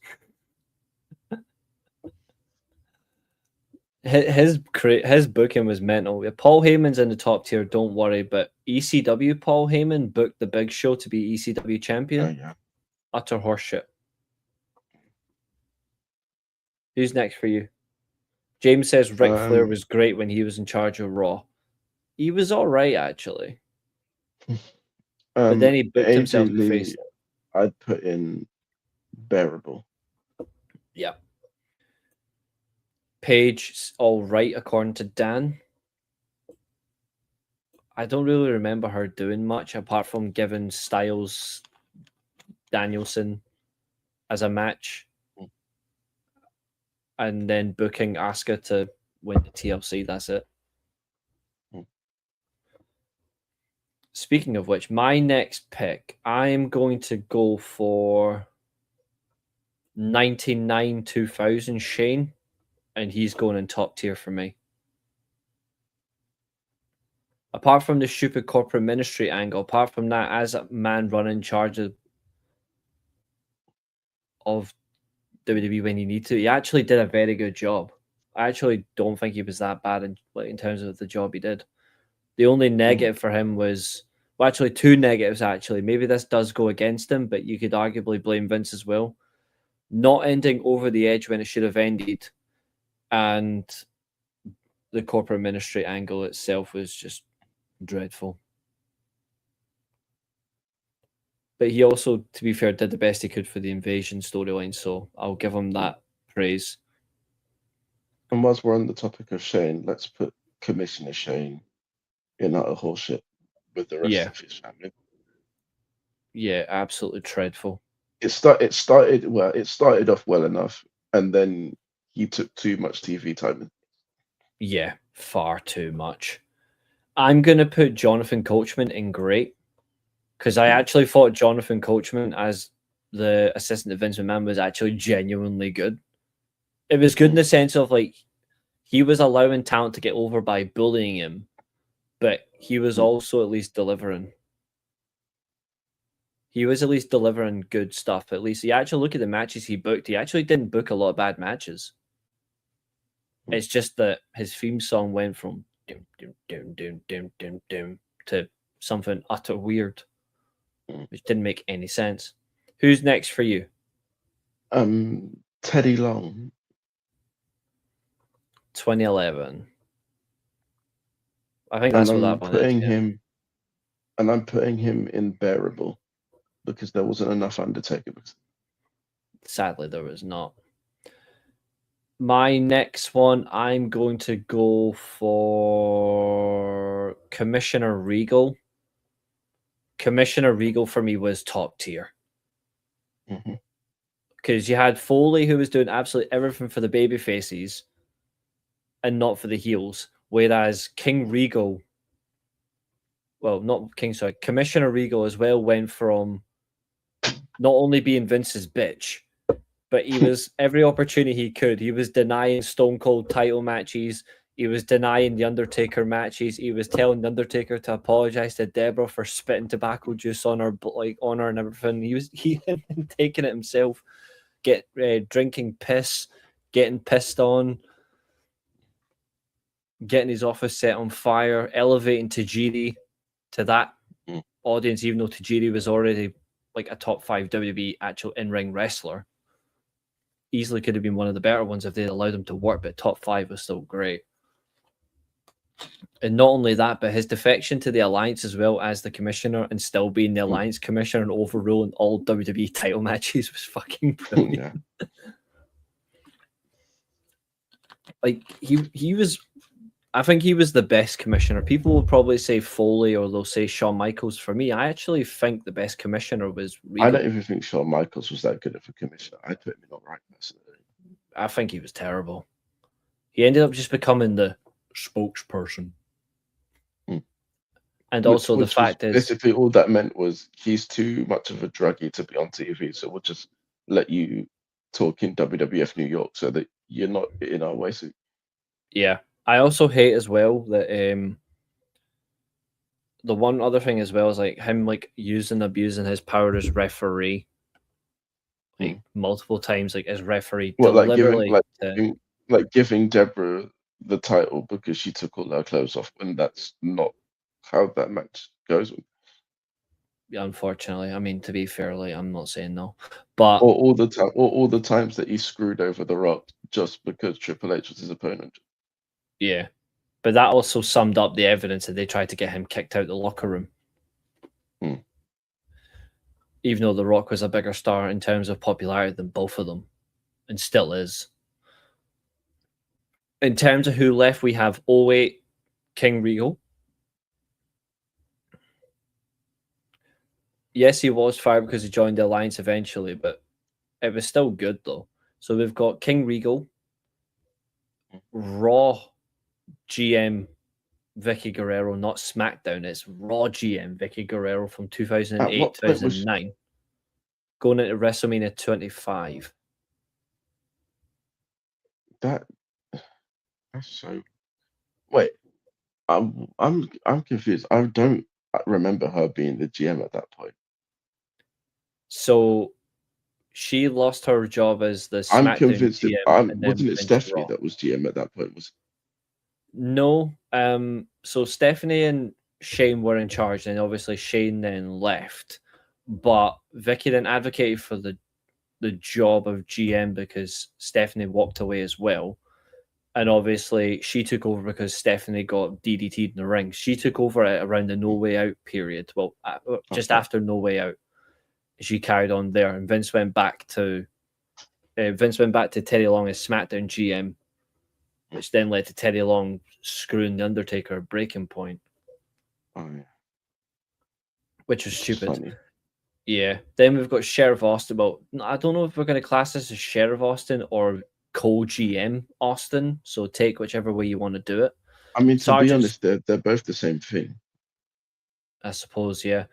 His booking was mental. Paul Heyman's in the top tier, don't worry, but ECW Paul Heyman booked the Big Show to be ECW champion. Oh, yeah. Utter horseshit. Who's next for you? James says Ric Flair was great when he was in charge of Raw. He was all right, actually. But then he booked himself to face it. I'd put in bearable. Yeah. Paige, all right, according to Dan. I don't really remember her doing much apart from giving Styles Danielson as a match and then booking Asuka to win the TLC. That's it. Speaking of which, my next pick, I'm going to go for 99 2000 Shane, and he's going in top tier for me. Apart from the stupid corporate ministry angle, apart from that, as a man running in charge of WWE when you need to, he actually did a very good job. I actually don't think he was that bad in terms of the job he did. The only negative for him was, well, actually two negatives actually. Maybe this does go against him, but you could arguably blame Vince as well. Not ending over the edge when it should have ended, and the corporate ministry angle itself was just dreadful. But he also, to be fair, did the best he could for the invasion storyline, so I'll give him that praise. And whilst we're on the topic of Shane, let's put Commissioner Shane in utter horseshit with the rest of his family. Yeah, absolutely dreadful. It started off well enough, and then he took too much TV time. Yeah, far too much. I'm going to put Jonathan Coachman in great, because I actually thought Jonathan Coachman as the assistant to Vince McMahon was actually genuinely good. It was good in the sense of, like, he was allowing talent to get over by bullying him, but he was also at least delivering. He was at least delivering good stuff. At least you actually look at the matches he booked. He actually didn't book a lot of bad matches. It's just that his theme song went from doom, doom, doom, doom, doom, doom, doom to something utter weird, which didn't make any sense. Who's next for you? Teddy Long. 2011. I think that's what that one is. And I'm putting him in bearable because there wasn't enough Undertaker. Sadly, there was not. My next one, I'm going to go for Commissioner Regal. Commissioner Regal for me was top tier. Because you had Foley, who was doing absolutely everything for the baby faces and not for the heels. Whereas King Regal, well, not King, sorry, Commissioner Regal as well went from not only being Vince's bitch, but he was every opportunity he could. He was denying Stone Cold title matches. He was denying the Undertaker matches. He was telling the Undertaker to apologize to Deborah for spitting tobacco juice on her, on her and everything. He taking it himself, drinking piss, getting pissed on, getting his office set on fire, elevating Tajiri to that audience, even though Tajiri was already like a top 5 WWE actual in-ring wrestler. Easily could have been one of the better ones if they'd allowed him to work, but top 5 was still great. And not only that, but his defection to the Alliance as well as the commissioner and still being the Alliance commissioner and overruling all WWE title matches was fucking brilliant. Like he was, I think he was the best commissioner. People will probably say Foley or they'll say Shawn Michaels. For me, I actually think the best commissioner was Regal. I don't even think Shawn Michaels was that good of a commissioner. I put him in all right personally. I think he was terrible. He ended up just becoming the spokesperson. And also the fact is, basically all that meant was he's too much of a druggie to be on TV, so we'll just let you talk in WWF New York so that you're not in our way. So yeah, I also hate as well that the one other thing as well is like him like abusing his power as referee, like multiple times, like as referee. Well, like giving Deborah the title because she took all her clothes off, when that's not how that match goes. Yeah, unfortunately, I mean, to be fair, like, I'm not saying no, but all the times that he screwed over The Rock just because Triple H was his opponent. Yeah, but that also summed up the evidence that they tried to get him kicked out the locker room. even though The Rock was a bigger star in terms of popularity than both of them, and still is. In terms of who left, we have 08 King Regal. Yes, he was fired because he joined the Alliance eventually, but it was still good though. So we've got King Regal, Raw GM Vicky Guerrero, not SmackDown. It's Raw GM Vicky Guerrero from 2008, 2009, going into WrestleMania 25. That's so. Wait, I'm confused. I don't remember her being the GM at that point. So she lost her job as the SmackDown I'm convinced GM. Wasn't it Stephanie that was GM at that point? Was No. So Stephanie and Shane were in charge, and obviously Shane then left. But Vicky then advocated for the job of GM because Stephanie walked away as well. And obviously she took over because Stephanie got DDT'd in the ring. She took over around the No Way Out period. Well, just after No Way Out, she carried on there, and Vince went back to Teddy Long as SmackDown GM, which then led to Teddy Long screwing The Undertaker at breaking point. Oh yeah. Which was stupid. Funny. Yeah. Then we've got Sheriff Austin. Well, I don't know if we're going to class this as Sheriff Austin or co-GM Austin. So take whichever way you want to do it. I mean, to be honest, they're both the same thing. I suppose, yeah.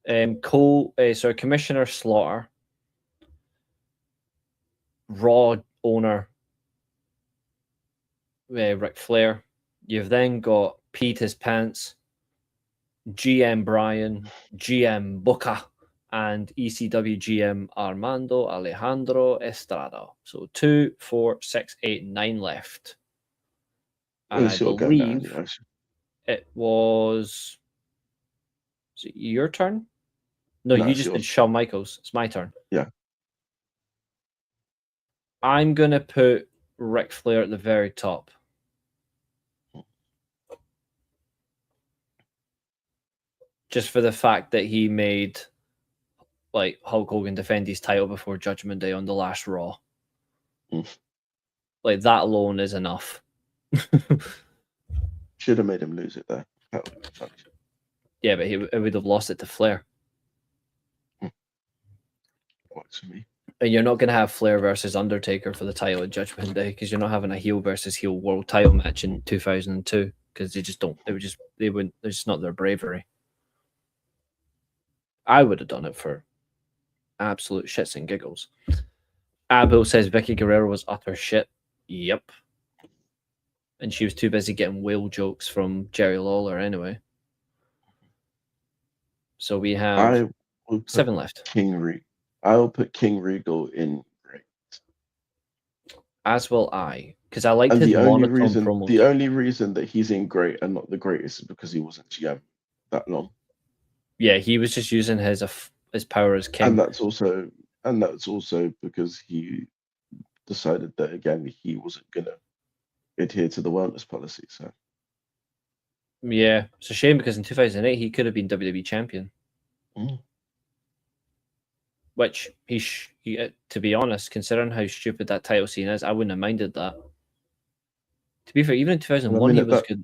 Commissioner Slaughter, Raw owner Ric Flair. You've then got Pete His Pants, GM Brian, GM Booker, and ECW GM Armando Alejandro Estrada. So 2, 4, 6, 8, 9 left. And I believe it was... Is it your turn? No, you just did Shawn Michaels. It's my turn. Yeah. I'm going to put Ric Flair at the very top. Just for the fact that he made like Hulk Hogan defend his title before Judgment Day on the last Raw. Like that alone is enough. Should have made him lose it there. Yeah, but he would have lost it to Flair. Works for me. And you're not going to have Flair versus Undertaker for the title at Judgment Day because you're not having a heel versus heel world title match in 2002 because they just don't. They wouldn't. It's just not their bravery. I would have done it for absolute shits and giggles. Abel says Vicky Guerrero was utter shit. Yep. And she was too busy getting whale jokes from Jerry Lawler anyway. So we have 7 left. I'll put King Regal in great. As will I. Because I liked his monotone promos. The only reason that he's in great and not the greatest is because he wasn't GM that long. Yeah, he was just using his power as king. And that's also because he decided that again he wasn't gonna adhere to the wellness policy. So yeah, it's a shame because in 2008 he could have been WWE champion. Which he to be honest, considering how stupid that title scene is, I wouldn't have minded that. To be fair, even in 2001 he was good.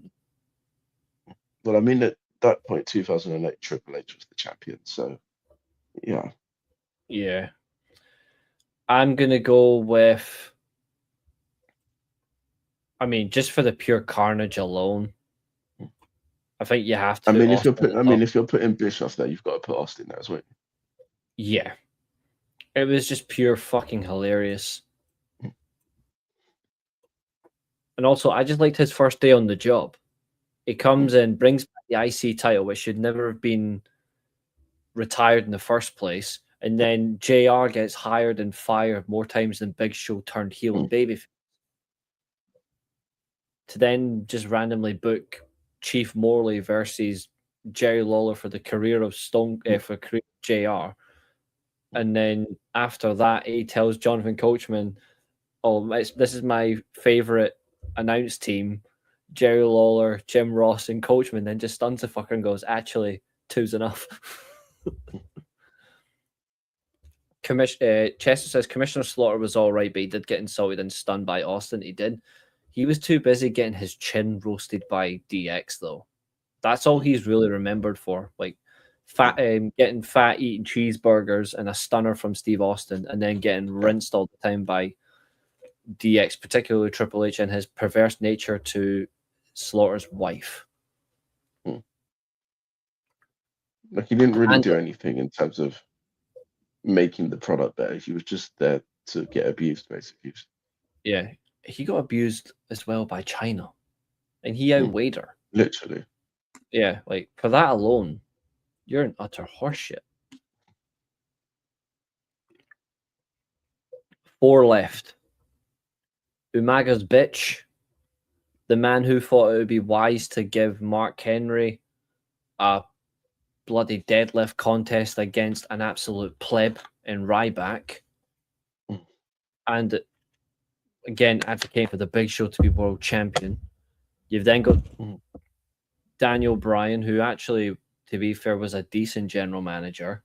Well, I mean at that point, 2008, Triple H was the champion. So yeah. Yeah. I'm gonna go with. I mean, just for the pure carnage alone, I think you have to. If you're putting Bischoff there, you've got to put Austin there as well. Yeah, it was just pure fucking hilarious. And also, I just liked his first day on the job. He comes in, brings back the IC title, which should never have been retired in the first place. And then JR gets hired and fired more times than Big Show turned heel and babyface. To then just randomly book Chief Morley versus Jerry Lawler for the career of for career of JR. And then after that, he tells Jonathan Coachman, "Oh, this is my favorite announced team: Jerry Lawler, Jim Ross, and Coachman." Then just stuns the fucker and goes, "Actually, 2's enough." Chester says Commissioner Slaughter was all right, but he did get insulted and stunned by Austin. He did. He was too busy getting his chin roasted by DX, though. That's all he's really remembered for. Like getting fat, eating cheeseburgers, and a stunner from Steve Austin, and then getting rinsed all the time by DX, particularly Triple H, and his perverse nature to Slaughter's wife. Like, he didn't really do anything in terms of making the product better. He was just there to get abused, basically. Yeah, he got abused as well by China, and he outweighed her. Literally. Yeah, like, for that alone, you're an utter horseshit. 4 left. Umaga's bitch, the man who thought it would be wise to give Mark Henry a bloody deadlift contest against an absolute pleb in Ryback, and again advocating for the Big Show to be world champion. You've then got Daniel Bryan, who actually, to be fair, was a decent general manager,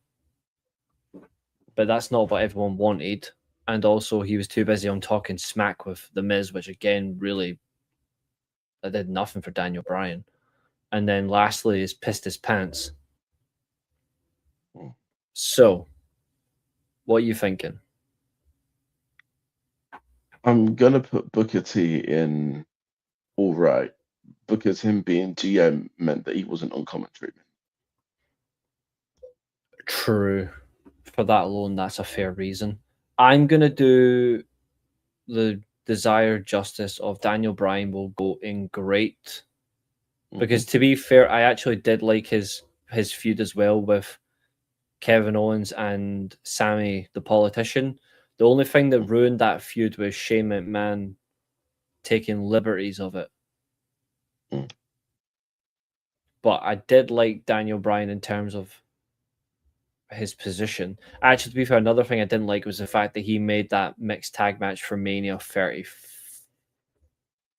but that's not what everyone wanted. And also, he was too busy on talking smack with The Miz, which again really that did nothing for Daniel Bryan. And then lastly is pissed his pants. So, what are you thinking? I'm gonna put Booker T in all right, because him being GM meant that he wasn't on commentary. True. For that alone, that's a fair reason. I'm going to do the desired justice of Daniel Bryan will go in great. Because to be fair, I actually did like his feud as well with Kevin Owens and Sammy the Politician. The only thing that ruined that feud was Shane McMahon taking liberties of it. But I did like Daniel Bryan in terms of his position. Actually, to be fair, another thing I didn't like was the fact that he made that mixed tag match for Mania 30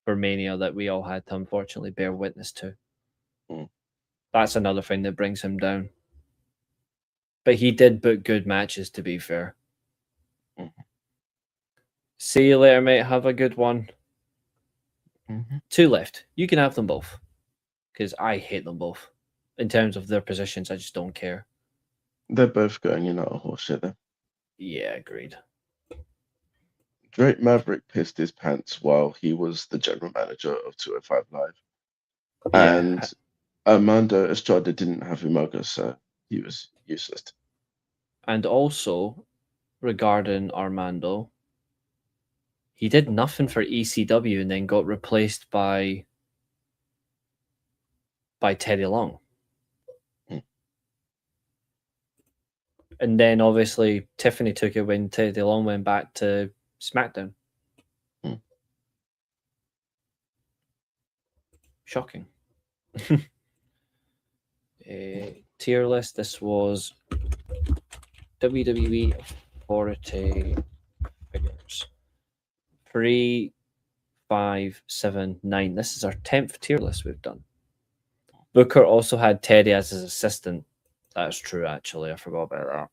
for Mania that we all had to unfortunately bear witness to. That's another thing that brings him down. But he did book good matches, to be fair. See you later, mate. Have a good one. 2 left. You can have them both. Because I hate them both. In terms of their positions, I just don't care. They're both going in out of horseshit then. Yeah, agreed. Drake Maverick pissed his pants while he was the general manager of 205 Live. Yeah. And Armando Estrada didn't have Umaga, so he was useless. And also, regarding Armando, he did nothing for ECW and then got replaced by Teddy Long. And then obviously Tiffany took it when Teddy Long went back to SmackDown. Shocking. Tier list. This was WWE Authority figures. 3, 5, 7, 9. This is our 10th tier list we've done. Booker also had Teddy as his assistant. That's true, actually. I forgot about that.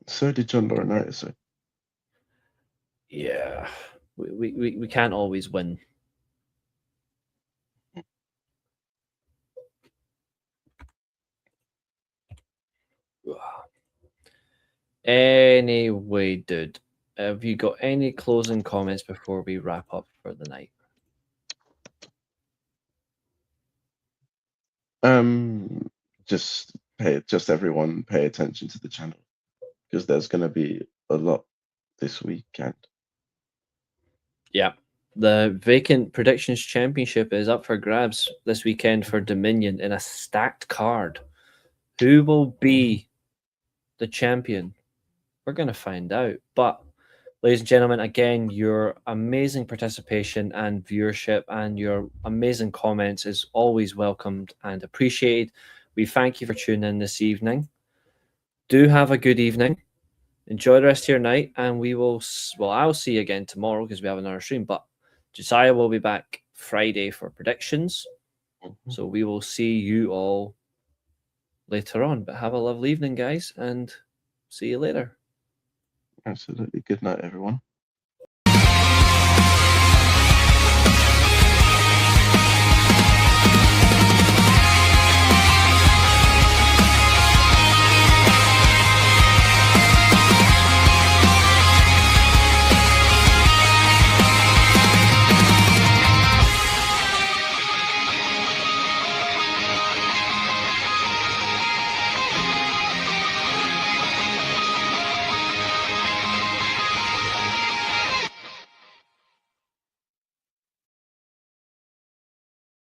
So did John Laurinaitis. Yeah. We can't always win. Anyway, dude, have you got any closing comments before we wrap up for the night? Just everyone pay attention to the channel, because there's going to be a lot this weekend. Yeah. The vacant predictions championship is up for grabs this weekend for Dominion in a stacked card. Who will be the champion? We're going to find out. But, ladies and gentlemen, again, your amazing participation and viewership and your amazing comments is always welcomed and appreciated. We thank you for tuning in this evening. Do have a good evening. Enjoy the rest of your night, and we will, well, I'll see you again tomorrow because we have another stream, but Josiah will be back Friday for predictions. So we will see you all later on. But have a lovely evening, guys, and see you later. Absolutely. Good night, everyone.